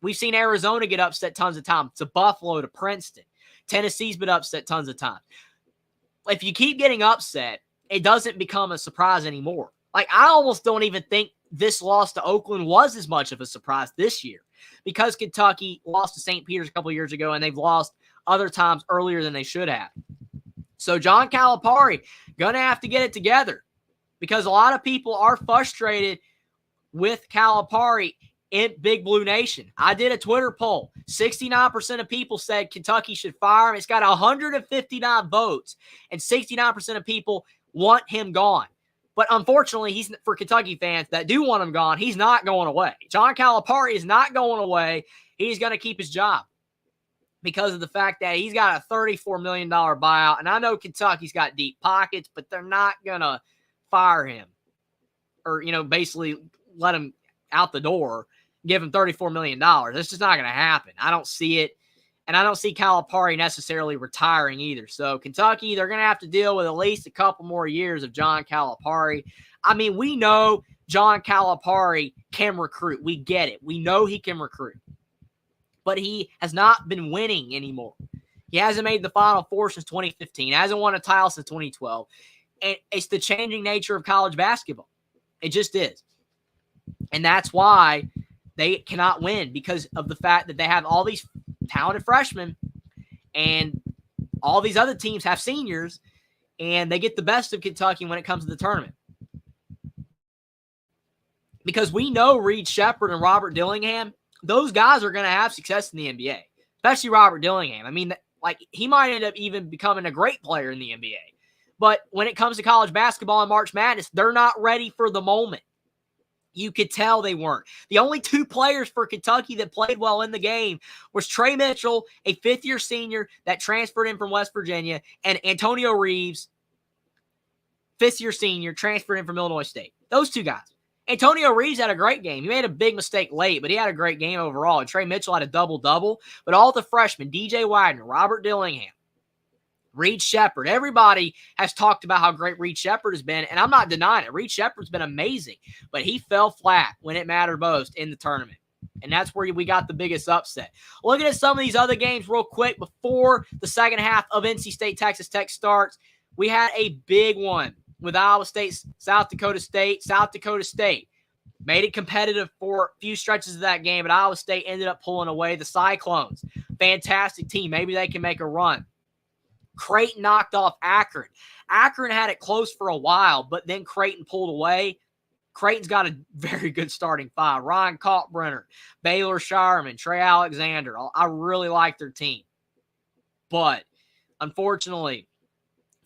We've seen Arizona get upset tons of times. To Buffalo, to Princeton. Tennessee's been upset tons of times. If you keep getting upset, it doesn't become a surprise anymore. Like, I almost don't even think this loss to Oakland was as much of a surprise this year because Kentucky lost to St. Peter's a couple years ago, and they've lost other times earlier than they should have. So John Calipari going to have to get it together because a lot of people are frustrated with Calipari in Big Blue Nation. I did a Twitter poll. 69% of people said Kentucky should fire him. It's got 159 votes, and 69% of people want him gone. But unfortunately, he's for Kentucky fans that do want him gone, he's not going away. John Calipari is not going away. He's going to keep his job because of the fact that he's got a $34 million buyout. And I know Kentucky's got deep pockets, but they're not going to fire him or, basically let him out the door, give him $34 million. That's just not going to happen. I don't see it. And I don't see Calipari necessarily retiring either. So Kentucky, they're going to have to deal with at least a couple more years of John Calipari. I mean, we know John Calipari can recruit. We get it. We know he can recruit. But he has not been winning anymore. He hasn't made the Final Four since 2015. Hasn't won a title since 2012. And it's the changing nature of college basketball. It just is. And that's why they cannot win, because of the fact that they have all these talented freshmen and all these other teams have seniors, and they get the best of Kentucky when it comes to the tournament. Because we know Reed Sheppard and Robert Dillingham, those guys are going to have success in the NBA, especially Robert Dillingham. I mean, like, he might end up even becoming a great player in the NBA. But when it comes to college basketball and March Madness, they're not ready for the moment. You could tell they weren't. The only two players for Kentucky that played well in the game was Trey Mitchell, a fifth-year senior that transferred in from West Virginia, and Antonio Reeves, fifth-year senior, transferred in from Illinois State. Those two guys. Antonio Reeves had a great game. He made a big mistake late, but he had a great game overall. And Trey Mitchell had a double-double. But all the freshmen, DJ Wagner, Robert Dillingham, Reed Sheppard, everybody has talked about how great Reed Sheppard has been, and I'm not denying it. Reed Sheppard's been amazing, but he fell flat when it mattered most in the tournament. And that's where we got the biggest upset. Looking at some of these other games real quick before the second half of NC State, Texas Tech starts, we had a big one with Iowa State, South Dakota State. South Dakota State made it competitive for a few stretches of that game, but Iowa State ended up pulling away the Cyclones. Fantastic team. Maybe they can make a run. Creighton knocked off Akron. Akron had it close for a while, but then Creighton pulled away. Creighton's got a very good starting five. Ryan Kalkbrenner, Baylor Shireman, Trey Alexander. I really like their team. But unfortunately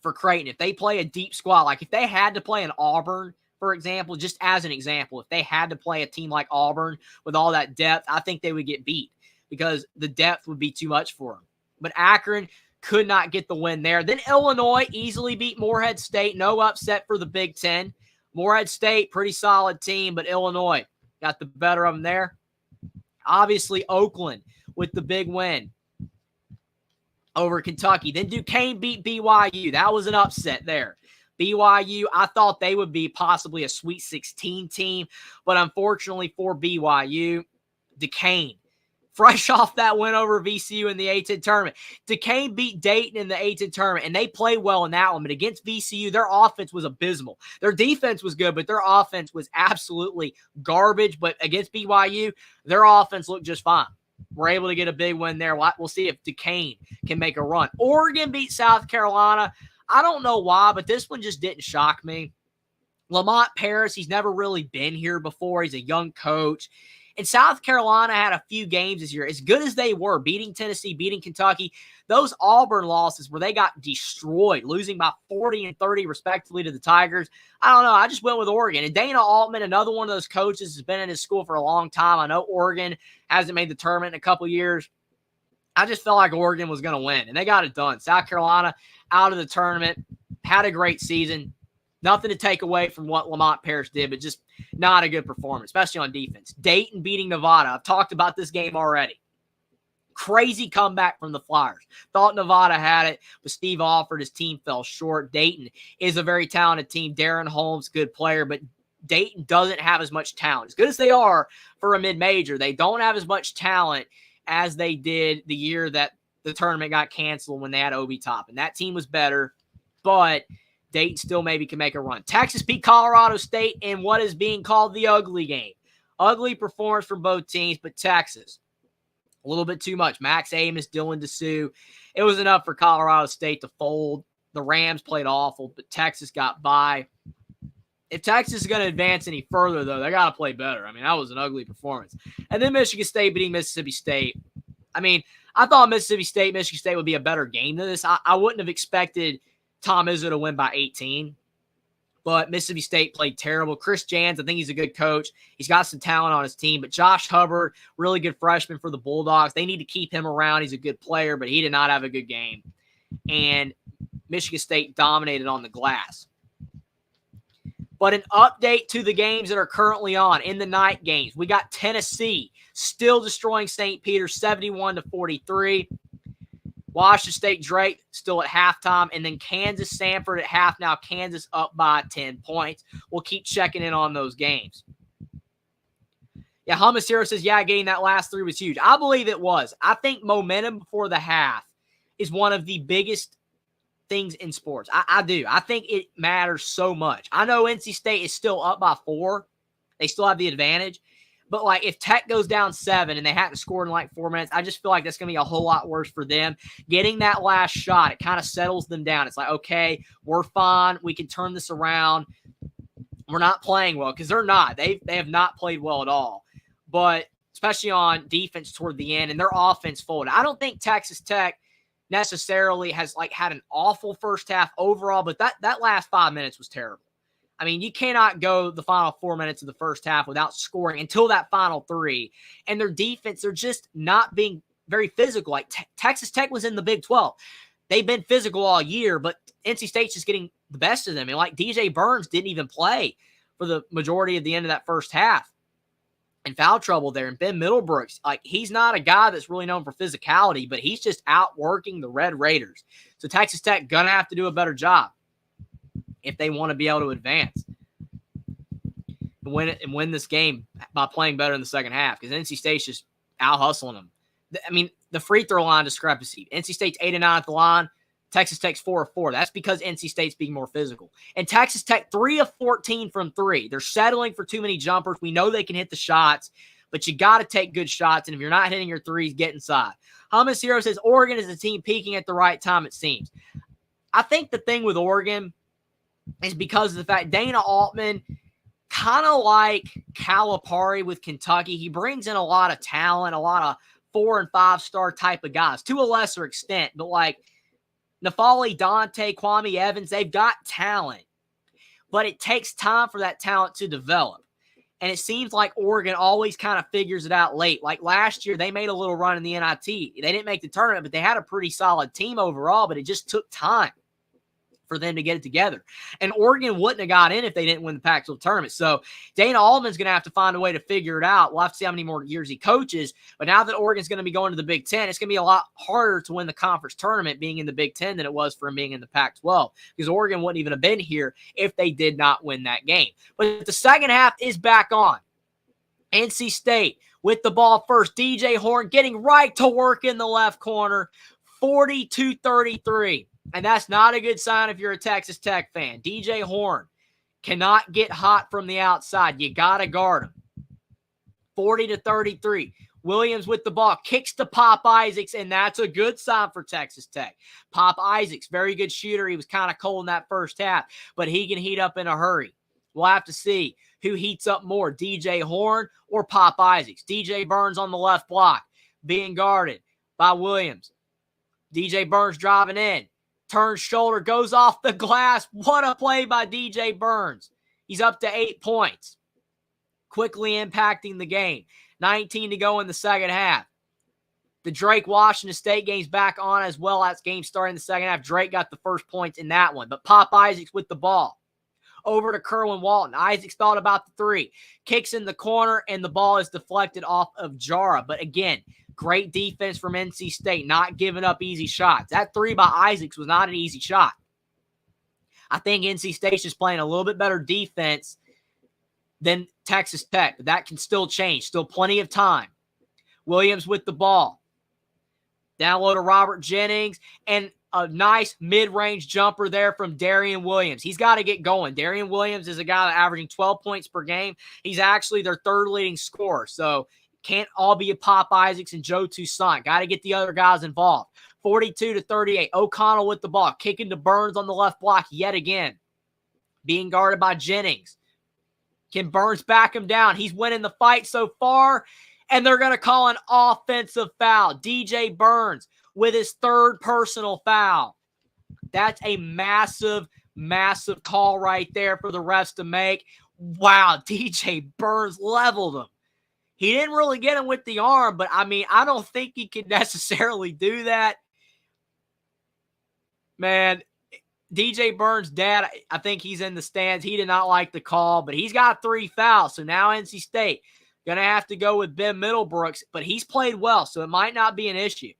for Creighton, if they play a deep squad, like if they had to play an Auburn, for example, just as an example, if they had to play a team like Auburn with all that depth, I think they would get beat because the depth would be too much for them. But Akron could not get the win there. Then Illinois easily beat Morehead State. No upset for the Big Ten. Morehead State, pretty solid team, but Illinois got the better of them there. Obviously, Oakland with the big win over Kentucky. Then Duquesne beat BYU. That was an upset there. BYU, I thought they would be possibly a Sweet 16 team, but unfortunately for BYU, Duquesne, fresh off that win over VCU in the A-10 tournament. Duquesne beat Dayton in the A-10 tournament, and they played well in that one, but against VCU, their offense was abysmal. Their defense was good, but their offense was absolutely garbage. But against BYU, their offense looked just fine. We're able to get a big win there. We'll see if Duquesne can make a run. Oregon beat South Carolina. I don't know why, but this one just didn't shock me. Lamont Paris, he's never really been here before. He's a young coach. And South Carolina had a few games this year. As good as they were, beating Tennessee, beating Kentucky, those Auburn losses where they got destroyed, losing by 40 and 30 respectively to the Tigers. I don't know. I just went with Oregon. And Dana Altman, another one of those coaches, has been in his school for a long time. I know Oregon hasn't made the tournament in a couple years. I just felt like Oregon was going to win, and they got it done. South Carolina out of the tournament, had a great season. Nothing to take away from what Lamont Paris did, but just not a good performance, especially on defense. Dayton beating Nevada. I've talked about this game already. Crazy comeback from the Flyers. Thought Nevada had it, but Steve Alford, his team fell short. Dayton is a very talented team. Darren Holmes, good player, but Dayton doesn't have as much talent. As good as they are for a mid-major, they don't have as much talent as they did the year that the tournament got canceled when they had Obi Toppin. That team was better, but Dayton still maybe can make a run. Texas beat Colorado State in what is being called the ugly game. Ugly performance from both teams, but Texas, a little bit too much. Max Amos, Dylan DeSue. It was enough for Colorado State to fold. The Rams played awful, but Texas got by. If Texas is going to advance any further, though, they got to play better. I mean, that was an ugly performance. And then Michigan State beating Mississippi State. I mean, I thought Michigan State would be a better game than this. I wouldn't have expected Tom Izzo to win by 18, but Mississippi State played terrible. Chris Jans, I think he's a good coach. He's got some talent on his team, but Josh Hubbard, really good freshman for the Bulldogs. They need to keep him around. He's a good player, but he did not have a good game. And Michigan State dominated on the glass. But an update to the games that are currently on in the night games. We got Tennessee still destroying St. Peter's 71-43. Washington State Drake still at halftime. And then Kansas Sanford at half. Now Kansas up by 10 points. We'll keep checking in on those games. Yeah, Hummus Hero says, yeah, getting that last three was huge. I believe it was. I think momentum before the half is one of the biggest things in sports. I do. I think it matters so much. I know NC State is still up by 4. They still have the advantage. But, like, if Tech goes down 7 and they haven't scored in, like, 4 minutes, I just feel like that's going to be a whole lot worse for them. Getting that last shot, it kind of settles them down. It's like, okay, we're fine. We can turn this around. We're not playing well because they're not. They have not played well at all. But especially on defense toward the end, and their offense folded. I don't think Texas Tech necessarily has like had an awful first half overall, but that last 5 minutes was terrible. I mean, you cannot go the final 4 minutes of the first half without scoring until that final 3. And their defense, they're just not being very physical. Like Texas Tech was in the Big 12. They've been physical all year, but NC State's just getting the best of them. And like DJ Burns didn't even play for the majority of the end of that first half. In foul trouble there. And Ben Middlebrooks, like, he's not a guy that's really known for physicality, but he's just outworking the Red Raiders. So Texas Tech going to have to do a better job if they want to be able to advance and win this game by playing better in the second half, because NC State's just out-hustling them. I mean, the free throw line discrepancy. NC State's 8-9 at the line. Texas Tech's 4 of 4. That's because NC State's being more physical. And Texas Tech, 3 of 14 from 3. They're settling for too many jumpers. We know they can hit the shots, but you got to take good shots. And if you're not hitting your threes, get inside. Hummus Hero says Oregon is a team peaking at the right time, it seems. I think the thing with Oregon is because of the fact Dana Altman, kind of like Calipari with Kentucky, he brings in a lot of talent, a lot of 4- and 5-star type of guys to a lesser extent, but like N'Faly Dante, Kwame Evans, they've got talent, but it takes time for that talent to develop. And it seems like Oregon always kind of figures it out late. Like last year, they made a little run in the NIT. They didn't make the tournament, but they had a pretty solid team overall, but it just took time for them to get it together. And Oregon wouldn't have got in if they didn't win the Pac-12 tournament. So Dana Altman's going to have to find a way to figure it out. We'll have to see how many more years he coaches. But now that Oregon's going to be going to the Big Ten, it's going to be a lot harder to win the conference tournament being in the Big Ten than it was for him being in the Pac-12, because Oregon wouldn't even have been here if they did not win that game. But the second half is back on. NC State with the ball first. DJ Horn getting right to work in the left corner, 42-33. And that's not a good sign if you're a Texas Tech fan. DJ Horn cannot get hot from the outside. You got to guard him. 40-33. Williams with the ball, kicks to Pop Isaacs, and that's a good sign for Texas Tech. Pop Isaacs, very good shooter. He was kind of cold in that first half, but he can heat up in a hurry. We'll have to see who heats up more, DJ Horn or Pop Isaacs. DJ Burns on the left block, being guarded by Williams. DJ Burns driving in. Turns shoulder, goes off the glass. What a play by DJ Burns. He's up to 8 points. Quickly impacting the game. 19 to go in the second half. The Drake-Washington State game's back on as well. That's game starting the second half. Drake got the first points in that one. But Pop Isaacs with the ball. Over to Kerwin Walton. Isaacs thought about the three. Kicks in the corner, and the ball is deflected off of Jara. But again, great defense from NC State, not giving up easy shots. That three by Isaacs was not an easy shot. I think NC State's just playing a little bit better defense than Texas Tech, but that can still change. Still plenty of time. Williams with the ball. Down low to Robert Jennings, and a nice mid-range jumper there from Darian Williams. He's got to get going. Darian Williams is a guy that averaging 12 points per game. He's actually their third leading scorer, so can't all be a Pop Isaacs and Joe Toussaint. Got to get the other guys involved. 42-38. O'Connell with the ball. Kicking to Burns on the left block yet again. Being guarded by Jennings. Can Burns back him down? He's winning the fight so far, and they're going to call an offensive foul. DJ Burns with his third personal foul. That's a massive, massive call right there for the refs to make. Wow, DJ Burns leveled him. He didn't really get him with the arm, but, I mean, I don't think he could necessarily do that. Man, DJ Burns' dad, I think he's in the stands. He did not like the call, but he's got 3 fouls. So now NC State going to have to go with Ben Middlebrooks, but he's played well, so it might not be an issue.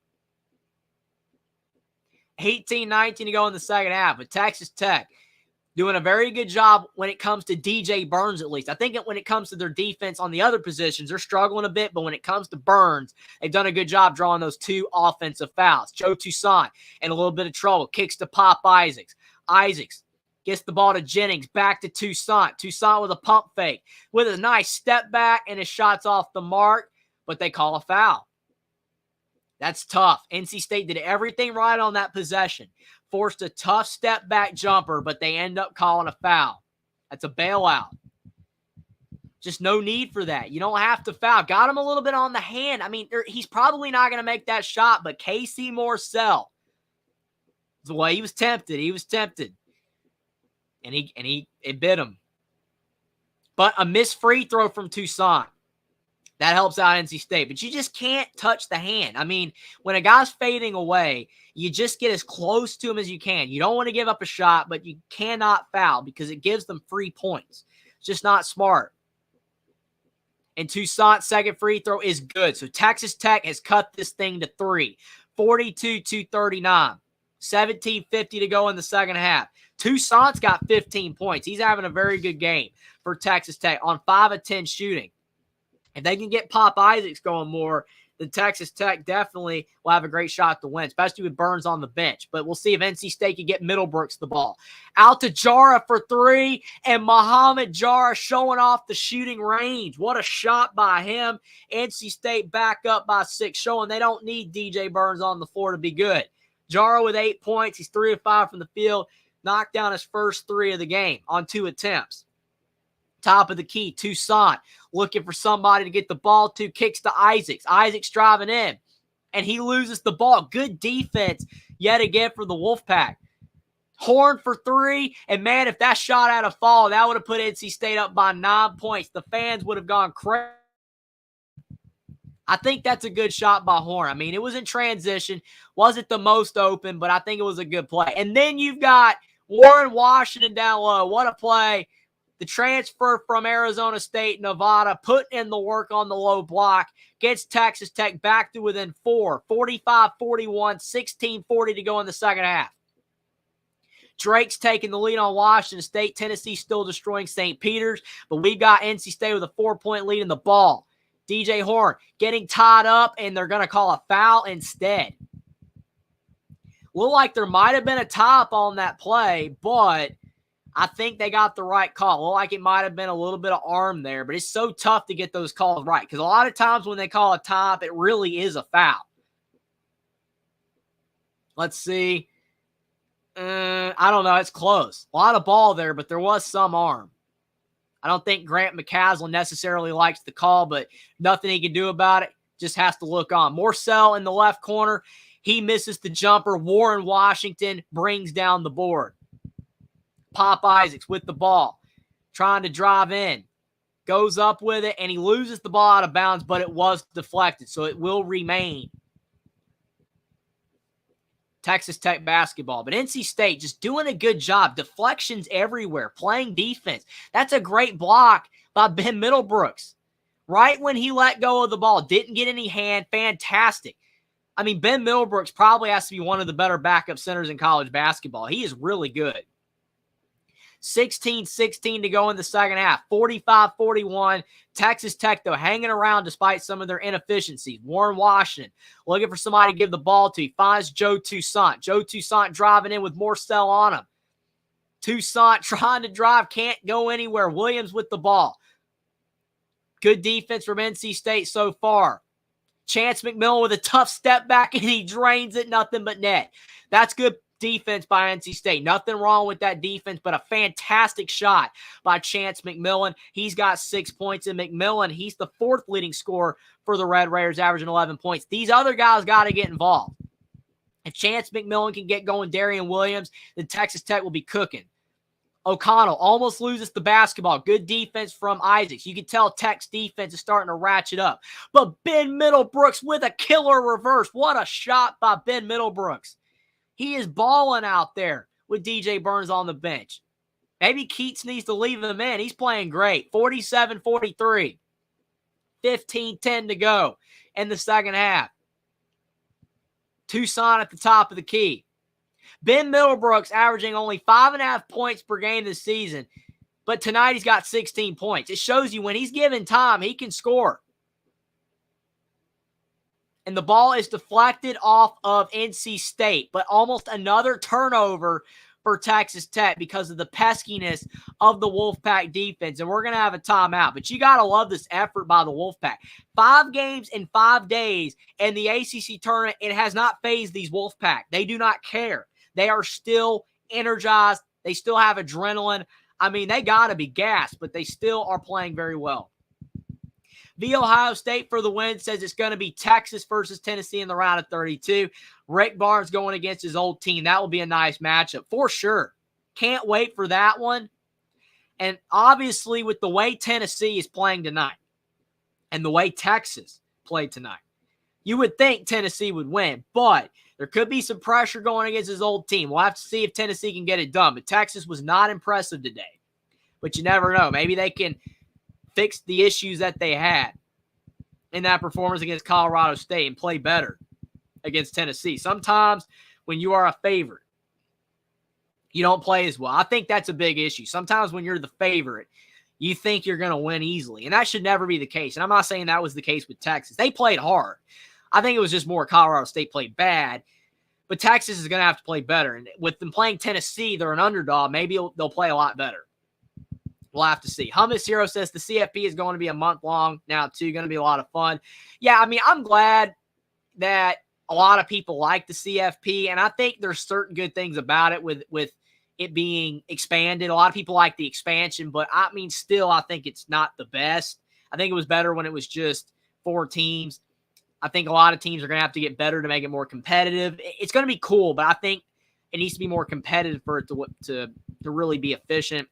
18-19 to go in the second half, but Texas Tech doing a very good job when it comes to DJ Burns, at least. I think when it comes to their defense on the other positions, they're struggling a bit, but when it comes to Burns, they've done a good job drawing those 2 offensive fouls. Joe Toussaint in a little bit of trouble, kicks to Pop Isaacs. Isaacs gets the ball to Jennings, back to Toussaint. Toussaint with a pump fake, with a nice step back, and his shot's off the mark, but they call a foul. That's tough. NC State did everything right on that possession. Forced a tough step back jumper, but they end up calling a foul. That's a bailout. Just no need for that. You don't have to foul. Got him a little bit on the hand. I mean, he's probably not going to make that shot, but Casey Morsell, the way he was tempted. He was tempted. And it bit him. But a missed free throw from Toussaint. That helps out NC State. But you just can't touch the hand. I mean, when a guy's fading away, you just get as close to him as you can. You don't want to give up a shot, but you cannot foul because it gives them free points. It's just not smart. And Toussaint's second free throw is good. So Texas Tech has cut this thing to 3. 42-39. 17:50 to go in the second half. Toussaint's got 15 points. He's having a very good game for Texas Tech on 5 of 10 shooting. If they can get Pop Isaacs going more, then Texas Tech definitely will have a great shot to win, especially with Burns on the bench. But we'll see if NC State can get Middlebrooks the ball. Out to Jara for three, and Muhammad Jara showing off the shooting range. What a shot by him. NC State back up by 6, showing they don't need DJ Burns on the floor to be good. Jara with 8 points. He's 3 of 5 from the field. Knocked down his first 3 of the game on 2 attempts. Top of the key, Toussaint looking for somebody to get the ball to, kicks to Isaacs. Isaacs driving in, and he loses the ball. Good defense yet again for the Wolfpack. Horn for 3, and man, if that shot had a fall, that would have put NC State up by 9 points. The fans would have gone crazy. I think that's a good shot by Horn. I mean, it was in transition. Wasn't the most open, but I think it was a good play. And then you've got Warren Washington down low. What a play. The transfer from Arizona State, Nevada, put in the work on the low block, gets Texas Tech back to within 4, 45-41, 16-40 to go in the second half. Drake's taking the lead on Washington State. Tennessee still destroying St. Peter's, but we've got NC State with a 4-point lead in the ball. DJ Horn getting tied up, and they're going to call a foul instead. Looked like there might have been a top on that play, but I think they got the right call. Looked like it might have been a little bit of arm there, but it's so tough to get those calls right because a lot of times when they call a top, it really is a foul. Let's see. I don't know. It's close. A lot of ball there, but there was some arm. I don't think Grant McCaslin necessarily likes the call, but nothing he can do about it. Just has to look on. Morcell in the left corner. He misses the jumper. Warren Washington brings down the board. Pop Isaacs with the ball, trying to drive in. Goes up with it, and he loses the ball out of bounds, but it was deflected, so it will remain Texas Tech basketball. But NC State just doing a good job. Deflections everywhere, playing defense. That's a great block by Ben Middlebrooks. Right when he let go of the ball, didn't get any hand. Fantastic. I mean, Ben Middlebrooks probably has to be one of the better backup centers in college basketball. He is really good. 16-16 to go in the second half. 45-41. Texas Tech, though, hanging around despite some of their inefficiencies. Warren Washington looking for somebody to give the ball to. He finds Joe Toussaint. Joe Toussaint driving in with Morcell on him. Toussaint trying to drive, can't go anywhere. Williams with the ball. Good defense from NC State so far. Chance McMillan with a tough step back, and he drains it. Nothing but net. That's good defense by NC State. Nothing wrong with that defense, but a fantastic shot by Chance McMillan. He's got 6 points, and McMillan, he's the 4th leading scorer for the Red Raiders, averaging 11 points. These other guys got to get involved. If Chance McMillan can get going, Darian Williams, then Texas Tech will be cooking. O'Connell almost loses the basketball. Good defense from Isaacs. You can tell Tech's defense is starting to ratchet up. But Ben Middlebrooks with a killer reverse. What a shot by Ben Middlebrooks. He is balling out there with DJ Burns on the bench. Maybe Keats needs to leave him in. He's playing great. 47-43. 15-10 to go in the second half. Toussaint at the top of the key. Ben Middlebrooks averaging only 5.5 points per game this season, but tonight he's got 16 points. It shows you when he's given time, he can score. And the ball is deflected off of NC State, but almost another turnover for Texas Tech because of the peskiness of the Wolfpack defense. And we're going to have a timeout, but you got to love this effort by the Wolfpack. 5 games in 5 days in the ACC tournament, it has not fazed these Wolfpack. They do not care. They are still energized. They still have adrenaline. I mean, they got to be gassed, but they still are playing very well. The Ohio State for the win says it's going to be Texas versus Tennessee in the round of 32. Rick Barnes going against his old team. That will be a nice matchup for sure. Can't wait for that one. And obviously with the way Tennessee is playing tonight and the way Texas played tonight, you would think Tennessee would win, but there could be some pressure going against his old team. We'll have to see if Tennessee can get it done. But Texas was not impressive today. But you never know. Maybe they can fix the issues that they had in that performance against Colorado State and play better against Tennessee. Sometimes when you are a favorite, you don't play as well. I think that's a big issue. Sometimes when you're the favorite, you think you're going to win easily. And that should never be the case. And I'm not saying that was the case with Texas. They played hard. I think it was just more Colorado State played bad. But Texas is going to have to play better. And with them playing Tennessee, they're an underdog. Maybe they'll play a lot better. We'll have to see. Hummus Hero says the CFP is going to be a month long now, too. Going to be a lot of fun. Yeah, I mean, I'm glad that a lot of people like the CFP, and I think there's certain good things about it with it being expanded. A lot of people like the expansion, but I mean, still, I think it's not the best. I think it was better when it was just 4 teams. I think a lot of teams are going to have to get better to make it more competitive. It's going to be cool, but I think it needs to be more competitive for it to really be efficient.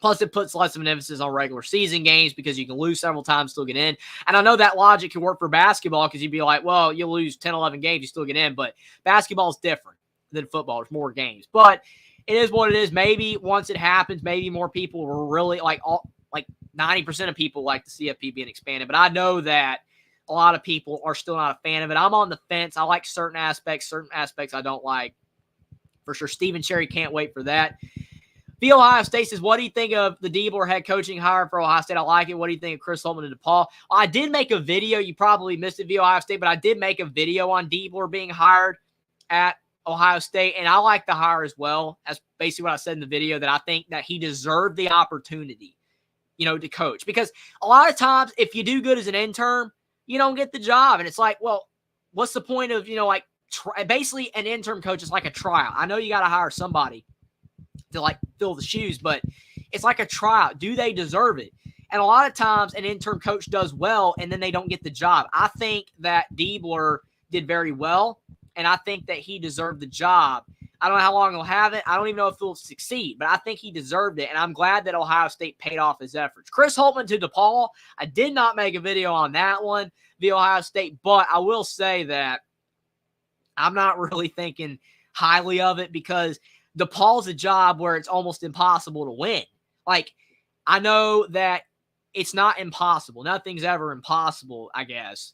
Plus, it puts less of an emphasis on regular season games because you can lose several times, still get in. And I know that logic can work for basketball because you'd be like, well, you lose 10, 11 games, you still get in. But basketball is different than football. There's more games. But it is what it is. Maybe once it happens, maybe more people will really, like 90% of people like the CFP being expanded. But I know that a lot of people are still not a fan of it. I'm on the fence. I like certain aspects I don't like. For sure, Stephen Cherry can't wait for that. The Ohio State says, what do you think of the Diebler head coaching hire for Ohio State? I like it. What do you think of Chris Holtmann and DePaul? I did make a video. You probably missed it via Ohio State, but I did make a video on Diebler being hired at Ohio State, and I like the hire as well. That's basically what I said in the video, that I think that he deserved the opportunity, to coach. Because a lot of times, if you do good as an intern, you don't get the job. And it's like, well, what's the point of, basically an intern coach is like a tryout. I know you got to hire somebody to fill the shoes, but it's like a tryout. Do they deserve it? And a lot of times an intern coach does well and then they don't get the job. I think that Diebler did very well, and I think that he deserved the job. I don't know how long he'll have it. I don't even know if he'll succeed, but I think he deserved it, and I'm glad that Ohio State paid off his efforts. Chris Holtmann to DePaul, I did not make a video on that one via Ohio State, but I will say that I'm not really thinking highly of it because DePaul's a job where it's almost impossible to win. I know that it's not impossible. Nothing's ever impossible, I guess.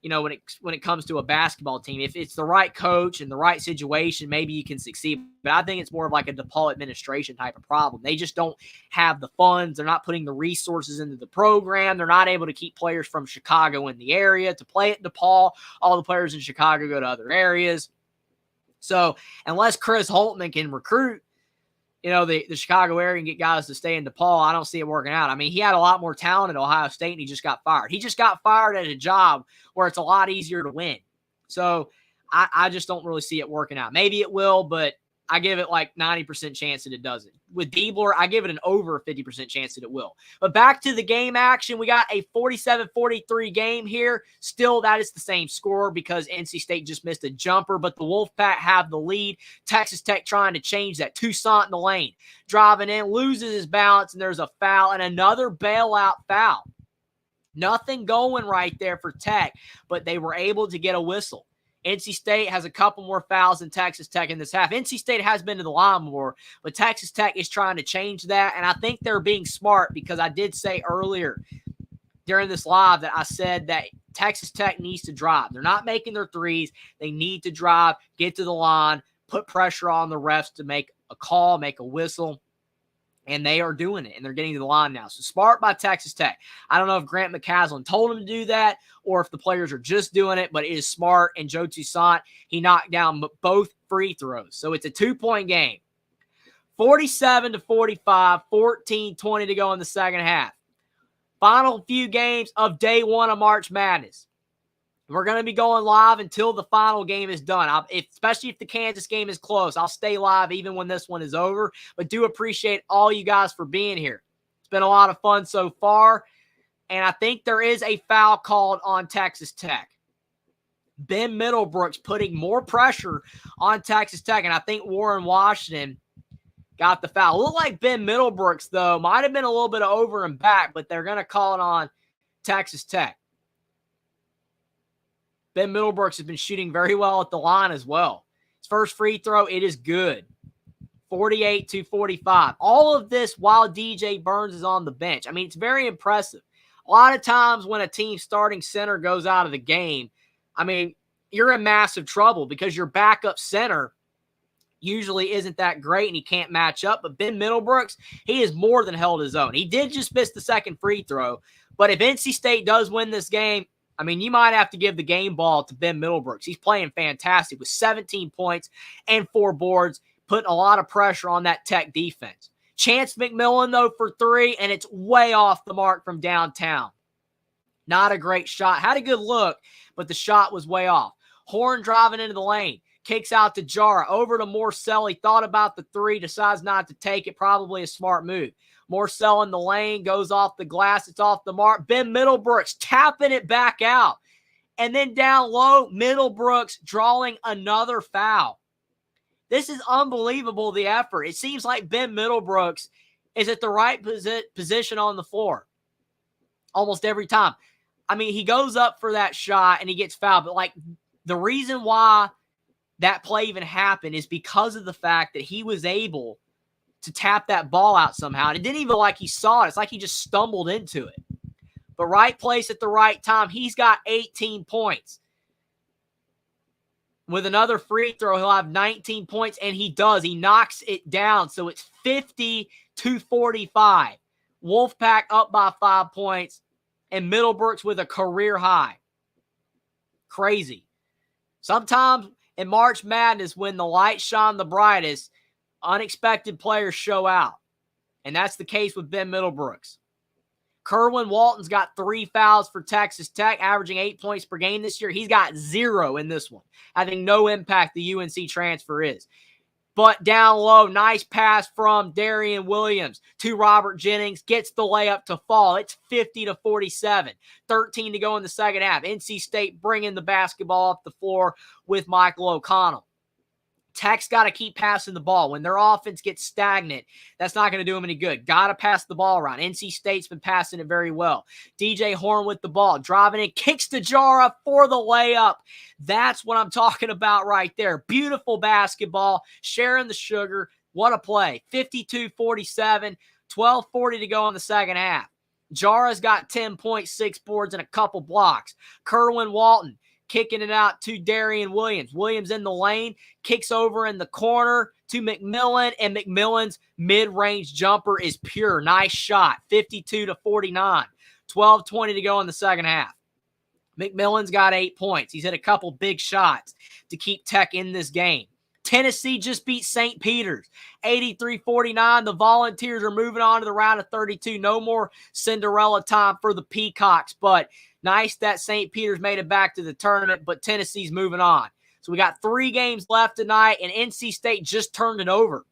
When it comes to a basketball team, if it's the right coach and the right situation, maybe you can succeed. But I think it's more of like a DePaul administration type of problem. They just don't have the funds. They're not putting the resources into the program. They're not able to keep players from Chicago in the area to play at DePaul. All the players in Chicago go to other areas. So unless Chris Holtmann can recruit, the Chicago area and get guys to stay in DePaul, I don't see it working out. I mean, he had a lot more talent at Ohio State, and he just got fired. He just got fired at a job where it's a lot easier to win. So I just don't really see it working out. Maybe it will, but I give it 90% chance that it doesn't. With Diebler, I give it an over 50% chance that it will. But back to the game action, we got a 47-43 game here. Still, that is the same score because NC State just missed a jumper, but the Wolfpack have the lead. Texas Tech trying to change that. Toussaint in the lane. Driving in, loses his balance, and there's a foul and another bailout foul. Nothing going right there for Tech, but they were able to get a whistle. NC State has a couple more fouls than Texas Tech in this half. NC State has been to the line more, but Texas Tech is trying to change that, and I think they're being smart because I did say earlier during this live that I said that Texas Tech needs to drive. They're not making their threes. They need to drive, get to the line, put pressure on the refs to make a call, make a whistle. And they are doing it, and they're getting to the line now. So smart by Texas Tech. I don't know if Grant McCaslin told him to do that or if the players are just doing it, but it is smart. And Joe Toussaint, he knocked down both free throws. So it's a 2-point game. 47-45, 14-20 to go in the second half. Final few games of day one of March Madness. We're going to be going live until the final game is done. Especially if the Kansas game is close. I'll stay live even when this one is over. But do appreciate all you guys for being here. It's been a lot of fun so far. And I think there is a foul called on Texas Tech. Ben Middlebrooks putting more pressure on Texas Tech. And I think Warren Washington got the foul. It looked like Ben Middlebrooks, though, might have been a little bit of over and back. But they're going to call it on Texas Tech. Ben Middlebrooks has been shooting very well at the line as well. His first free throw, it is good. 48-45. All of this while DJ Burns is on the bench. I mean, it's very impressive. A lot of times when a team's starting center goes out of the game, I mean, you're in massive trouble because your backup center usually isn't that great and he can't match up. But Ben Middlebrooks, he has more than held his own. He did just miss the second free throw. But if NC State does win this game, I mean, you might have to give the game ball to Ben Middlebrooks. He's playing fantastic with 17 points and 4 boards, putting a lot of pressure on that Tech defense. Chance McMillan, though, for 3, and it's way off the mark from downtown. Not a great shot. Had a good look, but the shot was way off. Horn driving into the lane. Kicks out to Jara. Over to Morcell. He thought about the 3, decides not to take it. Probably a smart move. Morcell in the lane, goes off the glass. It's off the mark. Ben Middlebrooks tapping it back out. And then down low, Middlebrooks drawing another foul. This is unbelievable, the effort. It seems like Ben Middlebrooks is at the right position on the floor almost every time. I mean, he goes up for that shot and he gets fouled. But, like, the reason why that play even happened is because of the fact that he was able to tap that ball out somehow. And it didn't even look like he saw it. It's like he just stumbled into it. But right place at the right time. He's got 18 points. With another free throw, he'll have 19 points, and he does. He knocks it down, so it's 50-45. Wolfpack up by 5 points, and Middlebrooks with a career high. Crazy. Sometimes in March Madness, when the lights shine the brightest, unexpected players show out, and that's the case with Ben Middlebrooks. Kerwin Walton's got 3 fouls for Texas Tech, averaging 8 points per game this year. He's got 0 in this one, having no impact the UNC transfer is. But down low, nice pass from Darian Williams to Robert Jennings. Gets the layup to fall. It's 50-47. 13 to go in the second half. NC State bringing the basketball up the floor with Michael O'Connell. Tech's got to keep passing the ball. When their offense gets stagnant, that's not going to do them any good. Got to pass the ball around. NC State's been passing it very well. DJ Horn with the ball, driving it, kicks to Jara for the layup. That's what I'm talking about right there. Beautiful basketball, sharing the sugar. What a play. 52-47, 12:40 to go in the second half. Jara's got 10.6 boards and a couple blocks. Kerwin Walton kicking it out to Darian Williams. Williams in the lane, kicks over in the corner to McMillan, and McMillan's mid-range jumper is pure. Nice shot, 52-49. 12:20 to go in the second half. McMillan's got 8 points. He's hit a couple big shots to keep Tech in this game. Tennessee just beat St. Peter's, 83-49. The Volunteers are moving on to the round of 32. No more Cinderella time for the Peacocks, but nice that St. Peter's made it back to the tournament, but Tennessee's moving on. So we got 3 games left tonight, and NC State just turned it over.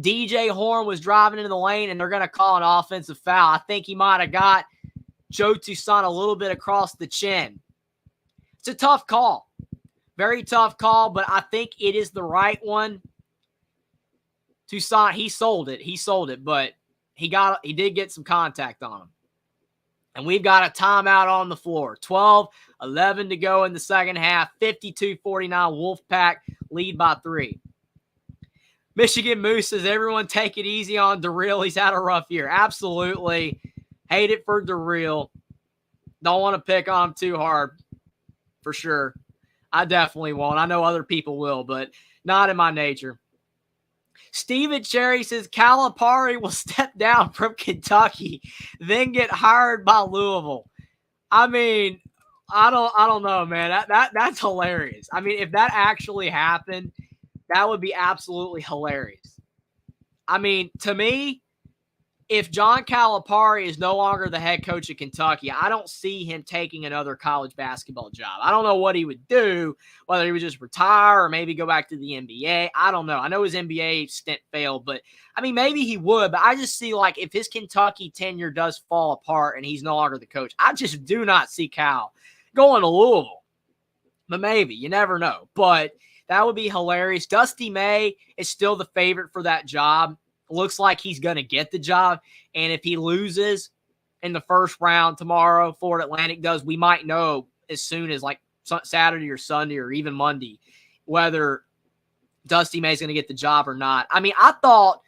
DJ Horn was driving into the lane, and they're going to call an offensive foul. I think he might have got Joe Toussaint a little bit across the chin. It's a tough call. Very tough call, but I think it is the right one. Toussaint, he sold it, but he did get some contact on him. And we've got a timeout on the floor. 12-11 to go in the second half. 52-49, Wolfpack lead by 3. Michigan Moose says, everyone take it easy on Darrell. He's had a rough year. Absolutely. Hate it for Darrell. Don't want to pick on him too hard, for sure. I definitely won't. I know other people will, but not in my nature. Steven Cherry says Calipari will step down from Kentucky, then get hired by Louisville. I mean, I don't know, man. That's hilarious. I mean, if that actually happened, that would be absolutely hilarious. I mean, to me, if John Calipari is no longer the head coach of Kentucky, I don't see him taking another college basketball job. I don't know what he would do, whether he would just retire or maybe go back to the NBA. I don't know. I know his NBA stint failed, but I mean, maybe he would. But I just see, like, if his Kentucky tenure does fall apart and he's no longer the coach, I just do not see Cal going to Louisville. But maybe. You never know. But that would be hilarious. Dusty May is still the favorite for that job. Looks like he's going to get the job. And if he loses in the first round tomorrow, Florida Atlantic does, we might know as soon as like Saturday or Sunday or even Monday whether Dusty May is going to get the job or not. I mean, I thought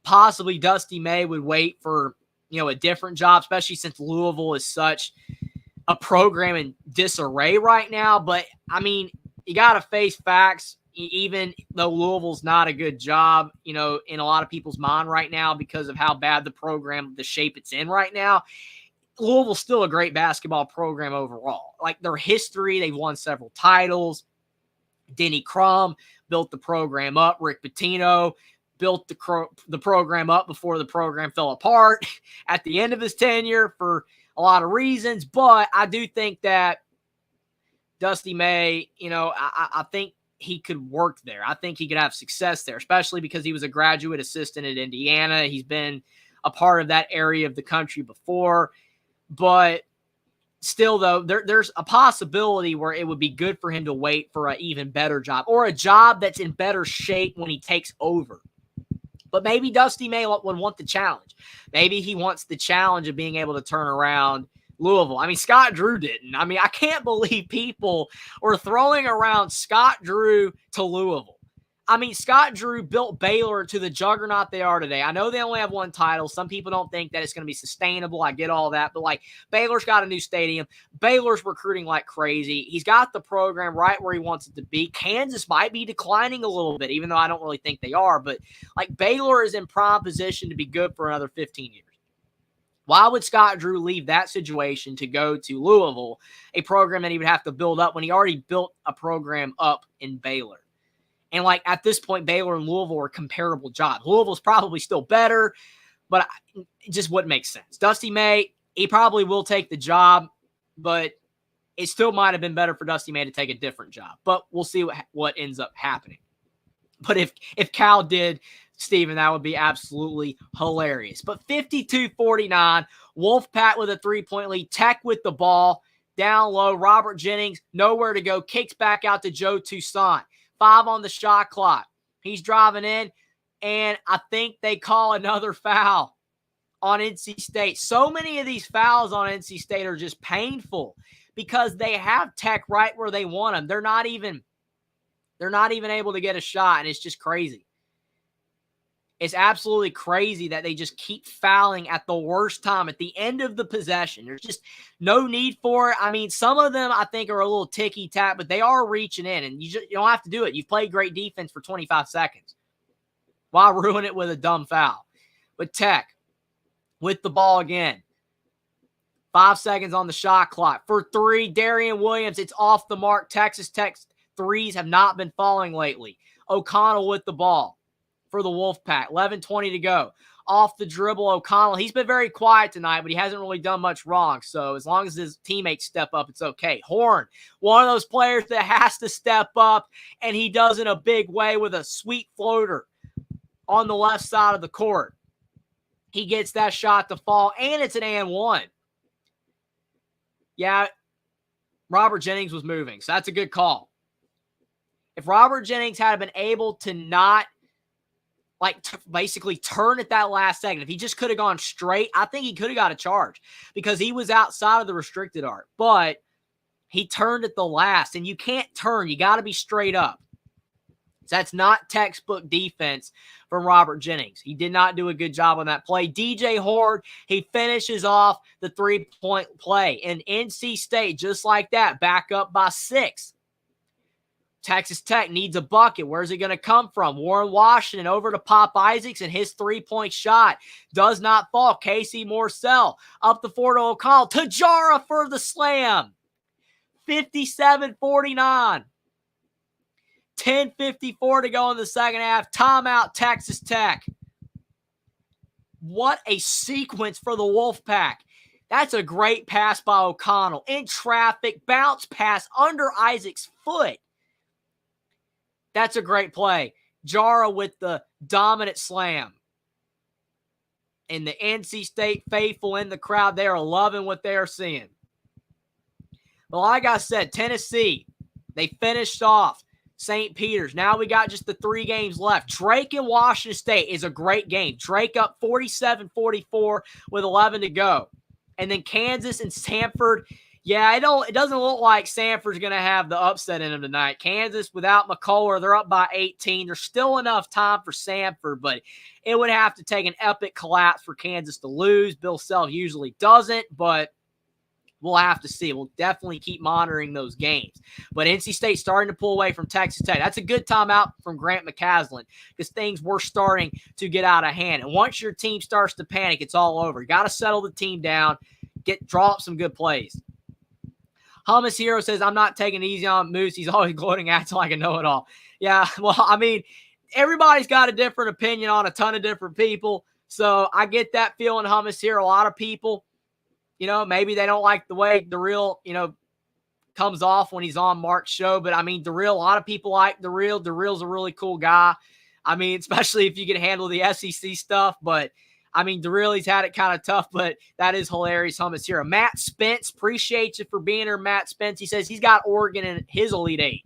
possibly Dusty May would wait for, a different job, especially since Louisville is such a program in disarray right now. But, I mean, you got to face facts. Even though Louisville's not a good job, in a lot of people's mind right now because of how bad the program, the shape it's in right now, Louisville's still a great basketball program overall. Like their history, they've won several titles. Denny Crum built the program up. Rick Pitino built the program up before the program fell apart at the end of his tenure for a lot of reasons. But I do think that Dusty May, I think he could work there. I think he could have success there, especially because he was a graduate assistant at Indiana. He's been a part of that area of the country before. But still, though, there's a possibility where it would be good for him to wait for an even better job or a job that's in better shape when he takes over. But maybe Dusty May would want the challenge. Maybe he wants the challenge of being able to turn around Louisville. I mean, Scott Drew didn't. I mean, I can't believe people were throwing around Scott Drew to Louisville. I mean, Scott Drew built Baylor to the juggernaut they are today. I know they only have one title. Some people don't think that it's going to be sustainable. I get all that. But, Baylor's got a new stadium. Baylor's recruiting like crazy. He's got the program right where he wants it to be. Kansas might be declining a little bit, even though I don't really think they are. But, Baylor is in prime position to be good for another 15 years. Why would Scott Drew leave that situation to go to Louisville, a program that he would have to build up when he already built a program up in Baylor? And, at this point, Baylor and Louisville are comparable jobs. Louisville's probably still better, but it just wouldn't make sense. Dusty May, he probably will take the job, but it still might have been better for Dusty May to take a different job. But we'll see what ends up happening. But if Cal did, Steven, that would be absolutely hilarious. But 52-49, Wolfpack with a three-point lead. Tech with the ball, down low. Robert Jennings, nowhere to go. Kicks back out to Joe Toussaint. 5 on the shot clock. He's driving in, and I think they call another foul on NC State. So many of these fouls on NC State are just painful because they have Tech right where they want them. They're not even able to get a shot, and it's just crazy. It's absolutely crazy that they just keep fouling at the worst time, at the end of the possession. There's just no need for it. I mean, some of them I think are a little ticky-tack, but they are reaching in, and you don't have to do it. You've played great defense for 25 seconds. Why ruin it with a dumb foul? But Tech with the ball again. 5 seconds on the shot clock. For 3, Darian Williams, it's off the mark. Texas Tech threes have not been falling lately. O'Connell with the ball for the Wolfpack. 11:20 to go. Off the dribble, O'Connell. He's been very quiet tonight, but he hasn't really done much wrong. So as long as his teammates step up, it's okay. Horn, one of those players that has to step up, and he does in a big way with a sweet floater on the left side of the court. He gets that shot to fall, and it's an and one. Yeah, Robert Jennings was moving, so that's a good call. If Robert Jennings had been able to not basically turn at that last second, if he just could have gone straight, I think he could have got a charge because he was outside of the restricted arc. But he turned at the last, and you can't turn. You got to be straight up. So that's not textbook defense from Robert Jennings. He did not do a good job on that play. DJ Horde, he finishes off the three-point play. And NC State, just like that, back up by 6. Texas Tech needs a bucket. Where's it going to come from? Warren Washington over to Pop Isaacs, and his three-point shot does not fall. Casey Morsell up the floor to O'Connell. Tajara for the slam. 57-49. 10:54 to go in the second half. Timeout, Texas Tech. What a sequence for the Wolfpack. That's a great pass by O'Connell. In traffic, bounce pass under Isaac's foot. That's a great play. Jara with the dominant slam. And the NC State faithful in the crowd, they are loving what they are seeing. But like I said, Tennessee, they finished off St. Peter's. Now we got just the 3 games left. Drake and Washington State is a great game. Drake up 47-44 with 11 to go. And then Kansas and Samford. Yeah, it doesn't look like Samford's going to have the upset in them tonight. Kansas without McCullough, they're up by 18. There's still enough time for Samford, but it would have to take an epic collapse for Kansas to lose. Bill Self usually doesn't, but we'll have to see. We'll definitely keep monitoring those games. But NC State starting to pull away from Texas Tech. That's a good timeout from Grant McCaslin because things were starting to get out of hand. And once your team starts to panic, it's all over. You got to settle the team down. draw up some good plays. Hummus Hero says, I'm not taking it easy on Moose. He's always gloating, acting like a know-it-all. Yeah, well, I mean, everybody's got a different opinion on a ton of different people. So I get that feeling, Hummus Hero. A lot of people, maybe they don't like the way the real, comes off when he's on Mark's show. But I mean, a lot of people like the real. The real's a really cool guy. I mean, especially if you can handle the SEC stuff. But I mean, he's had it kind of tough, but that is hilarious. Hummus Hero. Matt Spence, appreciate you for being here, Matt Spence. He says he's got Oregon in his Elite Eight.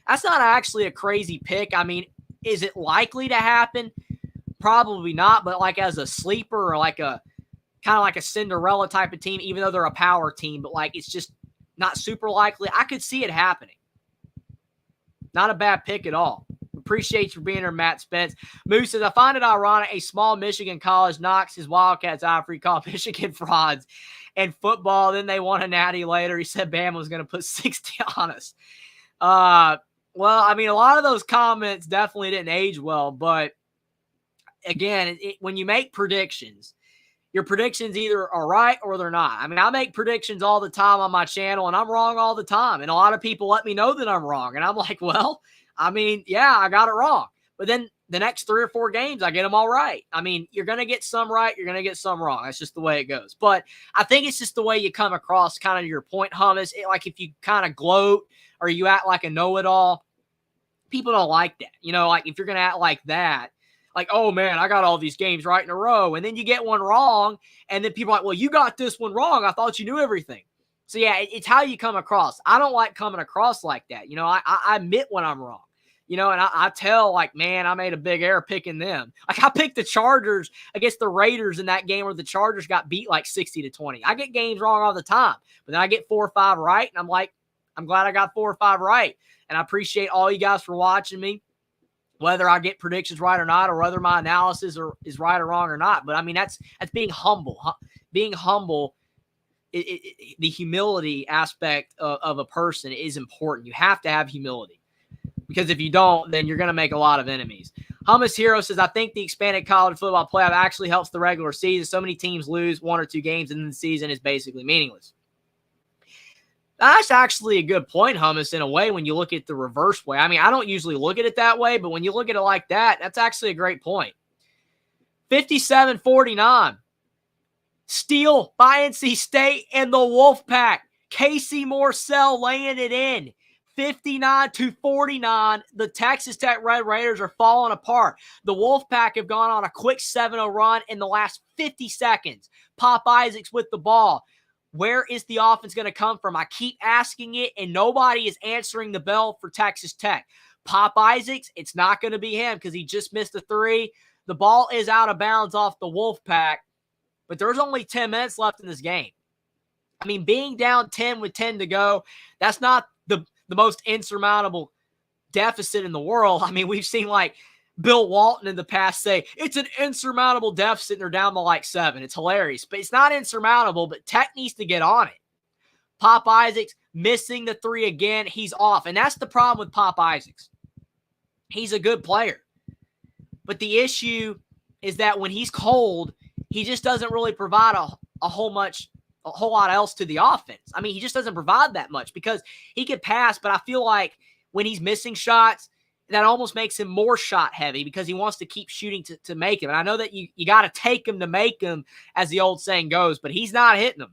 That's not actually a crazy pick. I mean, is it likely to happen? Probably not, but like as a sleeper or like a kind of like a Cinderella type of team, even though they're a power team, but like it's just not super likely. I could see it happening. Not a bad pick at all. Appreciate you for being here, Matt Spence. Moose says, I find it ironic a small Michigan college knocks his Wildcats out for he called Michigan frauds and football. Then they won a natty later. He said Bama was going to put 60 on us. Well, I mean, a lot of those comments definitely didn't age well. But, again, when you make predictions, your predictions either are right or they're not. I mean, I make predictions all the time on my channel, and I'm wrong all the time. And a lot of people let me know that I'm wrong. And I'm like, well, I mean, yeah, I got it wrong. But then the next 3 or 4 games, I get them all right. I mean, you're going to get some right. You're going to get some wrong. That's just the way it goes. But I think it's just the way you come across, kind of your point, Hummus. Like if you kind of gloat or you act like a know-it-all, people don't like that. Like if you're going to act like that, like, oh, man, I got all these games right in a row. And then you get one wrong. And then people are like, well, you got this one wrong. I thought you knew everything. So, yeah, it's how you come across. I don't like coming across like that. I admit when I'm wrong. And I tell, like, man, I made a big error picking them. Like, I picked the Chargers against the Raiders in that game where the Chargers got beat like 60-20. I get games wrong all the time. But then I get 4 or 5 right. And I'm like, I'm glad I got 4 or 5 right. And I appreciate all you guys for watching me, whether I get predictions right or not, or whether my analysis is right or wrong or not. But, I mean, that's being humble. Being humble, the humility aspect of a person is important. You have to have humility. Because if you don't, then you're going to make a lot of enemies. Hummus Hero says, I think the expanded college football playoff actually helps the regular season. So many teams lose 1 or 2 games, and then the season is basically meaningless. That's actually a good point, Hummus, in a way, when you look at the reverse way. I mean, I don't usually look at it that way, but when you look at it like that, that's actually a great point. 57-49. Steal by NC State and the Wolfpack. Casey Morsell laying it in. 59-49. The Texas Tech Red Raiders are falling apart. The Wolfpack have gone on a quick 7-0 run in the last 50 seconds. Pop Isaacs with the ball. Where is the offense going to come from? I keep asking it, and nobody is answering the bell for Texas Tech. Pop Isaacs, it's not going to be him because he just missed a 3. The ball is out of bounds off the Wolfpack, but there's only 10 minutes left in this game. I mean, being down 10 with 10 to go, that's not the most insurmountable deficit in the world. I mean, we've seen like Bill Walton in the past say it's an insurmountable deficit and they're down to like 7. It's hilarious, but it's not insurmountable, but Tech needs to get on it. Pop Isaacs missing the 3 again. He's off. And that's the problem with Pop Isaacs. He's a good player. But the issue is that when he's cold, he just doesn't really provide a whole lot else to the offense. I mean, he just doesn't provide that much because he could pass, but I feel like when he's missing shots, that almost makes him more shot heavy because he wants to keep shooting to make him. And I know that you got to take him to make him, as the old saying goes, but he's not hitting them.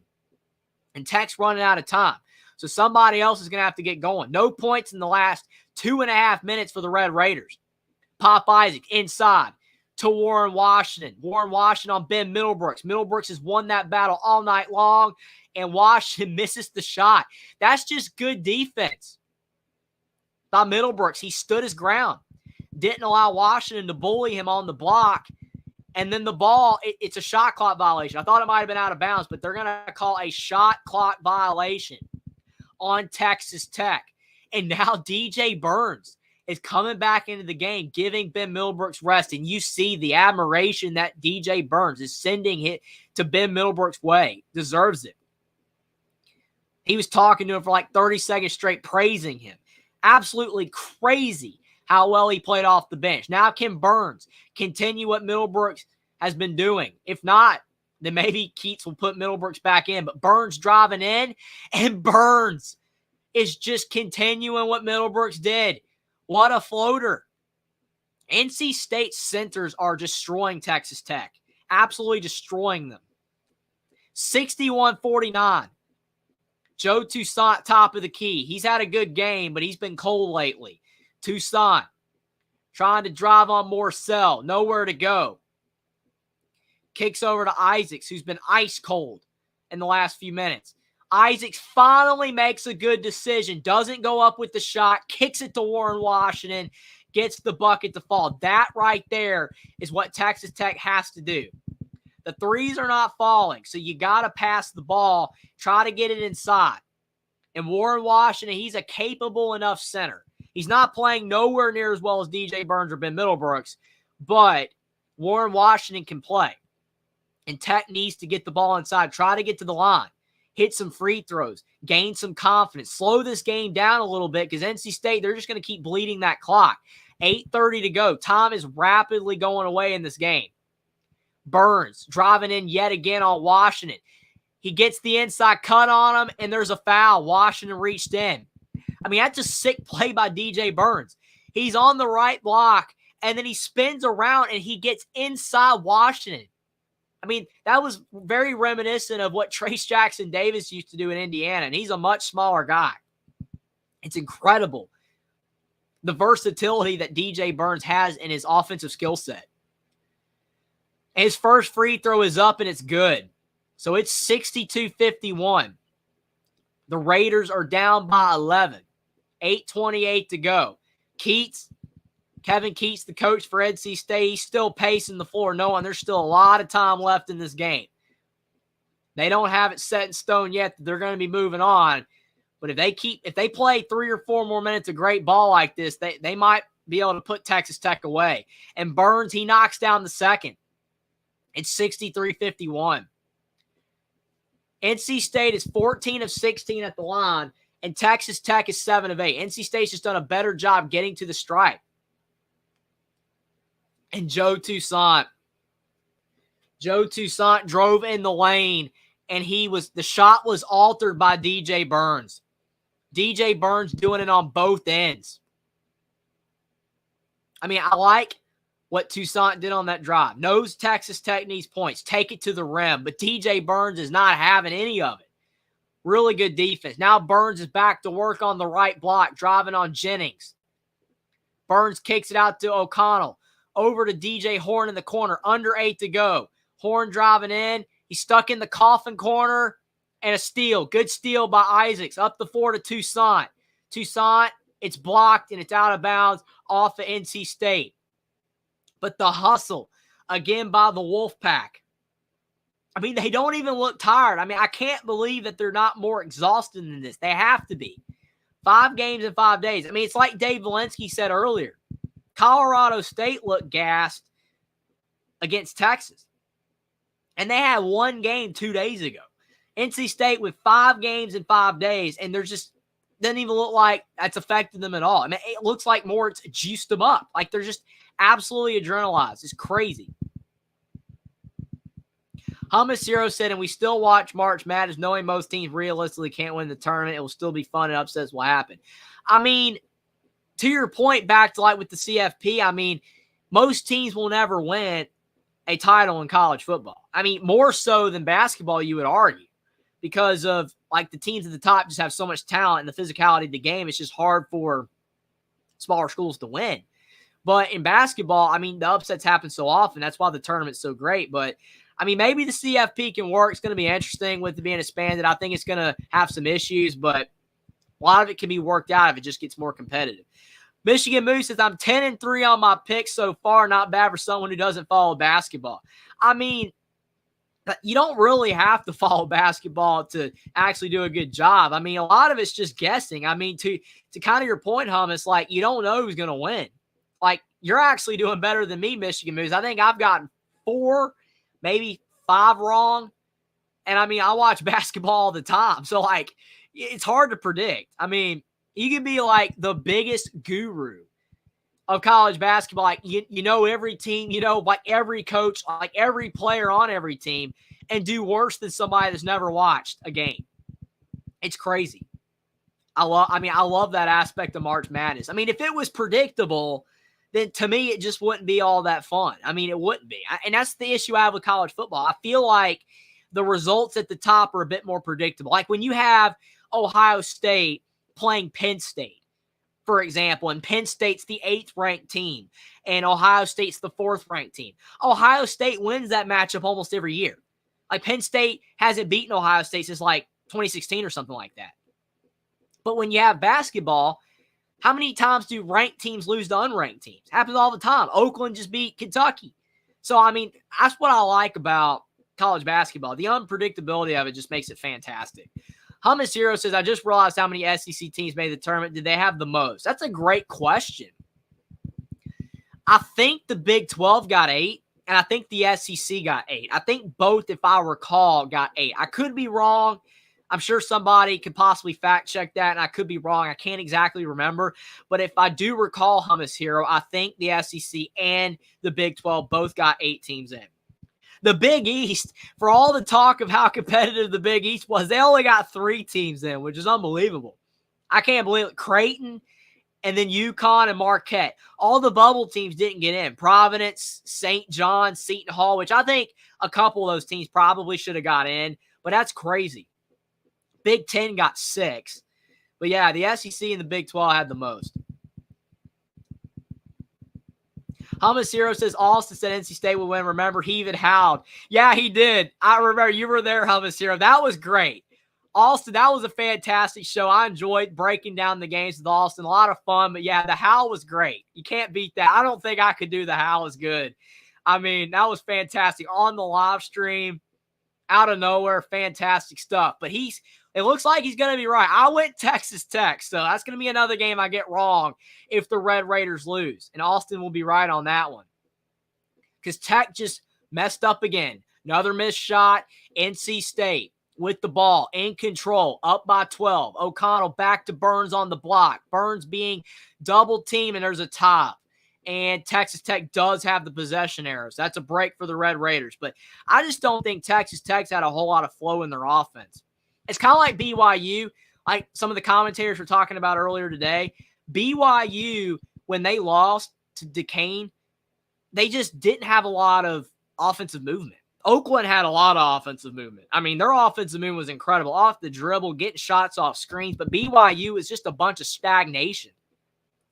And Tech's running out of time. So somebody else is going to have to get going. No points in the last 2.5 minutes for the Red Raiders. Pop Isaac inside to Warren Washington. Warren Washington on Ben Middlebrooks. Middlebrooks has won that battle all night long, and Washington misses the shot. That's just good defense by Middlebrooks. He stood his ground. Didn't allow Washington to bully him on the block. And then the ball, it's a shot clock violation. I thought it might have been out of bounds, but they're going to call a shot clock violation on Texas Tech. And now DJ Burns is coming back into the game, giving Ben Middlebrooks rest. And you see the admiration that DJ Burns is sending it to Ben Middlebrooks' way. Deserves it. He was talking to him for like 30 seconds straight, praising him. Absolutely crazy how well he played off the bench. Now can Burns continue what Middlebrooks has been doing? If not, then maybe Keats will put Middlebrooks back in. But Burns driving in, and Burns is just continuing what Middlebrooks did. What a floater. NC State centers are destroying Texas Tech. Absolutely destroying them. 61-49. Joe Toussaint, top of the key. He's had a good game, but he's been cold lately. Toussaint trying to drive on Morcell. Nowhere to go. Kicks over to Isaacs, who's been ice cold in the last few minutes. Isaacs finally makes a good decision. Doesn't go up with the shot. Kicks it to Warren Washington. Gets the bucket to fall. That right there is what Texas Tech has to do. The threes are not falling, so you got to pass the ball. Try to get it inside. And Warren Washington, he's a capable enough center. He's not playing nowhere near as well as DJ Burns or Ben Middlebrooks, but Warren Washington can play. And Tech needs to get the ball inside. Try to get to the line. Hit some free throws. Gain some confidence. Slow this game down a little bit because NC State, they're just going to keep bleeding that clock. 8:30 to go. Time is rapidly going away in this game. Burns driving in yet again on Washington. He gets the inside cut on him, and there's a foul. Washington reached in. I mean, that's a sick play by DJ Burns. He's on the right block, and then he spins around, and he gets inside Washington. I mean, that was very reminiscent of what Trace Jackson Davis used to do in Indiana, and he's a much smaller guy. It's incredible, the versatility that DJ Burns has in his offensive skill set. His first free throw is up, and it's good. So it's 62-51. The Raiders are down by 11. 8:28 to go. Kevin Keats, the coach for NC State, he's still pacing the floor, knowing there's still a lot of time left in this game. They don't have it set in stone yet that they're going to be moving on. But if they play 3 or 4 more minutes of great ball like this, they might be able to put Texas Tech away. And Burns, he knocks down the second. It's 63-51. NC State is 14 of 16 at the line, and Texas Tech is 7 of 8. NC State's just done a better job getting to the stripe. And Joe Toussaint drove in the lane, and the shot was altered by DJ Burns. DJ Burns doing it on both ends. I mean, I like what Toussaint did on that drive. Knows Texas Tech needs points. Take it to the rim. But DJ Burns is not having any of it. Really good defense. Now Burns is back to work on the right block, driving on Jennings. Burns kicks it out to O'Connell. Over to DJ Horn in the corner. Under 8 to go. Horn driving in. He's stuck in the coffin corner. And a steal. Good steal by Isaacs. Up the floor to Toussaint. Toussaint, it's blocked and it's out of bounds off of NC State. But the hustle, again, by the Wolfpack. I mean, they don't even look tired. I mean, I can't believe that they're not more exhausted than this. They have to be. 5 games in 5 days. I mean, it's like Dave Valensky said earlier. Colorado State looked gassed against Texas. And they had 1 game 2 days ago. NC State with 5 games in 5 days, and they're just doesn't even look like that's affected them at all. I mean, it looks like more it's juiced them up. Like they're just absolutely adrenalized. It's crazy. Hummus Zero said, and we still watch March Madness knowing most teams realistically can't win the tournament. It will still be fun and upsets will happen. I mean, to your point back to like with the CFP, I mean, most teams will never win a title in college football. I mean, more so than basketball, you would argue, because of like the teams at the top just have so much talent and the physicality of the game. It's just hard for smaller schools to win. But in basketball, I mean, the upsets happen so often. That's why the tournament's so great. But I mean, maybe the CFP can work. It's going to be interesting with it being expanded. I think it's going to have some issues, but a lot of it can be worked out if it just gets more competitive. Michigan Moose says, I'm 10-3 on my picks so far. Not bad for someone who doesn't follow basketball. I mean, you don't really have to follow basketball to actually do a good job. I mean, a lot of it's just guessing. I mean, to kind of your point, Hummus, like you don't know who's going to win. Like you're actually doing better than me, Michigan Moose. I think I've gotten 4, maybe 5 wrong. And I mean, I watch basketball all the time. So like, it's hard to predict. I mean, you can be like the biggest guru of college basketball. Like, you know every team, you know, like every coach, like every player on every team. and do worse than somebody that's never watched a game. It's crazy. I love that aspect of March Madness. I mean, if it was predictable, then to me, it just wouldn't be all that fun. I mean, it wouldn't be. And that's the issue I have with college football. I feel like the results at the top are a bit more predictable. Like when you have Ohio State playing Penn State, for example, and Penn State's the 8th ranked team and Ohio State's the 4th ranked team. Ohio State wins that matchup almost every year. Like Penn State hasn't beaten Ohio State since like 2016 or something like that. But when you have basketball, how many times do ranked teams lose to unranked teams? Happens all the time. Oakland just beat Kentucky. So, I mean, that's what I like about college basketball. The unpredictability of it just makes it fantastic. Hummus Hero says, I just realized how many SEC teams made the tournament. Did they have the most? That's a great question. I think the Big 12 got 8, and I think the SEC got 8. I think both, if I recall, got 8. I could be wrong. I'm sure somebody could possibly fact check that, and I could be wrong. I can't exactly remember. But if I do recall, Hummus Hero, I think the SEC and the Big 12 both got 8 teams in. The Big East, for all the talk of how competitive the Big East was, they only got 3 teams in, which is unbelievable. I can't believe it. Creighton and then UConn and Marquette. All the bubble teams didn't get in. Providence, St. John, Seton Hall, which I think a couple of those teams probably should have got in, but that's crazy. Big 10 got 6. But yeah, the SEC and the Big 12 had the most. Hummus Hero says Austin said NC State would win. Remember, he even howled. Yeah, he did. I remember you were there, Hummus Hero. That was great. Austin, that was a fantastic show. I enjoyed breaking down the games with Austin. A lot of fun. But yeah, the howl was great. You can't beat that. I don't think I could do the howl as good. I mean, that was fantastic. On the live stream, out of nowhere, fantastic stuff. But it looks like he's going to be right. I went Texas Tech, so that's going to be another game I get wrong if the Red Raiders lose. And Austin will be right on that one. Because Tech just messed up again. Another missed shot. NC State with the ball, in control, up by 12. O'Connell back to Burns on the block. Burns being double teamed, and there's a tie. And Texas Tech does have the possession errors. That's a break for the Red Raiders. But I just don't think Texas Tech's had a whole lot of flow in their offense. It's kind of like BYU, like some of the commentators were talking about earlier today. BYU, when they lost to Duquesne, they just didn't have a lot of offensive movement. Oakland had a lot of offensive movement. I mean, their offensive movement was incredible. Off the dribble, getting shots off screens. But BYU is just a bunch of stagnation.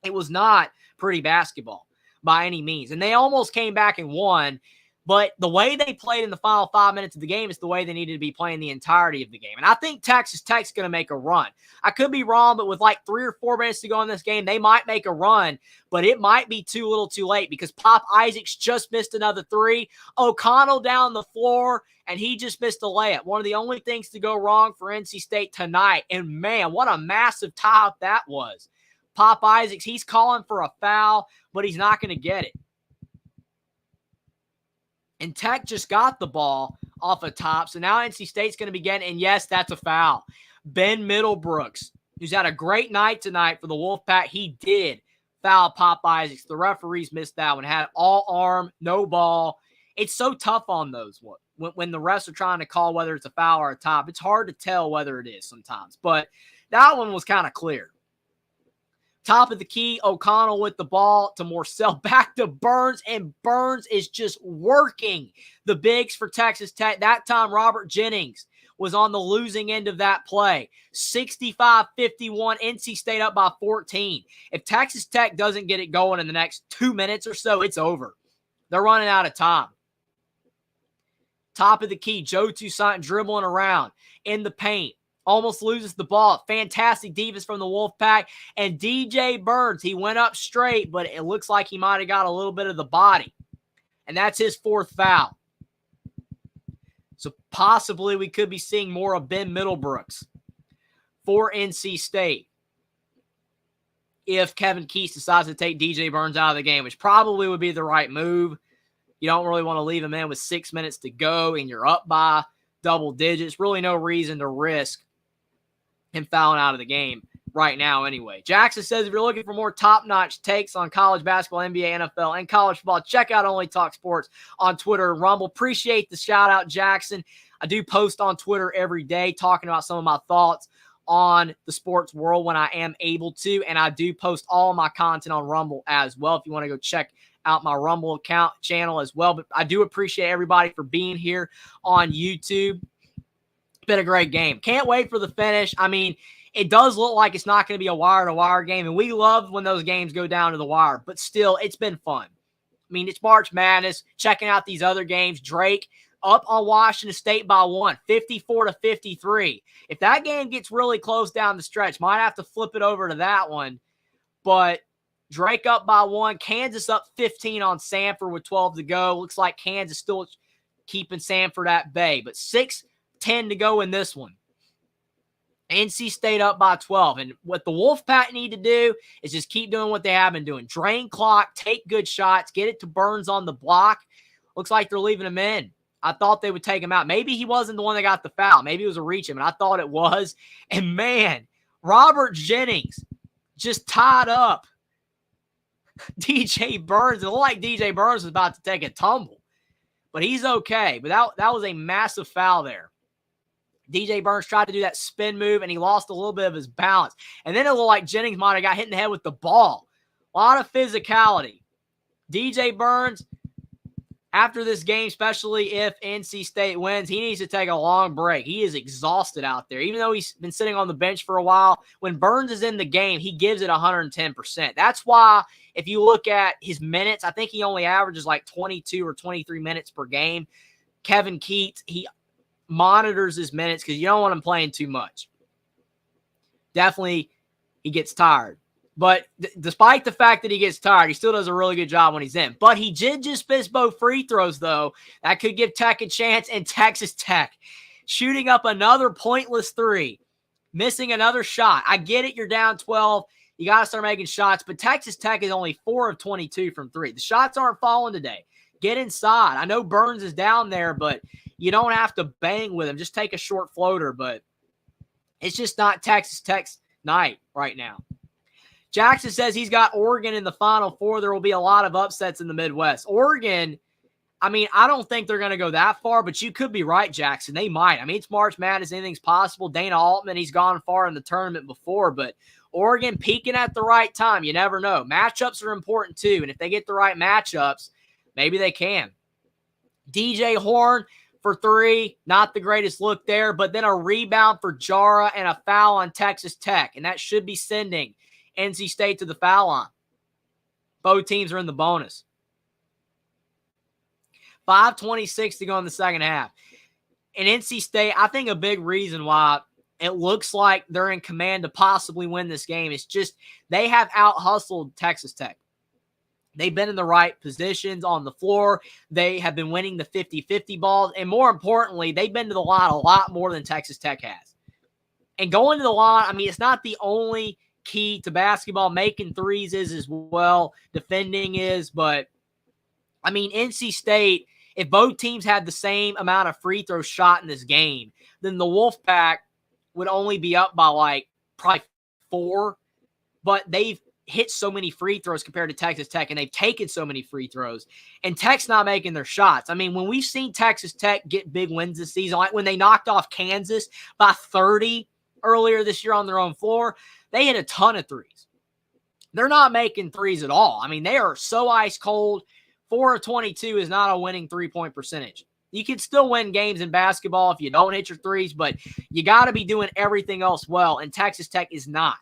It was not pretty basketball by any means. And they almost came back and won. But the way they played in the final 5 minutes of the game is the way they needed to be playing the entirety of the game. And I think Texas Tech's going to make a run. I could be wrong, but with like 3 or 4 minutes to go in this game, they might make a run. But it might be too little too late because Pop Isaacs just missed another 3. O'Connell down the floor, and he just missed a layup. One of the only things to go wrong for NC State tonight. And, man, what a massive tie-up that was. Pop Isaacs, he's calling for a foul, but he's not going to get it. And Tech just got the ball off a top. So now NC State's going to be getting, and yes, that's a foul. Ben Middlebrooks, who's had a great night tonight for the Wolfpack, he did foul Pop Isaacs. The referees missed that one. Had all arm, no ball. It's so tough on those when the refs are trying to call whether it's a foul or a top. It's hard to tell whether it is sometimes. But that one was kind of clear. Top of the key, O'Connell with the ball to Morsell, back to Burns, and Burns is just working the bigs for Texas Tech. That time, Robert Jennings was on the losing end of that play. 65-51, NC State up by 14. If Texas Tech doesn't get it going in the next 2 minutes or so, it's over. They're running out of time. Top of the key, Joe Toussaint dribbling around in the paint. Almost loses the ball. Fantastic defense from the Wolfpack. And DJ Burns, he went up straight, but it looks like he might have got a little bit of the body. And that's his 4th foul. So possibly we could be seeing more of Ben Middlebrooks for NC State if Kevin Keast decides to take DJ Burns out of the game, which probably would be the right move. You don't really want to leave him in with 6 minutes to go and you're up by double digits. Really no reason to risk him fouling out of the game right now anyway. Jackson says if you're looking for more top-notch takes on college basketball, NBA, NFL, and college football, check out Only Talk Sports on Twitter and Rumble. Appreciate the shout-out, Jackson. I do post on Twitter every day talking about some of my thoughts on the sports world when I am able to, and I do post all my content on Rumble as well if you want to go check out my Rumble account channel as well. But I do appreciate everybody for being here on YouTube. Been a great game. Can't wait for the finish. I mean, it does look like it's not going to be a wire-to-wire game, and we love when those games go down to the wire, but still, it's been fun. I mean, it's March Madness, checking out these other games. Drake up on Washington State by 1, 54-53. If that game gets really close down the stretch, might have to flip it over to that one, but Drake up by 1, Kansas up 15 on Samford with 12 to go. Looks like Kansas still keeping Samford at bay, but 6:10 to go in this one. NC State up by 12. And what the Wolfpack need to do is just keep doing what they have been doing. Drain clock, take good shots, get it to Burns on the block. Looks like they're leaving him in. I thought they would take him out. Maybe he wasn't the one that got the foul. Maybe it was a reach him, and I thought it was. And, man, Robert Jennings just tied up DJ Burns. It looked like DJ Burns was about to take a tumble. But he's okay. But that was a massive foul there. DJ Burns tried to do that spin move, and he lost a little bit of his balance. And then it looked like Jennings might have got hit in the head with the ball. A lot of physicality. DJ Burns, after this game, especially if NC State wins, he needs to take a long break. He is exhausted out there. Even though he's been sitting on the bench for a while, when Burns is in the game, he gives it 110%. That's why if you look at his minutes, I think he only averages like 22 or 23 minutes per game. Kevin Keats, he monitors his minutes because you don't want him playing too much. Definitely, he gets tired. But despite the fact that he gets tired, he still does a really good job when he's in. But he did just miss both free throws, though. That could give Tech a chance. And Texas Tech shooting up another pointless three, missing another shot. I get it. You're down 12. You got to start making shots. But Texas Tech is only 4 of 22 from 3. The shots aren't falling today. Get inside. I know Burns is down there, but you don't have to bang with him. Just take a short floater. But it's just not Texas Tech's night right now. Jackson says he's got Oregon in the Final Four. There will be a lot of upsets in the Midwest. Oregon, I mean, I don't think they're going to go that far, but you could be right, Jackson. They might. I mean, it's March Madness. Anything's possible. Dana Altman, he's gone far in the tournament before, but Oregon peaking at the right time. You never know. Matchups are important too, and if they get the right matchups, maybe they can. DJ Horn for 3, not the greatest look there, but then a rebound for Jara and a foul on Texas Tech, and that should be sending NC State to the foul line. Both teams are in the bonus. 5:26 to go in the second half. And NC State, I think a big reason why it looks like they're in command to possibly win this game is just they have out-hustled Texas Tech. They've been in the right positions on the floor. They have been winning the 50-50 balls. And more importantly, they've been to the line a lot more than Texas Tech has. And going to the line, I mean, it's not the only key to basketball. Making threes is as well. Defending is. But, I mean, NC State, if both teams had the same amount of free throws shot in this game, then the Wolfpack would only be up by like probably 4. But they've hit so many free throws compared to Texas Tech, and they've taken so many free throws. And Tech's not making their shots. I mean, when we've seen Texas Tech get big wins this season, like when they knocked off Kansas by 30 earlier this year on their own floor, they hit a ton of threes. They're not making threes at all. I mean, they are so ice cold. 4 of 22 is not a winning three-point percentage. You can still win games in basketball if you don't hit your threes, but you got to be doing everything else well, and Texas Tech is not.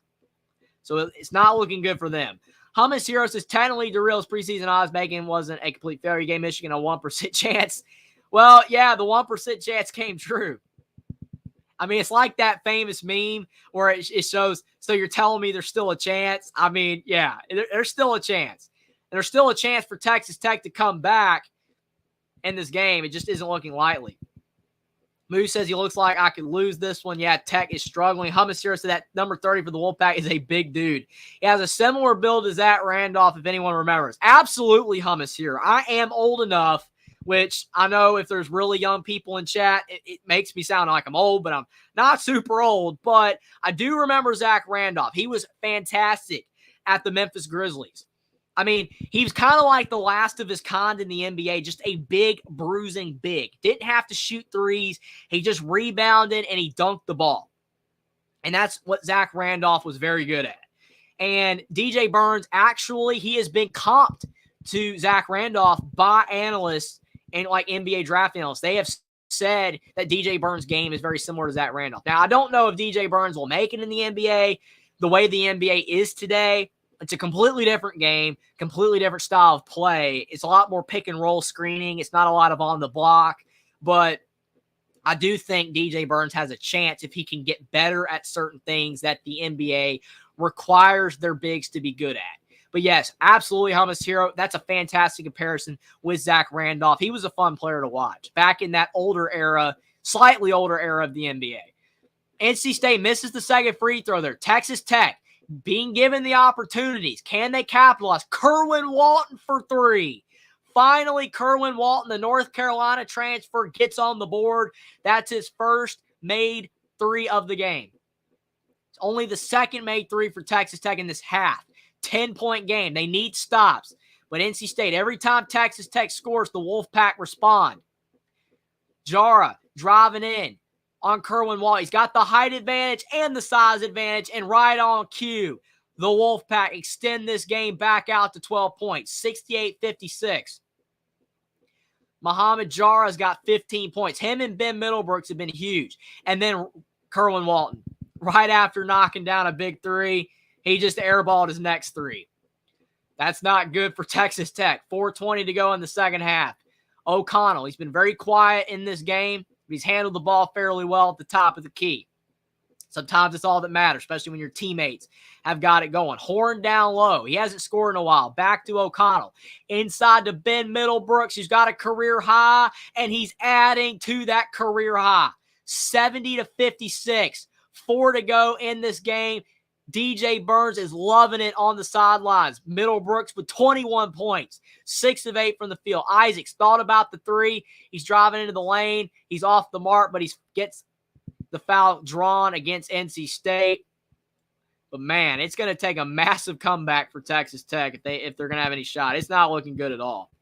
So it's not looking good for them. Hummus Hero says, technically, DeReal's preseason odds making wasn't a complete failure. You gave Michigan a 1% chance. Well, yeah, the 1% chance came true. I mean, it's like that famous meme where it shows, so you're telling me there's still a chance? I mean, yeah, there's still a chance. And there's still a chance for Texas Tech to come back in this game. It just isn't looking likely. Moose says he looks like I could lose this one. Yeah, Tech is struggling. Hummus here said that number 30 for the Wolfpack is a big dude. He has a similar build as that Randolph, if anyone remembers. Absolutely, Hummus here. I am old enough, which I know if there's really young people in chat, it makes me sound like I'm old, but I'm not super old. But I do remember Zach Randolph. He was fantastic at the Memphis Grizzlies. I mean, he was kind of like the last of his kind in the NBA, just a big, bruising big. Didn't have to shoot threes. He just rebounded and he dunked the ball. And that's what Zach Randolph was very good at. And DJ Burns, actually, he has been comped to Zach Randolph by analysts and like NBA draft analysts. They have said that DJ Burns' game is very similar to Zach Randolph. Now, I don't know if DJ Burns will make it in the NBA the way the NBA is today. It's a completely different game, completely different style of play. It's a lot more pick and roll screening. It's not a lot of on the block, but I do think DJ Burns has a chance if he can get better at certain things that the NBA requires their bigs to be good at. But yes, absolutely, Hummus Hero. That's a fantastic comparison with Zach Randolph. He was a fun player to watch back in that older era, slightly older era of the NBA. NC State misses the second free throw there. Texas Tech being given the opportunities. Can they capitalize? Kerwin Walton for three. Finally, Kerwin Walton, the North Carolina transfer, gets on the board. That's his first made three of the game. It's only the second made three for Texas Tech in this half. 10-point game. They need stops. But NC State, every time Texas Tech scores, the Wolfpack respond. Jara driving in on Kerwin Walton. He's got the height advantage and the size advantage, and right on cue, the Wolfpack extend this game back out to 12 points, 68-56. Muhammad Jara's got 15 points. Him and Ben Middlebrooks have been huge. And then Kerwin Walton, right after knocking down a big three, he just airballed his next three. That's not good for Texas Tech. 4:20 to go in the second half. O'Connell, he's been very quiet in this game. He's handled the ball fairly well at the top of the key. Sometimes it's all that matters, especially when your teammates have got it going. Horn down low. He hasn't scored in a while. Back to O'Connell. Inside to Ben Middlebrooks. He's got a career high, and he's adding to that career high. 70-56. 4 to go in this game. DJ Burns is loving it on the sidelines. Middlebrooks with 21 points, 6 of 8 from the field. Isaacs thought about the three. He's driving into the lane. He's off the mark, but he gets the foul drawn against NC State. But, man, it's going to take a massive comeback for Texas Tech if they're going to have any shot. It's not looking good at all.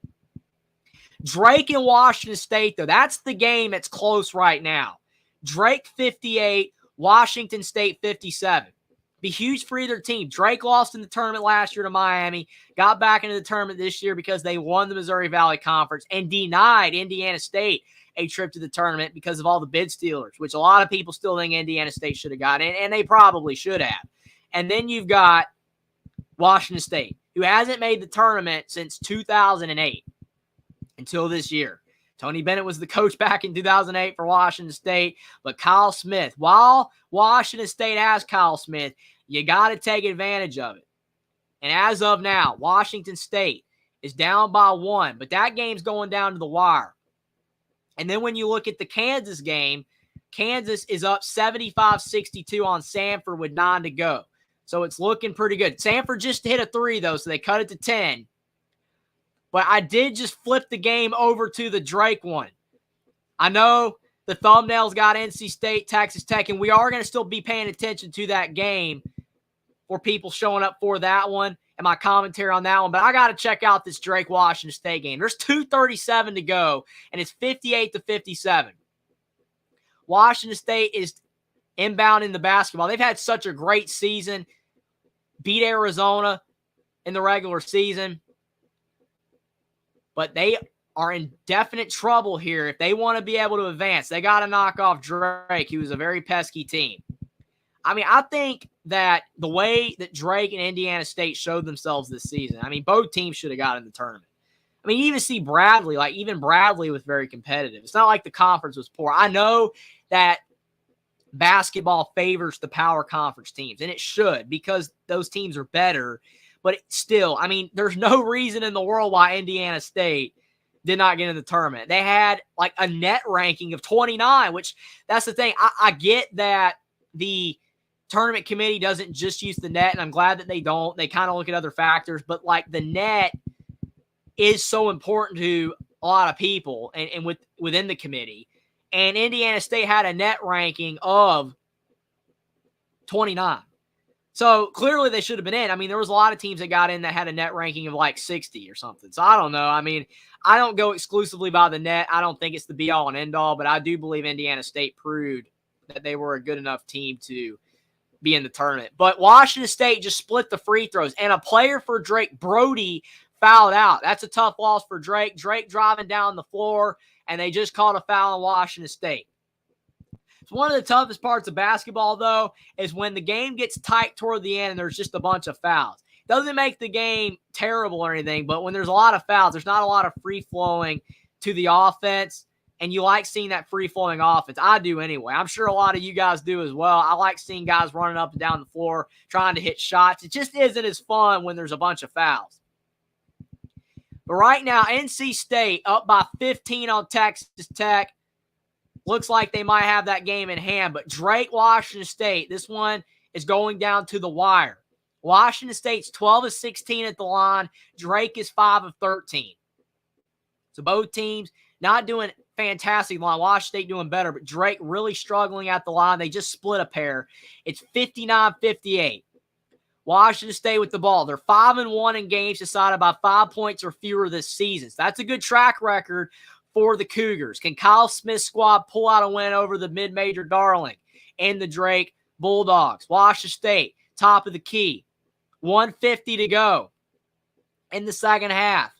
Drake and Washington State, though, that's the game that's close right now. Drake 58, Washington State 57. Be huge for either team. Drake lost in the tournament last year to Miami, got back into the tournament this year because they won the Missouri Valley Conference and denied Indiana State a trip to the tournament because of all the bid stealers, which a lot of people still think Indiana State should have gotten, and they probably should have. And then you've got Washington State, who hasn't made the tournament since 2008 until this year. Tony Bennett was the coach back in 2008 for Washington State, but Kyle Smith, while Washington State has Kyle Smith, you got to take advantage of it. And as of now, Washington State is down by 1, but that game's going down to the wire. And then when you look at the Kansas game, Kansas is up 75-62 on Samford with 9 to go. So it's looking pretty good. Samford just hit a 3, though, so they cut it to 10. But I did just flip the game over to the Drake one. I know the thumbnail's got NC State, Texas Tech, and we are going to still be paying attention to that game for people showing up for that one and my commentary on that one. But I got to check out this Drake-Washington State game. There's 2:37 to go, and it's 58-57. Washington State is inbound in the basketball. They've had such a great season, beat Arizona in the regular season. But they are in definite trouble here. If they want to be able to advance, they got to knock off Drake, who is a very pesky team. I mean, I think that the way that Drake and Indiana State showed themselves this season, I mean, both teams should have got in the tournament. I mean, you even see Bradley, like even Bradley was very competitive. It's not like the conference was poor. I know that basketball favors the power conference teams, and it should because those teams are better. But still, I mean, there's no reason in the world why Indiana State did not get in the tournament. They had like a net ranking of 29, which that's the thing. I get that the tournament committee doesn't just use the net, and I'm glad that they don't. They kind of look at other factors, but like the net is so important to a lot of people and within the committee. And Indiana State had a net ranking of 29. So clearly they should have been in. I mean, there was a lot of teams that got in that had a net ranking of like 60 or something. So I don't know. I mean, I don't go exclusively by the net. I don't think it's the be-all and end-all, but I do believe Indiana State proved that they were a good enough team to be in the tournament. But Washington State just split the free throws, and a player for Drake, Brody, fouled out. That's a tough loss for Drake. Drake driving down the floor, and they just called a foul on Washington State. So one of the toughest parts of basketball, though, is when the game gets tight toward the end and there's just a bunch of fouls. Doesn't make the game terrible or anything, but when there's a lot of fouls, there's not a lot of free-flowing to the offense, and you like seeing that free-flowing offense. I do anyway. I'm sure a lot of you guys do as well. I like seeing guys running up and down the floor trying to hit shots. It just isn't as fun when there's a bunch of fouls. But right now, NC State up by 15 on Texas Tech. Looks like they might have that game in hand. But Drake, Washington State, this one is going down to the wire. Washington State's 12 of 16 at the line. Drake is 5 of 13. So both teams not doing fantastic line. Washington State doing better, but Drake really struggling at the line. They just split a pair. It's 59-58. Washington State with the ball. They're 5-1 in games decided by 5 points or fewer this season. So that's a good track record for the Cougars. Can Kyle Smith's squad pull out a win over the mid-major darling and the Drake Bulldogs? Washington State, top of the key. 1:50 to go in the second half.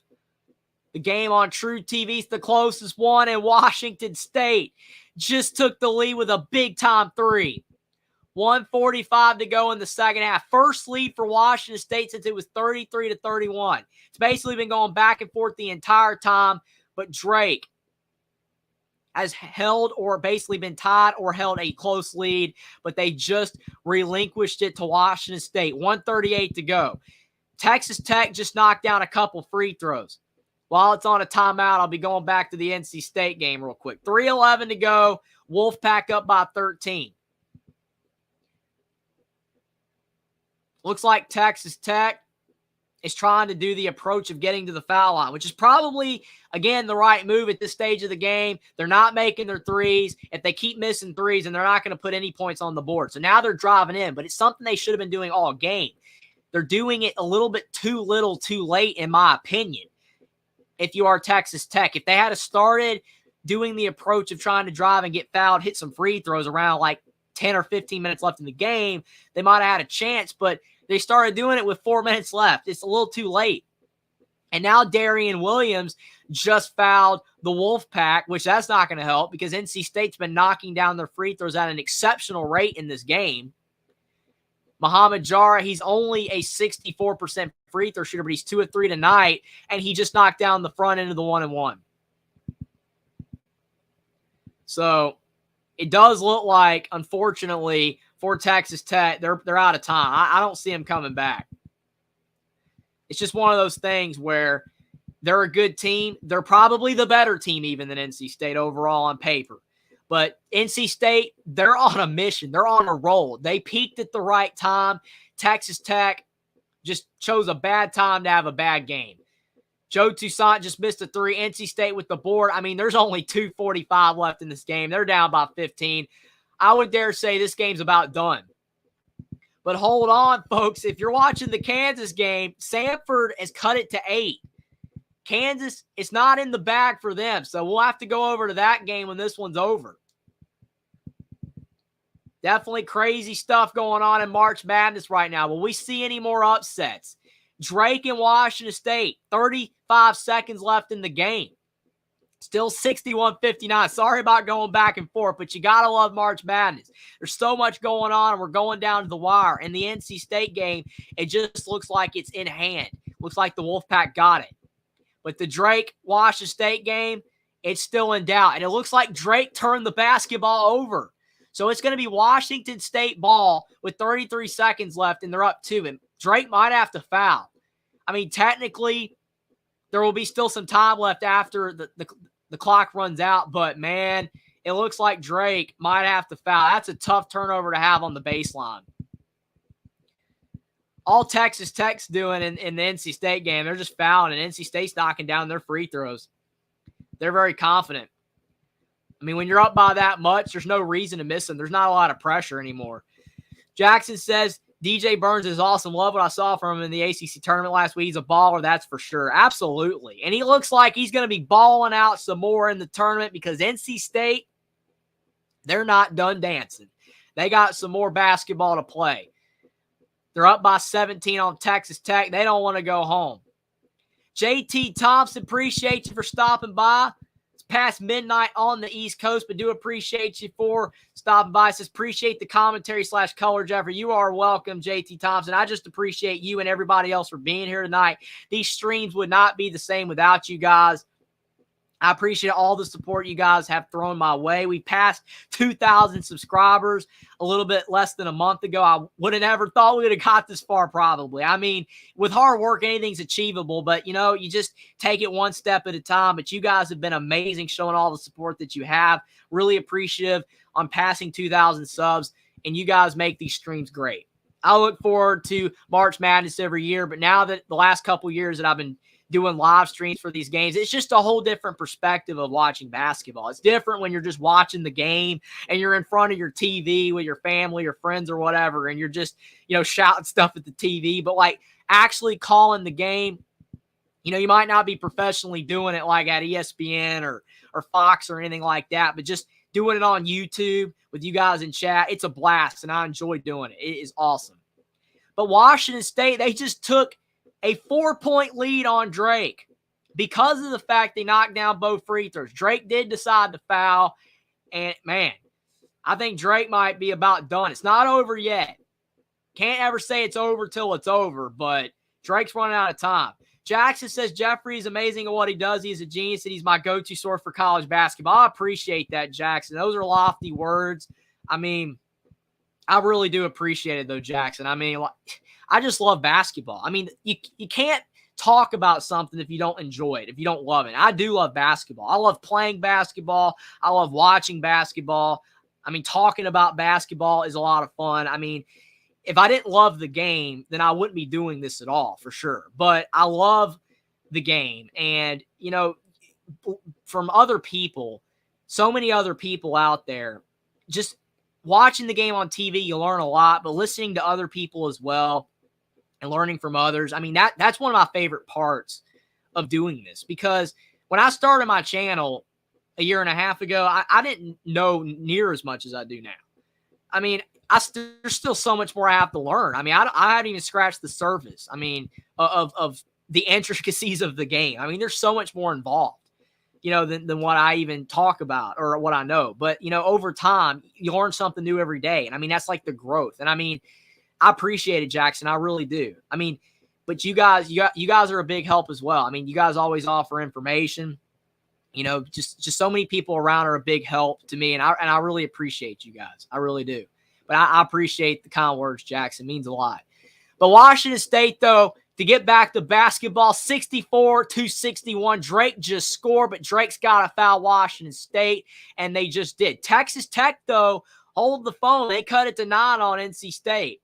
The game on True TV is the closest one, and Washington State just took the lead with a big-time three. 1:45 to go in the second half. First lead for Washington State since it was 33-31. It's basically been going back and forth the entire time, but Drake has held or basically been tied or held a close lead, but they just relinquished it to Washington State. 1:38 to go. Texas Tech just knocked down a couple free throws. While it's on a timeout, I'll be going back to the NC State game real quick. 3:11 to go. Wolfpack up by 13. Looks like Texas Tech is trying to do the approach of getting to the foul line, which is probably, again, the right move at this stage of the game. They're not making their threes. If they keep missing threes, and they're not going to put any points on the board. So now they're driving in, but it's something they should have been doing all game. They're doing it a little bit too little, too late, in my opinion, if you are Texas Tech. If they had started doing the approach of trying to drive and get fouled, hit some free throws around like 10 or 15 minutes left in the game, they might have had a chance, but they started doing it with 4 minutes left. It's a little too late. And now Darian Williams just fouled the Wolfpack, which that's not going to help because NC State's been knocking down their free throws at an exceptional rate in this game. Muhammad Jara, he's only a 64% free throw shooter, but he's 2 of 3 tonight, and he just knocked down the front end of the 1-and-1. So it does look like, unfortunately, for Texas Tech, they're out of time. I don't see them coming back. It's just one of those things where they're a good team. They're probably the better team even than NC State overall on paper. But NC State, they're on a mission. They're on a roll. They peaked at the right time. Texas Tech just chose a bad time to have a bad game. Joe Toussaint just missed a three. NC State with the board. I mean, there's only 2:45 left in this game. They're down by 15. I would dare say this game's about done. But hold on, folks. If you're watching the Kansas game, Samford has cut it to 8. Kansas, it's not in the bag for them. So we'll have to go over to that game when this one's over. Definitely crazy stuff going on in March Madness right now. Will we see any more upsets? Drake and Washington State, 35 seconds left in the game. Still 61-59. Sorry about going back and forth, but you got to love March Madness. There's so much going on, and we're going down to the wire. In the NC State game, it just looks like it's in hand. Looks like the Wolfpack got it. But the Drake-Washington State game, it's still in doubt. And it looks like Drake turned the basketball over. So it's going to be Washington State ball with 33 seconds left, and they're up 2. And Drake might have to foul. I mean, technically, there will be still some time left after the clock runs out. But, man, it looks like Drake might have to foul. That's a tough turnover to have on the baseline. All Texas Tech's doing in the NC State game, they're just fouling, and NC State's knocking down their free throws. They're very confident. I mean, when you're up by that much, there's no reason to miss them. There's not a lot of pressure anymore. Jackson says, DJ Burns is awesome. Love what I saw from him in the ACC tournament last week. He's a baller, that's for sure. Absolutely. And he looks like he's going to be balling out some more in the tournament because NC State, they're not done dancing. They got some more basketball to play. They're up by 17 on Texas Tech. They don't want to go home. JT Thompson, appreciate you for stopping by. It's past midnight on the East Coast, but do appreciate you for stopping by. Says, appreciate the commentary / color, Jeffrey. You are welcome, JT Thompson. I just appreciate you and everybody else for being here tonight. These streams would not be the same without you guys. I appreciate all the support you guys have thrown my way. We passed 2,000 subscribers a little bit less than a month ago. I would have never thought we would have got this far probably. I mean, with hard work, anything's achievable, but, you just take it one step at a time. But you guys have been amazing showing all the support that you have. Really appreciative on passing 2,000 subs, and you guys make these streams great. I look forward to March Madness every year, but now that the last couple years that I've been doing live streams for these games, it's just a whole different perspective of watching basketball. It's different when you're just watching the game and you're in front of your TV with your family or friends or whatever, and you're just, shouting stuff at the TV. But like actually calling the game, you might not be professionally doing it like at ESPN or Fox or anything like that, but just doing it on YouTube with you guys in chat, it's a blast, and I enjoy doing it. It is awesome. But Washington State, they just took a 4-point lead on Drake because of the fact they knocked down both free throws. Drake did decide to foul, and, man, I think Drake might be about done. It's not over yet. Can't ever say it's over till it's over, but Drake's running out of time. Jackson says Jeffrey's amazing at what he does. He's a genius, and he's my go-to source for college basketball. I appreciate that, Jackson. Those are lofty words. I mean, I really do appreciate it, though, Jackson. I mean, I just love basketball. I mean, you can't talk about something if you don't enjoy it, if you don't love it. I do love basketball. I love playing basketball. I love watching basketball. I mean, talking about basketball is a lot of fun. I mean, if I didn't love the game, then I wouldn't be doing this at all, for sure. But I love the game. And, from other people, so many other people out there, just watching the game on TV, you learn a lot, but listening to other people as well and learning from others. I mean, that's one of my favorite parts of doing this, because when I started my channel a year and a half ago, I didn't know near as much as I do now. I mean, there's still so much more I have to learn. I mean, I haven't even scratched the surface. I mean, of the intricacies of the game. I mean, there's so much more involved, than what I even talk about or what I know. But, over time, you learn something new every day. And I mean, that's like the growth. And I mean, I appreciate it, Jackson. I really do. I mean, but you guys are a big help as well. I mean, you guys always offer information. Just so many people around are a big help to me. And I really appreciate you guys. I really do. But I appreciate the kind words, Jackson. It means a lot. But Washington State, though, to get back to basketball, 64-61. Drake just scored, but Drake's got to foul Washington State, and they just did. Texas Tech, though, hold the phone. They cut it to 9 on NC State.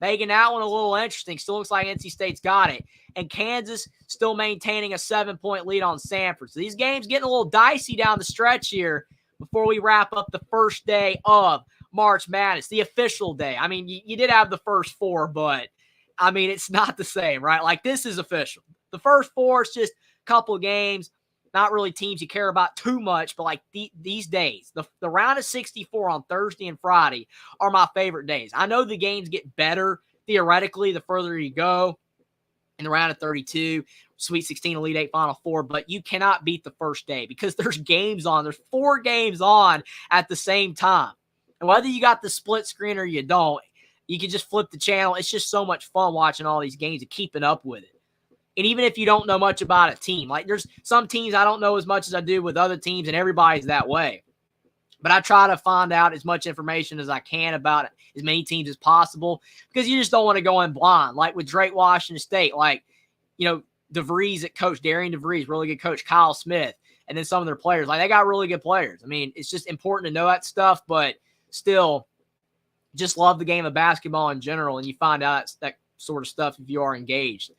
Making that one a little interesting. Still looks like NC State's got it. And Kansas still maintaining a 7-point lead on Samford. So these games getting a little dicey down the stretch here before we wrap up the first day of March Madness, the official day. I mean, you did have the first 4, but I mean, it's not the same, right? Like, this is official. The first 4 is just a couple of games, not really teams you care about too much, but like these days, the round of 64 on Thursday and Friday are my favorite days. I know the games get better theoretically the further you go in the round of 32, Sweet 16, Elite 8, Final 4, but you cannot beat the first day because there's games on. There's 4 games on at the same time. And whether you got the split screen or you don't, you can just flip the channel. It's just so much fun watching all these games and keeping up with it. And even if you don't know much about a team, like there's some teams I don't know as much as I do with other teams, and everybody's that way. But I try to find out as much information as I can about as many teams as possible because you just don't want to go in blind. Like with Drake Washington State, like, DeVries at coach, Darian DeVries, really good coach, Kyle Smith, and then some of their players. Like, they got really good players. I mean, it's just important to know that stuff, but still just love the game of basketball in general, and you find out that sort of stuff if you are engaged.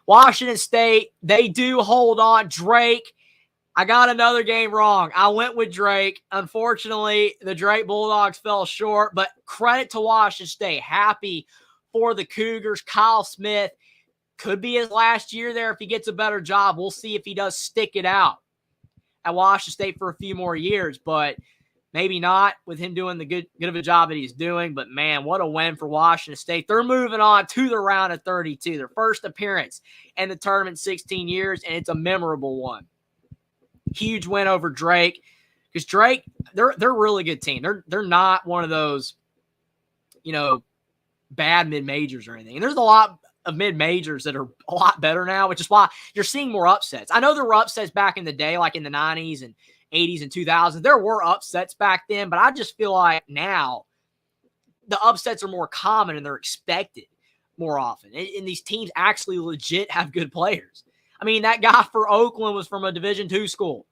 Washington State, they do hold on. Drake, I got another game wrong. I went with Drake. Unfortunately, the Drake Bulldogs fell short, but credit to Washington State. Happy for the Cougars. Kyle Smith could be his last year there if he gets a better job. We'll see if he does stick it out at Washington State for a few more years, but maybe not with him doing the good of a job that he's doing. But, man, what a win for Washington State. They're moving on to the round of 32, their first appearance in the tournament in 16 years, and it's a memorable one. Huge win over Drake, because Drake, they're a really good team. They're not one of those, bad mid-majors or anything. And there's a lot of mid-majors that are a lot better now, which is why you're seeing more upsets. I know there were upsets back in the day, like in the 90s and 80s and 2000s. There were upsets back then, but I just feel like now the upsets are more common and they're expected more often. And these teams actually legit have good players. I mean, that guy for Oakland was from a Division II school.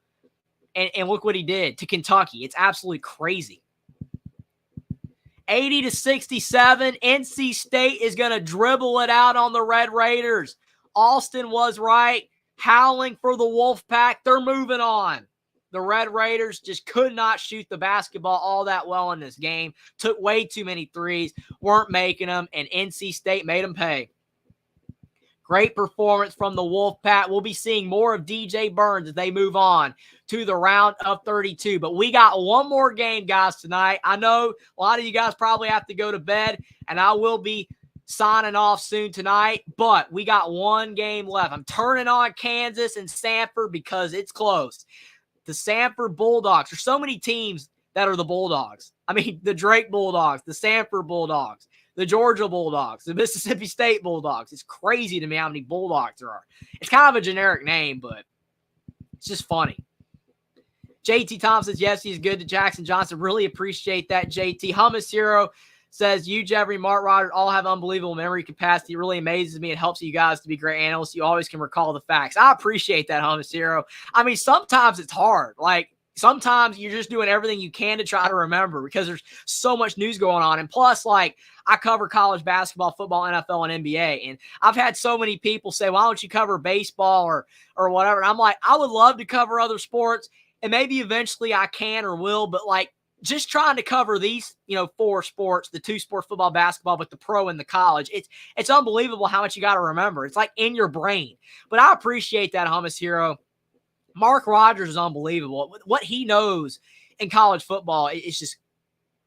And look what he did to Kentucky. It's absolutely crazy. 80-67, NC State is going to dribble it out on the Red Raiders. Austin was right, howling for the Wolfpack. They're moving on. The Red Raiders just could not shoot the basketball all that well in this game. Took way too many threes, weren't making them, and NC State made them pay. Great performance from the Wolfpack. We'll be seeing more of DJ Burns as they move on to the round of 32. But we got one more game, guys, tonight. I know a lot of you guys probably have to go to bed, and I will be signing off soon tonight. But we got one game left. I'm turning on Kansas and Samford because it's close. The Samford Bulldogs. There's so many teams that are the Bulldogs. I mean, the Drake Bulldogs, the Samford Bulldogs, the Georgia Bulldogs, the Mississippi State Bulldogs. It's crazy to me how many Bulldogs there are. It's kind of a generic name, but it's just funny. JT Thompson says, yes, he's good to Jackson Johnson. Really appreciate that, JT. Hummus Hero says, you, Jeffrey, Mark Rogers, all have unbelievable memory capacity. It really amazes me. It helps you guys to be great analysts. You always can recall the facts. I appreciate that, Hummus Hero. I mean, sometimes it's hard. Like, sometimes you're just doing everything you can to try to remember because there's so much news going on. And plus, like, I cover college basketball, football, NFL, and NBA. And I've had so many people say, why don't you cover baseball or whatever? And I'm like, I would love to cover other sports. And maybe eventually I can or will. But, like, just trying to cover these, 4 sports, the 2 sports, football, basketball, but the pro and the college, it's unbelievable how much you got to remember. It's like in your brain. But I appreciate that, Hummus Hero. Mark Rogers is unbelievable. What he knows in college football is just,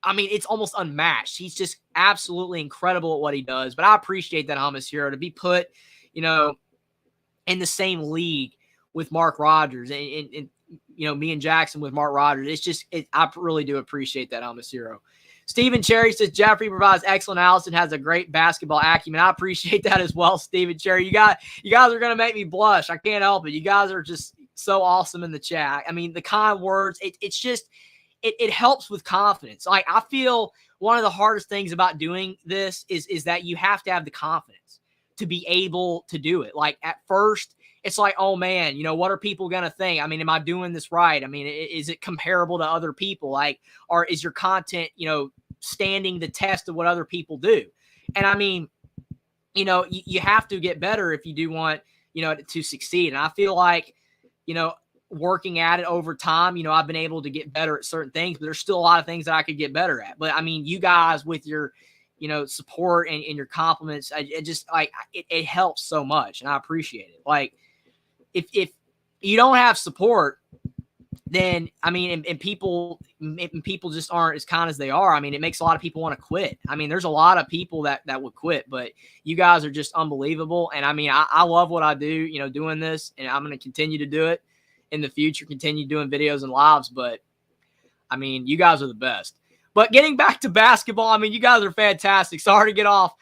I mean, it's almost unmatched. He's just absolutely incredible at what he does. But I appreciate that, Hummus Hero, to be put, in the same league with Mark Rogers and me and Jackson with Mark Rogers. It's just, I really do appreciate that, Hummus Hero. Stephen Cherry says, Jeffrey provides excellent analysis and has a great basketball acumen. I appreciate that as well, Stephen Cherry. You guys are going to make me blush. I can't help it. You guys are just so awesome in the chat. I mean, the kind words, it's just, it helps with confidence. Like, I feel one of the hardest things about doing this is that you have to have the confidence to be able to do it. Like, at first, it's like, oh man, what are people going to think? I mean, am I doing this right? I mean, is it comparable to other people? Like, or is your content, standing the test of what other people do? And I mean, you have to get better if you do want, to succeed. And I feel like, working at it over time, I've been able to get better at certain things, but there's still a lot of things that I could get better at. But I mean, you guys with your, support and your compliments, it helps so much. And I appreciate it. Like, if you don't have support, then, I mean, and people just aren't as kind as they are. I mean, it makes a lot of people want to quit. I mean, there's a lot of people that would quit, but you guys are just unbelievable. And I mean, I love what I do, doing this, and I'm going to continue to do it in the future, continue doing videos and lives. But I mean, you guys are the best. But getting back to basketball, I mean, you guys are fantastic. Sorry to get off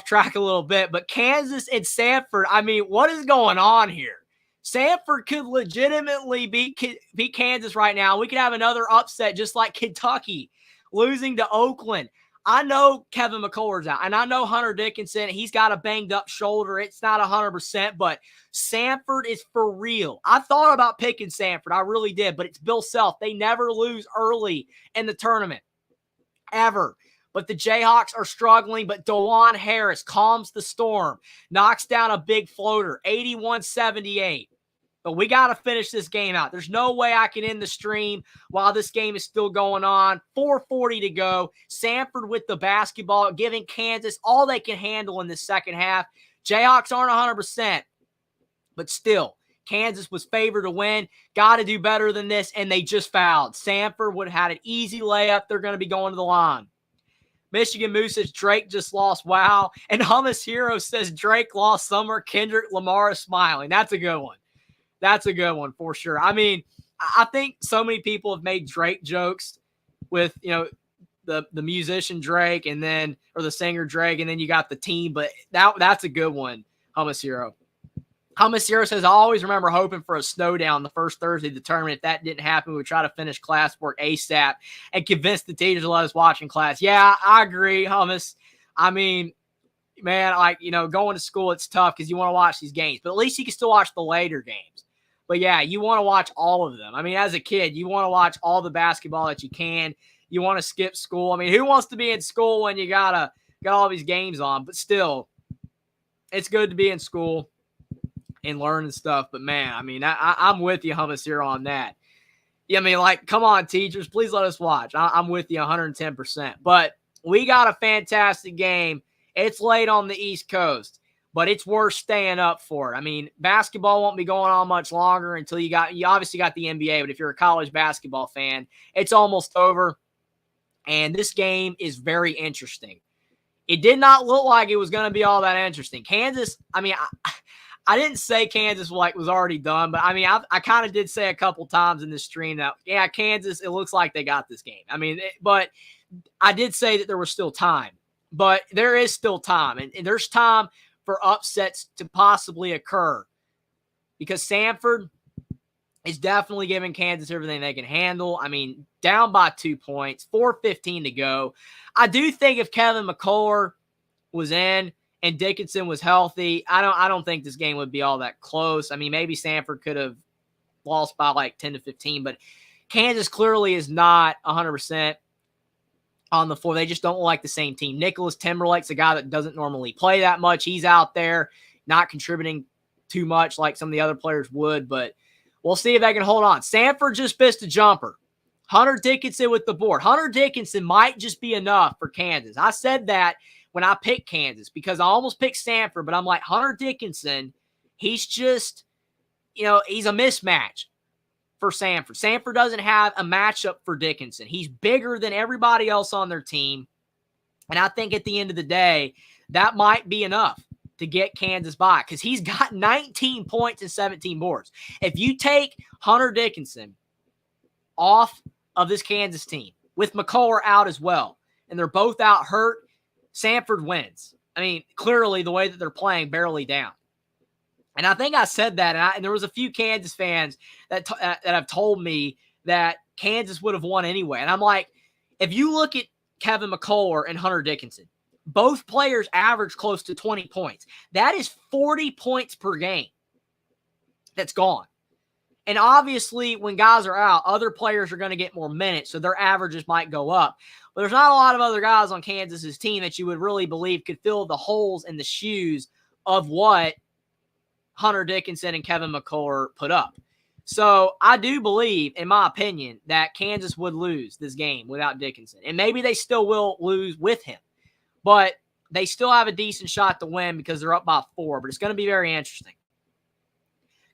track a little bit, but Kansas and Samford, I mean, what is going on here? Samford could legitimately beat Kansas right now. We could have another upset just like Kentucky losing to Oakland. I know Kevin McCullar's out, and I know Hunter Dickinson, he's got a banged-up shoulder. It's not 100%, but Samford is for real. I thought about picking Samford. I really did, but it's Bill Self. They never lose early in the tournament, ever. But the Jayhawks are struggling, but DeJuan Harris calms the storm, knocks down a big floater, 81-78. But we got to finish this game out. There's no way I can end the stream while this game is still going on. 4:40 to go. Samford with the basketball, giving Kansas all they can handle in the second half. Jayhawks aren't 100%, but still, Kansas was favored to win. Got to do better than this, and they just fouled. Samford would have had an easy layup. They're going to be going to the line. Michigan Moose says Drake just lost. Wow. And Hummus Hero says Drake lost Summer. Kendrick Lamar is smiling. That's a good one. That's a good one for sure. I mean, I think so many people have made Drake jokes with, the musician Drake or the singer Drake, and then you got the team, but that's a good one, Hummus Hero. Hummus Hero says, I always remember hoping for a snow down the first Thursday of the tournament. If that didn't happen, we'd try to finish classwork ASAP and convince the teachers to let us watch in class. Yeah, I agree, Hummus. I mean, man, going to school, it's tough because you want to watch these games, but at least you can still watch the later games. But yeah, you want to watch all of them. I mean, as a kid, you want to watch all the basketball that you can. You want to skip school. I mean, who wants to be in school when you got all these games on? But still, it's good to be in school and learn and stuff. But man, I mean, I'm with you, Hummus, here on that. Yeah, I mean, come on, teachers, please let us watch. I'm with you 110%. But we got a fantastic game. It's late on the East Coast, but it's worth staying up for it. I mean, basketball won't be going on much longer until you obviously got the NBA, but if you're a college basketball fan, it's almost over. And this game is very interesting. It did not look like it was going to be all that interesting. Kansas, I mean, I didn't say Kansas was already done, but I mean, I kind of did say a couple times in this stream that, yeah, Kansas, it looks like they got this game. I mean, but I did say that there was still time. But there is still time, and there's time for upsets to possibly occur because Samford is definitely giving Kansas everything they can handle. I mean, down by 2 points, 4:15 to go. I do think if Kevin McCullough was in and Dickinson was healthy, I don't think this game would be all that close. I mean, maybe Samford could have lost by like 10 to 15, but Kansas clearly is not 100% on the floor. They just don't look like the same team. Nicholas Timberlake's a guy that doesn't normally play that much. He's out there not contributing too much like some of the other players would, but we'll see if they can hold on. Samford just missed a jumper. Hunter Dickinson with the board. Hunter Dickinson might just be enough for Kansas. I said that when I picked Kansas because I almost picked Samford, but I'm like, Hunter Dickinson, he's just, he's a mismatch for Samford. Samford doesn't have a matchup for Dickinson. He's bigger than everybody else on their team. And I think at the end of the day, that might be enough to get Kansas by because he's got 19 points and 17 boards. If you take Hunter Dickinson off of this Kansas team with McCullough out as well, and they're both out hurt, Samford wins. I mean, clearly the way that they're playing, barely down. And I think I said that, and there was a few Kansas fans that have told me that Kansas would have won anyway. And I'm like, if you look at Kevin McCullough and Hunter Dickinson, both players average close to 20 points. That is 40 points per game that's gone. And obviously, when guys are out, other players are going to get more minutes, so their averages might go up. But there's not a lot of other guys on Kansas's team that you would really believe could fill the holes in the shoes of what Hunter Dickinson and Kevin McCullough put up. So I do believe, in my opinion, that Kansas would lose this game without Dickinson. And maybe they still will lose with him. But they still have a decent shot to win because they're up by 4. But it's going to be very interesting.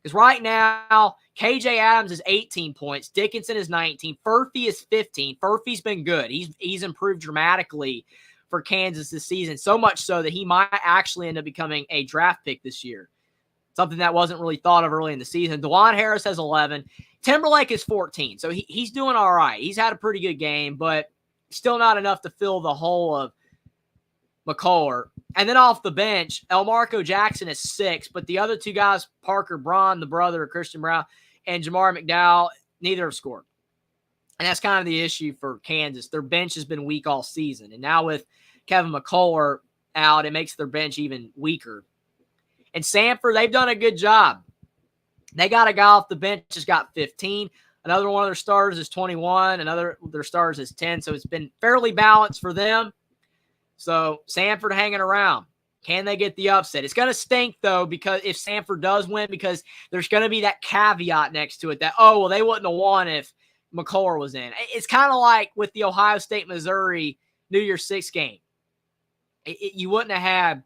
Because right now, KJ Adams is 18 points. Dickinson is 19. Furphy is 15. Furphy's been good. He's improved dramatically for Kansas this season. So much so that he might actually end up becoming a draft pick this year. Something that wasn't really thought of early in the season. DeJuan Harris has 11. Timberlake is 14. So he's doing all right. He's had a pretty good game, but still not enough to fill the hole of McCullough. And then off the bench, Elmarco Jackson is 6, but the other two guys, Parker Braun, the brother of Christian Braun, and Jamar McDowell, neither have scored. And that's kind of the issue for Kansas. Their bench has been weak all season. And now with Kevin McCullough out, it makes their bench even weaker. And Samford, they've done a good job. They got a guy off the bench that's got 15. Another one of their starters is 21. Another of their starters is 10. So it's been fairly balanced for them. So Samford hanging around. Can they get the upset? It's going to stink, though, because if Samford does win, because there's going to be that caveat next to it that, oh, well, they wouldn't have won if McCullough was in. It's kind of like with the Ohio State-Missouri New Year's Six game. You wouldn't have had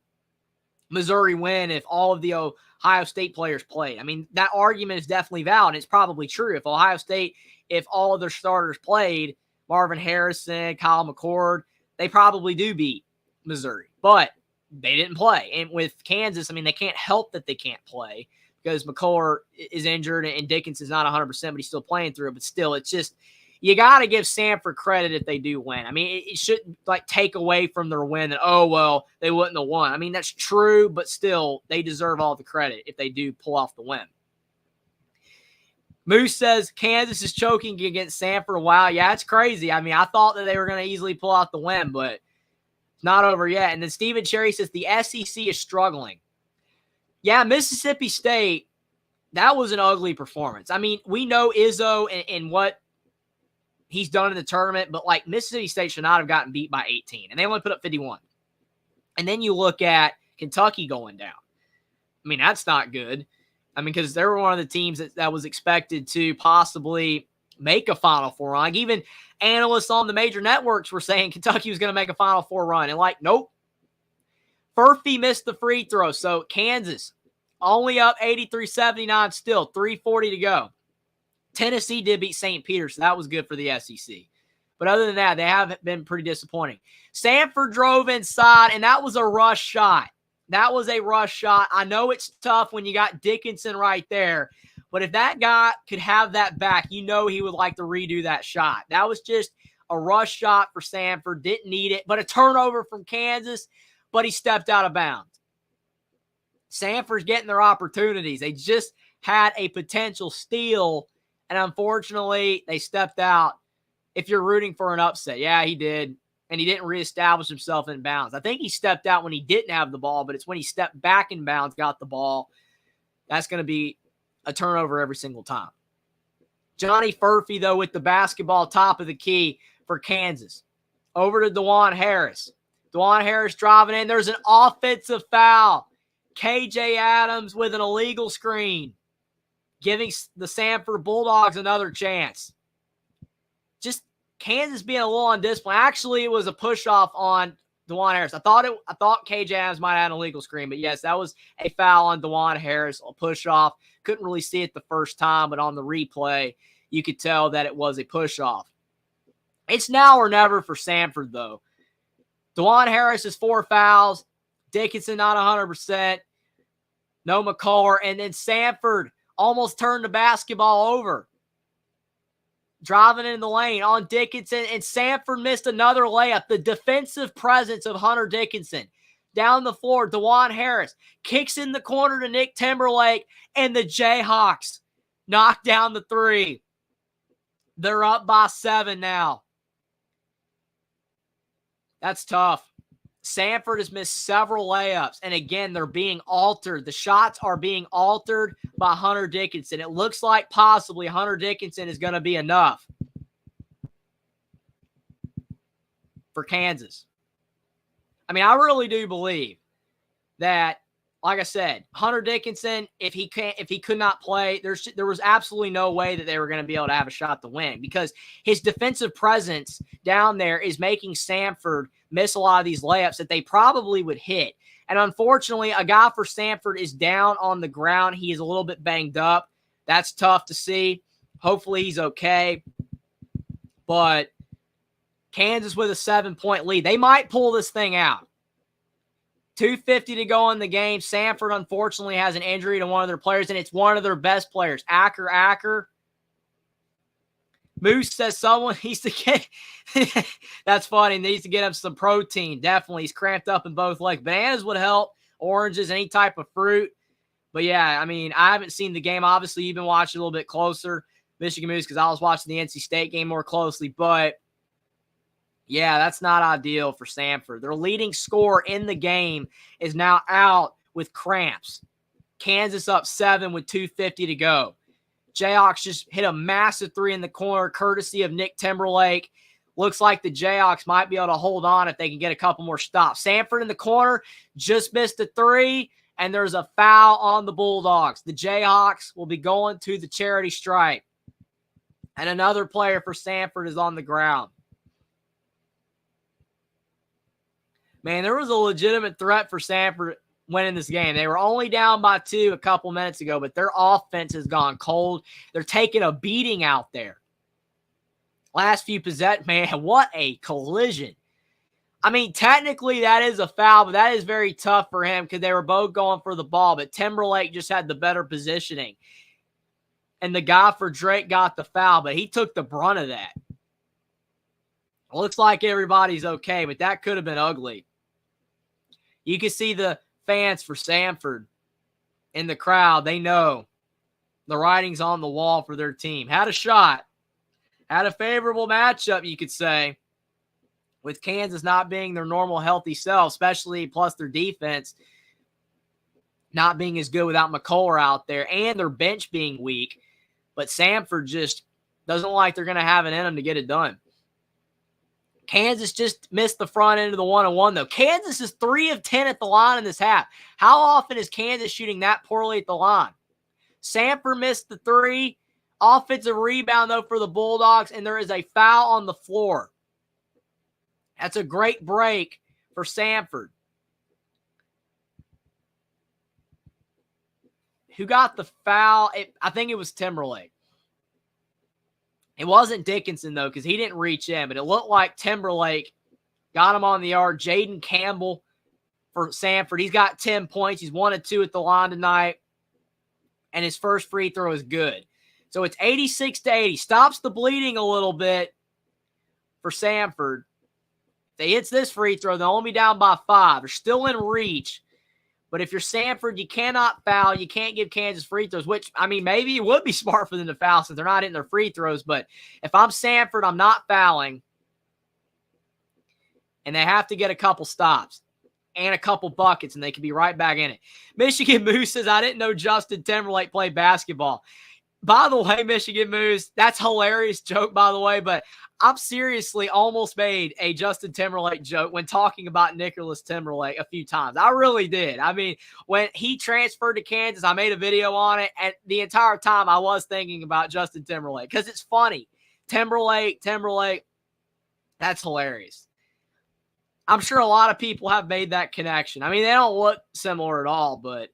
Missouri win if all of the Ohio State players played. I mean, that argument is definitely valid. It's probably true. If Ohio State, if all of their starters played, Marvin Harrison, Kyle McCord, they probably do beat Missouri. But they didn't play. And with Kansas, I mean, they can't help that they can't play because McCullough is injured and Dickinson's not 100%, but he's still playing through it. But still, it's just, you got to give Samford credit if they do win. I mean, it shouldn't like take away from their win that, oh, well, they wouldn't have won. I mean, that's true, but still, they deserve all the credit if they do pull off the win. Moose says Kansas is choking against Samford. Wow, yeah, it's crazy. I mean, I thought that they were going to easily pull out the win, but not over yet. And then Stephen Cherry says the SEC is struggling. Yeah, Mississippi State, that was an ugly performance. I mean, we know Izzo and what he's done in the tournament, but like Mississippi State should not have gotten beat by 18, and they only put up 51. And then you look at Kentucky going down. I mean, that's not good. I mean, because they were one of the teams that was expected to possibly make a Final Four run. Like even analysts on the major networks were saying Kentucky was going to make a Final Four run. And like, nope. Furphy missed the free throw. So Kansas only up 83-79 still, 3:40 to go. Tennessee did beat St. Peter's, so that was good for the SEC. But other than that, they have been pretty disappointing. Samford drove inside, and that was a rush shot. That was a rush shot. I know it's tough when you got Dickinson right there, but if that guy could have that back, you know he would like to redo that shot. That was just a rush shot for Samford. Didn't need it, but a turnover from Kansas, but he stepped out of bounds. Samford's getting their opportunities. They just had a potential steal, and unfortunately, they stepped out. If you're rooting for an upset, yeah, he did. And he didn't reestablish himself in bounds. I think he stepped out when he didn't have the ball, but it's when he stepped back in bounds, got the ball. That's going to be a turnover every single time. Johnny Furphy, though, with the basketball top of the key for Kansas. Over to DeJuan Harris. DeJuan Harris driving in. There's an offensive foul. KJ Adams with an illegal screen, giving the Samford Bulldogs another chance. Just Kansas being a little undisciplined. Actually, it was a push-off on DeJuan Harris. I thought KJ Adams might have had an illegal screen, but yes, that was a foul on DeJuan Harris, a push-off. Couldn't really see it the first time, but on the replay, you could tell that it was a push-off. It's now or never for Samford, though. DeJuan Harris has 4 fouls. Dickinson not 100%. No McCullough. And then Samford almost turned the basketball over. Driving in the lane on Dickinson, and Samford missed another layup. The defensive presence of Hunter Dickinson. Down the floor, DeJuan Harris kicks in the corner to Nick Timberlake, and the Jayhawks knock down the 3. They're up by 7 now. That's tough. Samford has missed several layups, and again, they're being altered. The shots are being altered by Hunter Dickinson. It looks like possibly Hunter Dickinson is going to be enough for Kansas. I mean, I really do believe that, like I said, Hunter Dickinson, if he could not play, there was absolutely no way that they were going to be able to have a shot to win, because his defensive presence down there is making Samford miss a lot of these layups that they probably would hit. And unfortunately, a guy for Samford is down on the ground. He is a little bit banged up. That's tough to see. Hopefully he's okay. But Kansas with a 7-point lead. They might pull this thing out. 2:50 to go in the game. Samford, unfortunately, has an injury to one of their players, and it's one of their best players, Acker. Moose says someone needs to get – that's funny. Needs to get him some protein. Definitely. He's cramped up in both legs. Bananas would help. Oranges, any type of fruit. But, yeah, I mean, I haven't seen the game. Obviously, you've been watching a little bit closer, Michigan Moose, because I was watching the NC State game more closely. But, yeah, that's not ideal for Samford. Their leading scorer in the game is now out with cramps. Kansas up 7 with 2:50 to go. Jayhawks just hit a massive 3 in the corner, courtesy of Nick Timberlake. Looks like the Jayhawks might be able to hold on if they can get a couple more stops. Samford in the corner just missed a three, and there's a foul on the Bulldogs. The Jayhawks will be going to the charity stripe. And another player for Samford is on the ground. Man, there was a legitimate threat for Samford winning this game. They were only down by 2 a couple minutes ago, but their offense has gone cold. They're taking a beating out there. Last few possessions, man, what a collision. I mean, technically that is a foul, but that is very tough for him because they were both going for the ball, but Timberlake just had the better positioning. And the guy for Drake got the foul, but he took the brunt of that. Looks like everybody's okay, but that could have been ugly. You can see the fans for Samford in the crowd. They know the writing's on the wall for their team. Had a shot. Had a favorable matchup, you could say, with Kansas not being their normal healthy self, especially plus their defense not being as good without McCullough out there and their bench being weak. But Samford just doesn't look like they're going to have it in them to get it done. Kansas just missed the front end of the 1-on-1, though. Kansas is 3 of 10 at the line in this half. How often is Kansas shooting that poorly at the line? Samford missed the 3. Offensive rebound, though, for the Bulldogs, and there is a foul on the floor. That's a great break for Samford. Who got the foul? I think it was Timberlake. It wasn't Dickinson, though, because he didn't reach in, but it looked like Timberlake got him on the yard. Jaden Campbell for Samford. He's got 10 points. He's 1 of 2 at the line tonight, and his first free throw is good. So it's 86-80. Stops the bleeding a little bit for Samford. If they hits this free throw, they'll only be down by 5. They're still in reach. But if you're Samford, you cannot foul. You can't give Kansas free throws, which, I mean, maybe it would be smart for them to foul since they're not hitting their free throws. But if I'm Samford, I'm not fouling. And they have to get a couple stops and a couple buckets, and they can be right back in it. Michigan Moose says, I didn't know Justin Timberlake played basketball. By the way, Michigan Moose, that's a hilarious joke, by the way, but I'm seriously almost made a Justin Timberlake joke when talking about Nicholas Timberlake a few times. I really did. I mean, when he transferred to Kansas, I made a video on it, and the entire time I was thinking about Justin Timberlake because it's funny. Timberlake, that's hilarious. I'm sure a lot of people have made that connection. I mean, they don't look similar at all, but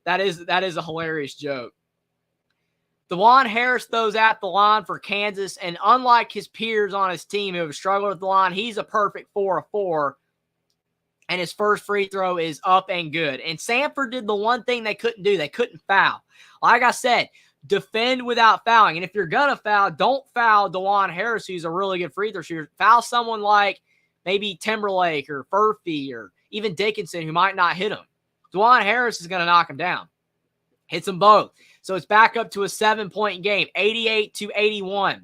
that is a hilarious joke. DeJuan Harris throws at the line for Kansas, and unlike his peers on his team who have struggled with the line, he's a perfect 4 of 4, and his first free throw is up and good. And Samford did the one thing they couldn't do. They couldn't foul. Like I said, defend without fouling. And if you're going to foul, don't foul DeJuan Harris, who's a really good free throw shooter. Foul someone like maybe Timberlake or Furphy or even Dickinson who might not hit him. DeJuan Harris is going to knock him down. Hits them both. So it's back up to a 7-point game, 88-81.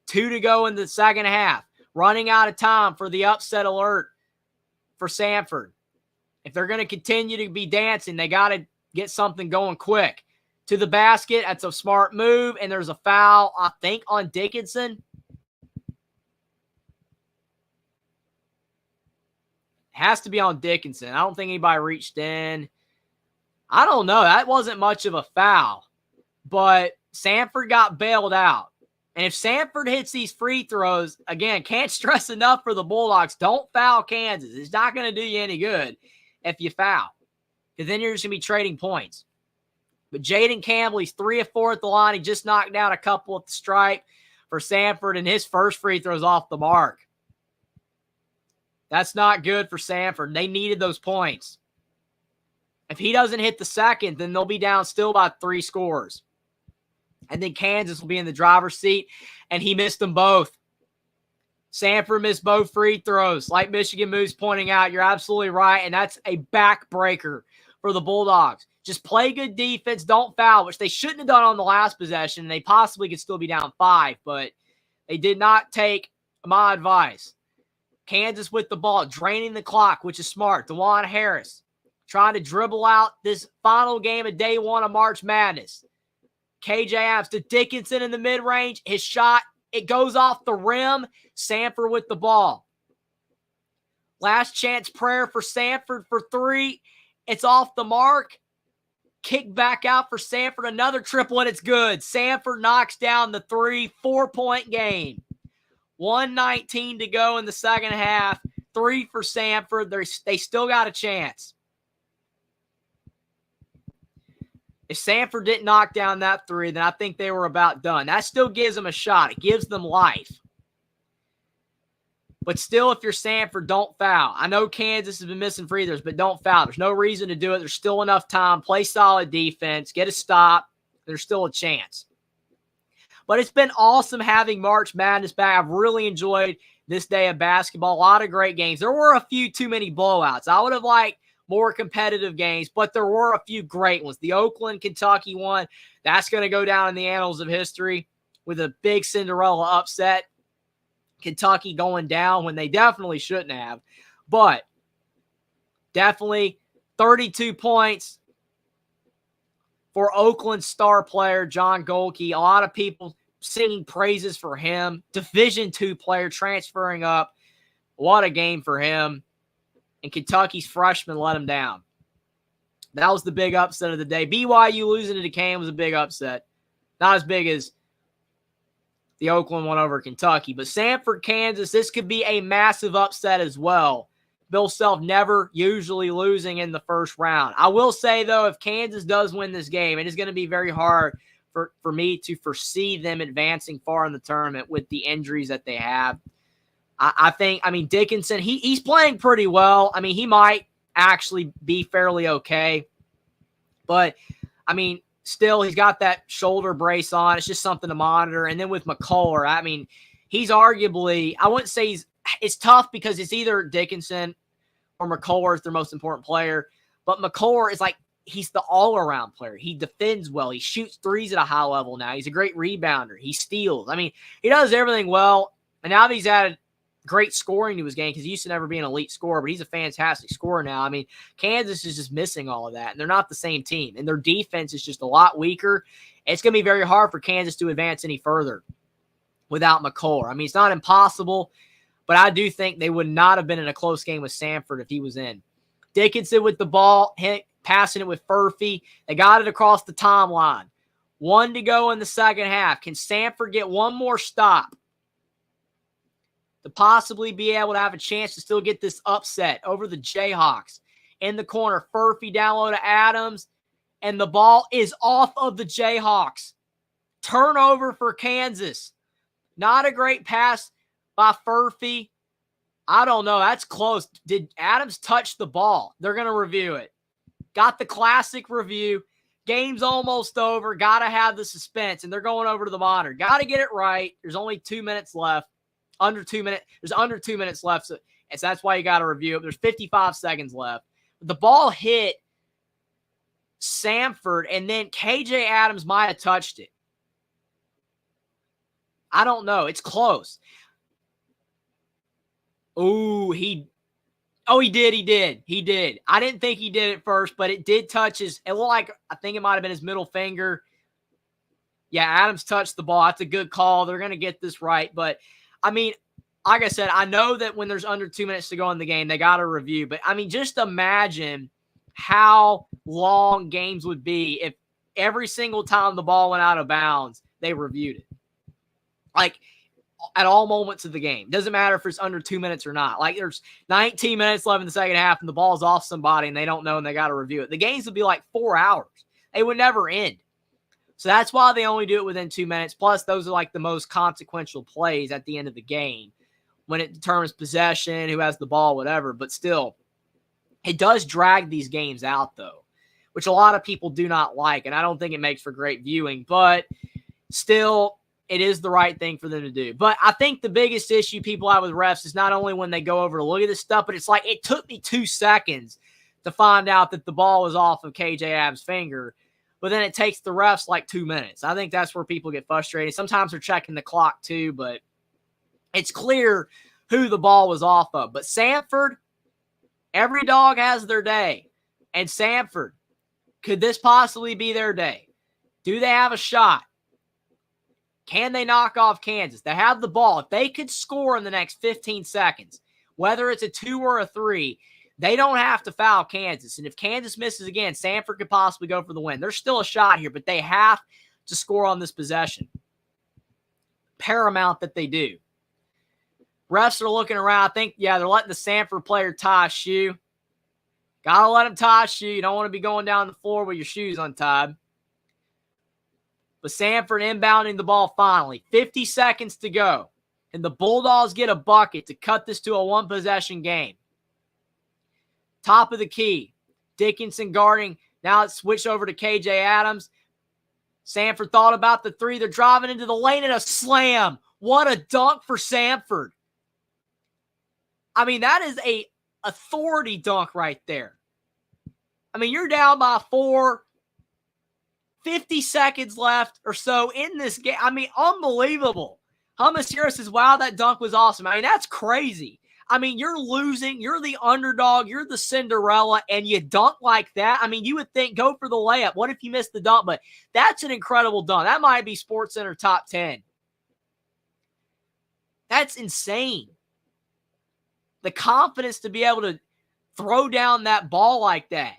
2 to go in the second half. Running out of time for the upset alert for Samford. If they're going to continue to be dancing, they got to get something going quick. To the basket, that's a smart move, and there's a foul, I think, on Dickinson. Has to be on Dickinson. I don't think anybody reached in. I don't know. That wasn't much of a foul, but Samford got bailed out. And if Samford hits these free throws, again, can't stress enough for the Bulldogs, don't foul Kansas. It's not going to do you any good if you foul, because then you're just going to be trading points. But Jaden Campbell, he's 3 of 4 at the line. He just knocked down a couple at the stripe for Samford, and his first free throw is off the mark. That's not good for Samford. They needed those points. If he doesn't hit the second, then they'll be down still by 3 scores. And then Kansas will be in the driver's seat, and he missed them both. Samford missed both free throws. Like Michigan Moose pointing out, you're absolutely right, and that's a backbreaker for the Bulldogs. Just play good defense, don't foul, which they shouldn't have done on the last possession. They possibly could still be down 5, but they did not take my advice. Kansas with the ball, draining the clock, which is smart. DeJuan Harris trying to dribble out this final game of day 1 of March Madness. KJ Adams to Dickinson in the mid-range. His shot It goes off the rim. Samford with the ball. Last chance prayer for Samford for three. It's off the mark. Kick back out for Samford. Another triple, and it's good. Samford knocks down the three. 4-point game. 1:19 to go in the second half. Three for Samford. They still got a chance. If Samford didn't knock down that three, then I think they were about done. That still gives them a shot. It gives them life. But still, if you're Samford, don't foul. I know Kansas has been missing free throws, but don't foul. There's no reason to do it. There's still enough time. Play solid defense. Get a stop. There's still a chance. But it's been awesome having March Madness back. I've really enjoyed this day of basketball. A lot of great games. There were a few too many blowouts. I would have liked more competitive games, but there were a few great ones. The Oakland-Kentucky one, that's going to go down in the annals of history with a big Cinderella upset. Kentucky going down when they definitely shouldn't have. But definitely 32 points for Oakland's star player, John Gohlke. A lot of people singing praises for him. Division II player transferring up. What a game for him. And Kentucky's freshman let him down. That was the big upset of the day. BYU losing to Duquesne was a big upset. Not as big as the Oakland one over Kentucky. But Samford, Kansas, this could be a massive upset as well. Bill Self never usually losing in the first round. I will say, though, if Kansas does win this game, it is going to be very hard for me to foresee them advancing far in the tournament with the injuries that they have. I think, Dickinson, he's playing pretty well. He might actually be fairly okay. But, still, he's got that shoulder brace on. It's just something to monitor. And then with McCullough, he's arguably, I wouldn't say it's tough because it's either Dickinson or McCullough is their most important player. But McCullough is he's the all-around player. He defends well. He shoots threes at a high level now. He's a great rebounder. He steals. He does everything well. And now that he's added great scoring to his game because he used to never be an elite scorer, but he's a fantastic scorer now. Kansas is just missing all of that, and they're not the same team. And their defense is just a lot weaker. It's going to be very hard for Kansas to advance any further without McCullough. It's not impossible, but I do think they would not have been in a close game with Samford if he was in. Dickinson with the ball, passing it with Furphy. They got it across the timeline. 1 to go in the second half. Can Samford get one more stop to possibly be able to have a chance to still get this upset over the Jayhawks? In the corner, Furphy down low to Adams, and the ball is off of the Jayhawks. Turnover for Kansas. Not a great pass by Furphy. I don't know. That's close. Did Adams touch the ball? They're going to review it. Got the classic review. Game's almost over. Got to have the suspense, and they're going over to the monitor. Got to get it right. There's only 2 minutes left. There's under 2 minutes left, so that's why you got to review it. There's 55 seconds left. The ball hit Samford, and then KJ Adams might have touched it. I don't know. It's close. Ooh, he did. I didn't think he did it first, but it did touch it looked like, I think it might have been his middle finger. Yeah, Adams touched the ball. That's a good call. They're going to get this right, but like I said, I know that when there's under 2 minutes to go in the game, they got to review. But, just imagine how long games would be if every single time the ball went out of bounds, they reviewed it. At all moments of the game. Doesn't matter if it's under 2 minutes or not. There's 19 minutes left in the second half, and the ball's off somebody, and they don't know, and they got to review it. The games would be 4 hours. They would never end. So that's why they only do it within 2 minutes. Plus, those are the most consequential plays at the end of the game when it determines possession, who has the ball, whatever. But still, it does drag these games out, though, which a lot of people do not like. And I don't think it makes for great viewing. But still, it is the right thing for them to do. But I think the biggest issue people have with refs is not only when they go over to look at this stuff, but it's it took me 2 seconds to find out that the ball was off of KJ Adams' finger. But then it takes the refs 2 minutes. I think that's where people get frustrated. Sometimes they're checking the clock too, but it's clear who the ball was off of. But Samford, every dog has their day. And Samford, could this possibly be their day? Do they have a shot? Can they knock off Kansas? They have the ball. If they could score in the next 15 seconds, whether it's a 2 or a 3, they don't have to foul Kansas. And if Kansas misses again, Samford could possibly go for the win. There's still a shot here, but they have to score on this possession. Paramount that they do. Refs are looking around. I think, yeah, they're letting the Samford player tie a shoe. Gotta let him tie a shoe. You don't want to be going down the floor with your shoes untied. But Samford inbounding the ball finally. 50 seconds to go. And the Bulldogs get a bucket to cut this to a one-possession game. Top of the key. Dickinson guarding. Now it's switched over to KJ Adams. Samford thought about the 3. They're driving into the lane and a slam. What a dunk for Samford. I mean, that is a authority dunk right there. I mean, you're down by 4. 50 seconds left or so in this game. I mean, unbelievable. Humasira says, wow, that dunk was awesome. I mean, that's crazy. I mean, you're losing. You're the underdog. You're the Cinderella, and you dunk like that. I mean, you would think go for the layup. What if you missed the dunk? But that's an incredible dunk. That might be SportsCenter top 10. That's insane. The confidence to be able to throw down that ball like that.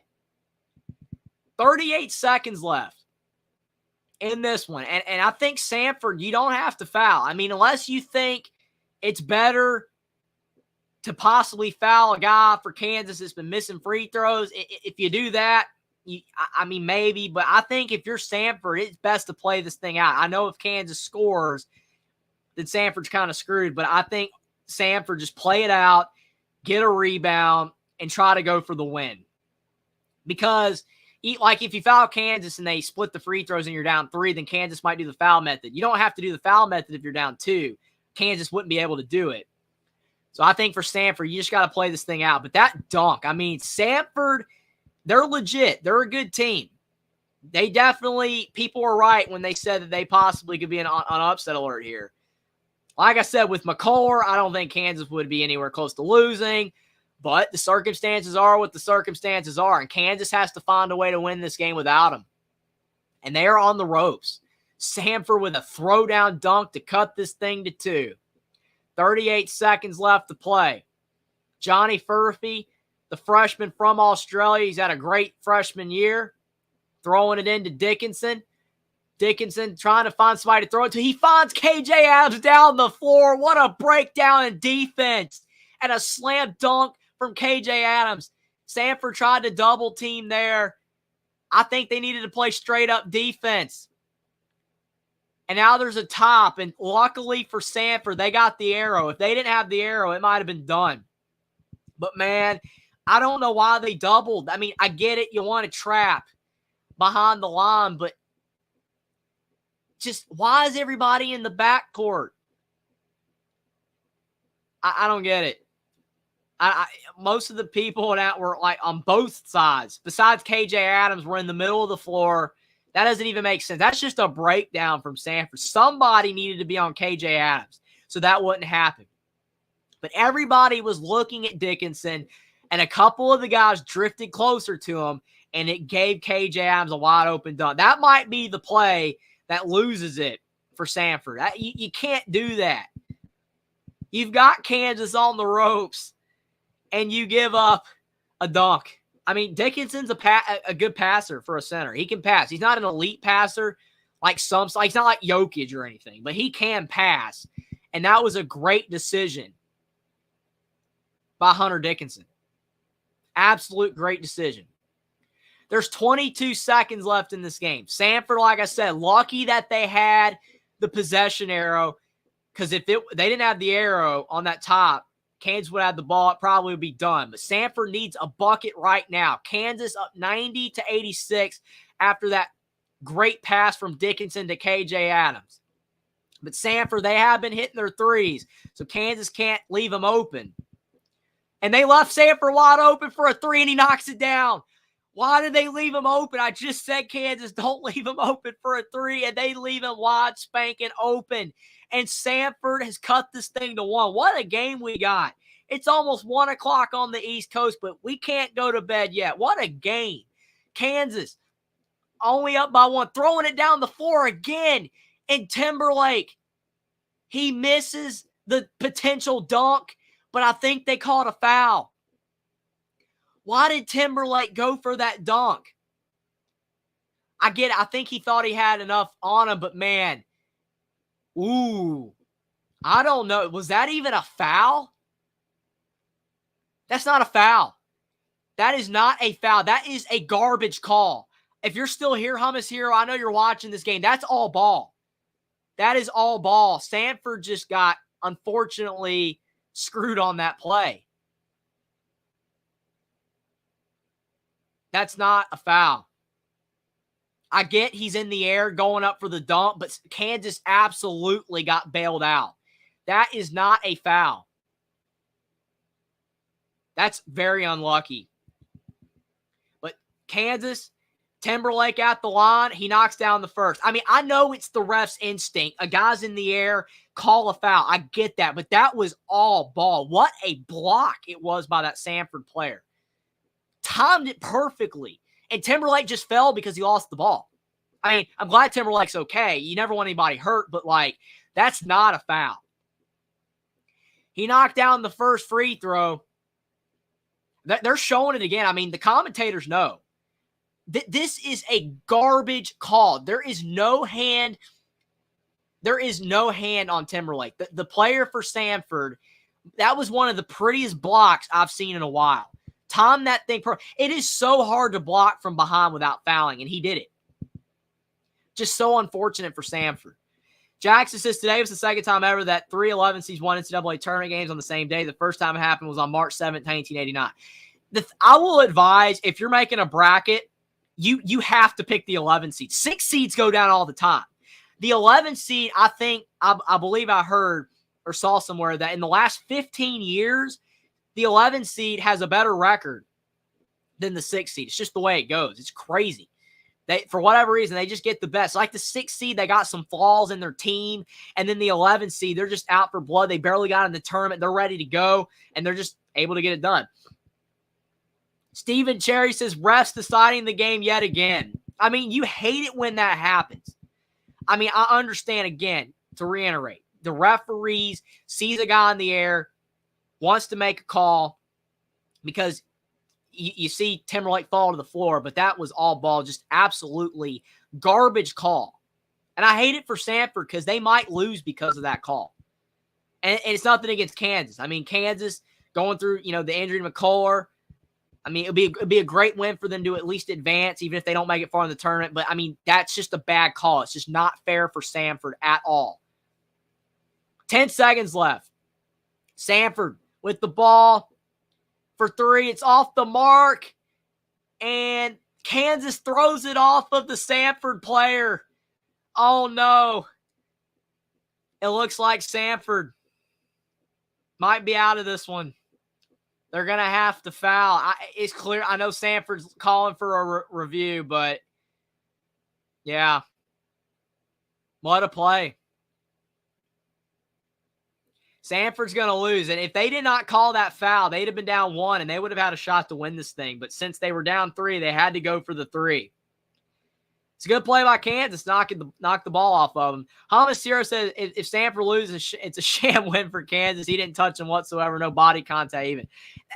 38 seconds left in this one. And I think Samford, you don't have to foul. I mean, unless you think it's better to possibly foul a guy for Kansas that's been missing free throws. If you do that, I mean, maybe. But I think if you're Samford, it's best to play this thing out. I know if Kansas scores, then Samford's kind of screwed. But I think Samford, just play it out, get a rebound, and try to go for the win. Because like if you foul Kansas and they split the free throws and you're down 3, then Kansas might do the foul method. You don't have to do the foul method if you're down 2. Kansas wouldn't be able to do it. So I think for Samford, you just got to play this thing out. But that dunk, I mean, Samford, they're legit. They're a good team. They definitely, people were right when they said that they possibly could be on upset alert here. Like I said, with McCullough, I don't think Kansas would be anywhere close to losing. But the circumstances are what the circumstances are. And Kansas has to find a way to win this game without him. And they are on the ropes. Samford with a throwdown dunk to cut this thing to 2. 38 seconds left to play. Johnny Furphy, the freshman from Australia. He's had a great freshman year. Throwing it into Dickinson. Dickinson trying to find somebody to throw it to. He finds KJ Adams down the floor. What a breakdown in defense. And a slam dunk from KJ Adams. Samford tried to double team there. I think they needed to play straight up defense. And now there's a top. And luckily for Samford, they got the arrow. If they didn't have the arrow, it might have been done. But, man, I don't know why they doubled. I mean, I get it. You want to trap behind the line. But just why is everybody in the backcourt? I don't get it. Most of the people that were like on both sides, besides KJ Adams, were in the middle of the floor. That doesn't even make sense. That's just a breakdown from Samford. Somebody needed to be on KJ Adams, so that wouldn't happen. But everybody was looking at Dickinson, and a couple of the guys drifted closer to him, and it gave KJ Adams a wide open dunk. That might be the play that loses it for Samford. You can't do that. You've got Kansas on the ropes, and you give up a dunk. I mean, Dickinson's a good passer for a center. He can pass. He's not an elite passer like some. He's not like Jokic or anything, but he can pass. And that was a great decision by Hunter Dickinson. Absolute great decision. There's 22 seconds left in this game. Samford, like I said, lucky that they had the possession arrow, because if they didn't have the arrow on that top, Kansas would have the ball. It probably would be done. But Samford needs a bucket right now. Kansas up 90-86 after that great pass from Dickinson to KJ Adams. But Samford, they have been hitting their threes, so Kansas can't leave them open. And they left Samford wide open for a 3, and he knocks it down. Why did they leave him open? I just said Kansas don't leave him open for a 3, and they leave him wide spanking open. And Samford has cut this thing to 1. What a game we got. It's almost 1 o'clock on the East Coast, but we can't go to bed yet. What a game. Kansas only up by 1, throwing it down the floor again. And Timberlake, he misses the potential dunk, but I think they called a foul. Why did Timberlake go for that dunk? I get it. I think he thought he had enough on him, but man, ooh, I don't know. Was that even a foul? That's not a foul. That is not a foul. That is a garbage call. If you're still here, Hummus Hero, I know you're watching this game. That's all ball. That is all ball. Samford just got, unfortunately, screwed on that play. That's not a foul. I get he's in the air going up for the dunk, but Kansas absolutely got bailed out. That is not a foul. That's very unlucky. But Kansas, Timberlake at the line, he knocks down the first. I mean, I know it's the ref's instinct. A guy's in the air, call a foul. I get that, but that was all ball. What a block it was by that Samford player. Timed it perfectly. And Timberlake just fell because he lost the ball. I mean, I'm glad Timberlake's okay. You never want anybody hurt, but, like, that's not a foul. He knocked down the first free throw. They're showing it again. I mean, the commentators know. This is a garbage call. There is no hand. There is no hand on Timberlake. The player for Samford, that was one of the prettiest blocks I've seen in a while. Time that thing. It is so hard to block from behind without fouling, and he did it. Just so unfortunate for Samford. Jackson says today was the second time ever that 3 11 seeds won NCAA tournament games on the same day. The first time it happened was on March 7th, 1989. I will advise, if you're making a bracket, you have to pick the 11 seed. 6 seeds go down all the time. The 11 seed, I believe I heard or saw somewhere that in the last 15 years, the 11 seed has a better record than the 6 seed. It's just the way it goes. It's crazy. For whatever reason, they just get the best. Like the 6 seed, they got some flaws in their team. And then the 11 seed, they're just out for blood. They barely got in the tournament. They're ready to go, and they're just able to get it done. Stephen Cherry says, refs deciding the game yet again. I mean, you hate it when that happens. I mean, I understand, again, to reiterate, the referees sees a guy in the air, wants to make a call because you see Timberlake fall to the floor, but that was all ball, just absolutely garbage call. And I hate it for Samford because they might lose because of that call. And it's nothing against Kansas. I mean, Kansas going through, the injury to McCullough. I mean, it'd be a great win for them to at least advance, even if they don't make it far in the tournament. But, I mean, that's just a bad call. It's just not fair for Samford at all. 10 seconds left. Samford with the ball for 3. It's off the mark. And Kansas throws it off of the Samford player. Oh, no. It looks like Samford might be out of this one. They're going to have to foul. It's clear. I know Samford's calling for a review, but yeah. What a play. Samford's going to lose. And if they did not call that foul, they'd have been down 1, and they would have had a shot to win this thing. But since they were down 3, they had to go for the 3. It's a good play by Kansas, knock the ball off of them. Hamas Hero says if Samford loses, it's a sham win for Kansas. He didn't touch him whatsoever, no body contact even.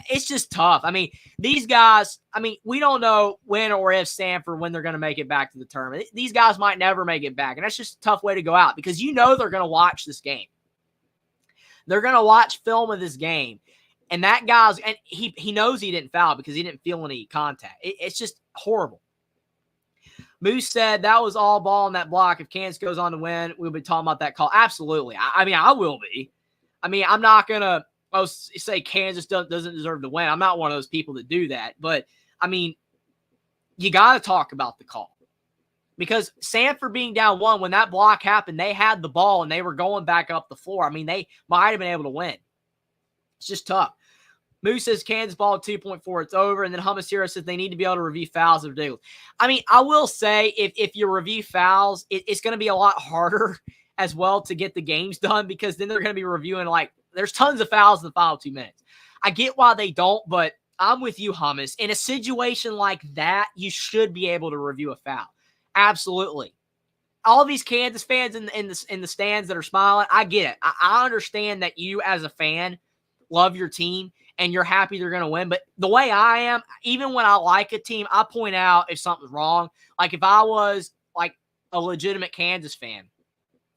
It's just tough. I mean, these guys, we don't know when or if when they're going to make it back to the tournament. These guys might never make it back, and that's just a tough way to go out because they're going to watch this game. They're going to watch film of this game, and that guy's – and he knows he didn't foul because he didn't feel any contact. It's just horrible. Moose said that was all ball in that block. If Kansas goes on to win, we'll be talking about that call. Absolutely. I will be. I'm not going to say Kansas doesn't deserve to win. I'm not one of those people that do that. But, you got to talk about the call. Because Samford being down 1, when that block happened, they had the ball and they were going back up the floor. They might have been able to win. It's just tough. Moose says Kansas ball at 2.4, it's over. And then Hummus Hero says they need to be able to review fouls. Ridiculous. I will say if you review fouls, it's going to be a lot harder as well to get the games done because then they're going to be reviewing there's tons of fouls in the final 2 minutes. I get why they don't, but I'm with you, Hummus. In a situation like that, you should be able to review a foul. Absolutely. all these Kansas fans in the stands that are smiling, I get it. I understand that you as a fan love your team and you're happy they're going to win. But the way I am, even when I like a team, I point out if something's wrong. Like if I was like a legitimate Kansas fan,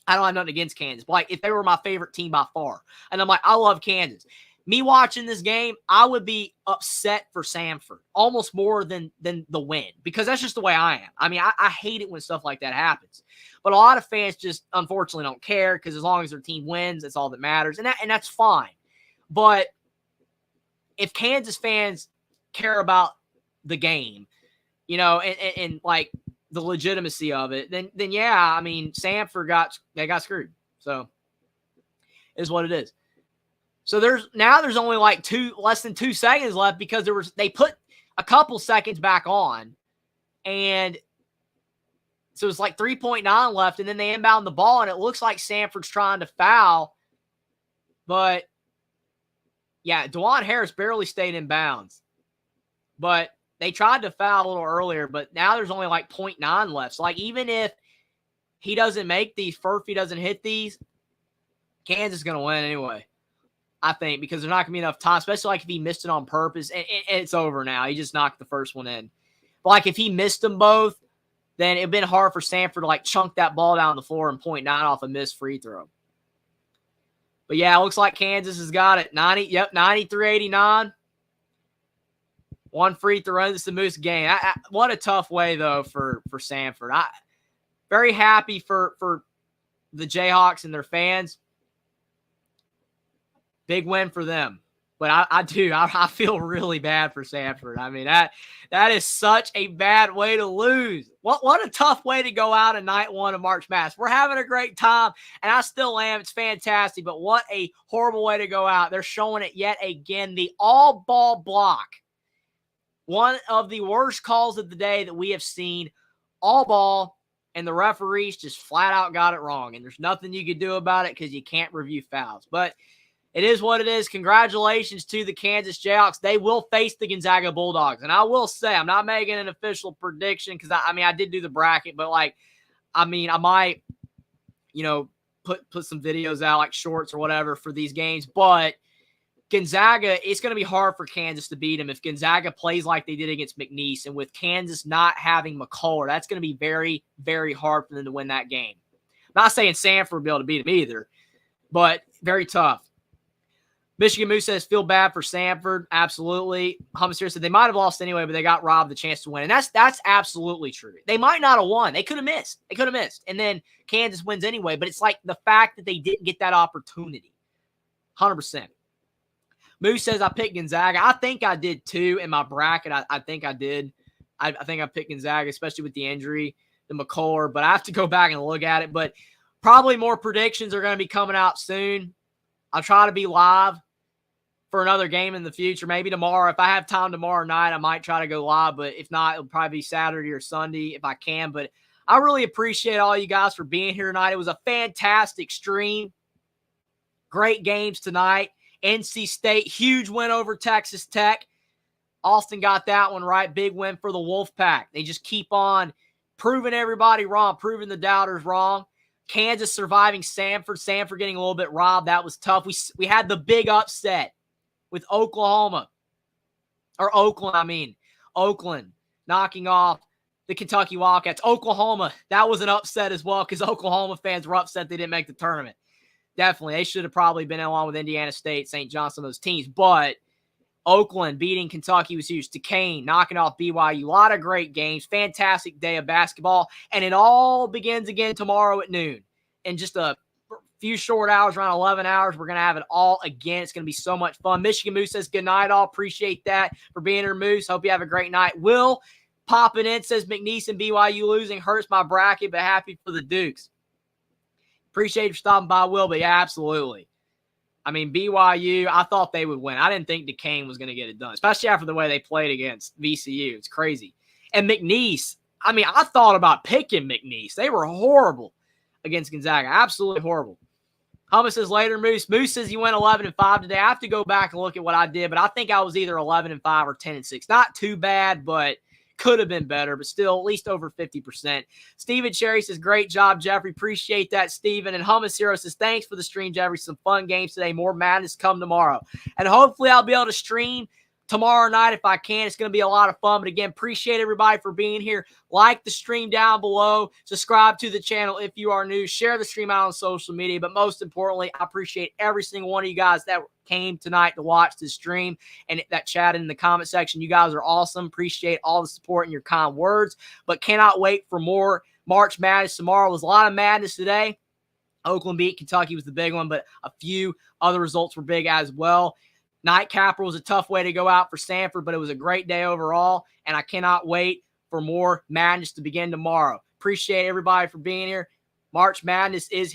I don't have nothing against Kansas, but like if they were my favorite team by far, and I'm like, I love Kansas. Me watching this game, I would be upset for Samford almost more than the win, because that's just the way I am. I mean, I hate it when stuff like that happens. But a lot of fans just unfortunately don't care, because as long as their team wins, that's all that matters. And that's fine. But if Kansas fans care about the game, you know, and like the legitimacy of it, then yeah, I mean, Samford got screwed. So is what it is. So there's only like less than 2 seconds left, because they put a couple seconds back on, and so it's like 3.9 left, and then they inbound the ball, and it looks like Samford's trying to foul, but yeah, DeJuan Harris barely stayed in bounds. But they tried to foul a little earlier, but now there's only like 0.9 left. So like even if he doesn't make these, Furphy doesn't hit these, Kansas is going to win anyway, I think, because there's not going to be enough time, especially like if he missed it on purpose. And it's over now. He just knocked the first one in. But like if he missed them both, then it'd been hard for Samford to like chunk that ball down the floor and 0.9 off a missed free throw. But yeah, it looks like Kansas has got it. 93-89. One free throw. This is the Moose game. What a tough way, though, for Samford. Very happy for the Jayhawks and their fans. Big win for them. But I feel really bad for Samford. I mean, that is such a bad way to lose. What a tough way to go out in night one of March Madness. We're having a great time, and I still am. It's fantastic, but what a horrible way to go out. They're showing it yet again. The all-ball block. One of the worst calls of the day that we have seen. All ball, and the referees just flat out got it wrong, and there's nothing you can do about it because you can't review fouls. But it is what it is. Congratulations to the Kansas Jayhawks. They will face the Gonzaga Bulldogs. And I will say, I'm not making an official prediction, because I did do the bracket, but I might, put some videos out, like shorts or whatever, for these games. But Gonzaga, it's going to be hard for Kansas to beat them if Gonzaga plays like they did against McNeese. And with Kansas not having McCullough, that's going to be very, very hard for them to win that game. I'm not saying Samford will be able to beat them either, but very tough. Michigan Moose says, feel bad for Samford. Absolutely. Hummus here said they might have lost anyway, but they got robbed the chance to win. And that's absolutely true. They might not have won. They could have missed. And then Kansas wins anyway. But it's like the fact that they didn't get that opportunity. 100%. Moose says, I picked Gonzaga. I think I did too in my bracket. I think I did. I think I picked Gonzaga, especially with the injury to McCullough. But I have to go back and look at it. But probably more predictions are going to be coming out soon. I'll try to be live for another game in the future. Maybe tomorrow. If I have time tomorrow night, I might try to go live. But if not, it'll probably be Saturday or Sunday if I can. But I really appreciate all you guys for being here tonight. It was a fantastic stream. Great games tonight. NC State, huge win over Texas Tech. Austin got that one right. Big win for the Wolfpack. They just keep on proving everybody wrong, proving the doubters wrong. Kansas surviving Samford getting a little bit robbed. That was tough. We had the big upset with Oakland knocking off the Kentucky Wildcats. Oklahoma, that was an upset as well, because Oklahoma fans were upset they didn't make the tournament. Definitely. They should have probably been along with Indiana State, St. John, some of those teams. But Oakland beating Kentucky was huge. Duquesne knocking off BYU. A lot of great games. Fantastic day of basketball. And it all begins again tomorrow at noon. In just a few short hours, around 11 hours, we're going to have it all again. It's going to be so much fun. Michigan Moose says, good night, all. Appreciate that for being here, Moose. Hope you have a great night. Will popping in says, McNeese and BYU losing hurts my bracket, but happy for the Dukes. Appreciate you for stopping by, Will, but yeah, absolutely. I mean, BYU, I thought they would win. I didn't think Duquesne was going to get it done, especially after the way they played against VCU. It's crazy. And McNeese, I thought about picking McNeese. They were horrible against Gonzaga. Absolutely horrible. Hummus says later, Moose. Moose says he went 11-5 today. I have to go back and look at what I did, but I think I was either 11-5 or 10-6. Not too bad, but could have been better, but still at least over 50%. Steven Cherry says, great job, Jeffrey. Appreciate that, Steven. And Hummus Hero says, thanks for the stream, Jeffrey. Some fun games today. More madness come tomorrow. And hopefully I'll be able to stream tomorrow night if I can. It's going to be a lot of fun. But again, appreciate everybody for being here. Like the stream down below. Subscribe to the channel if you are new. Share the stream out on social media. But most importantly, I appreciate every single one of you guys that came tonight to watch this stream and that chatted in the comment section. You guys are awesome. Appreciate all the support and your kind words. But cannot wait for more March Madness tomorrow. There's a lot of madness today. Oakland beat Kentucky was the big one, but a few other results were big as well. Nightcapper was a tough way to go out for Stanford, but it was a great day overall, and I cannot wait for more madness to begin tomorrow. Appreciate everybody for being here. March Madness is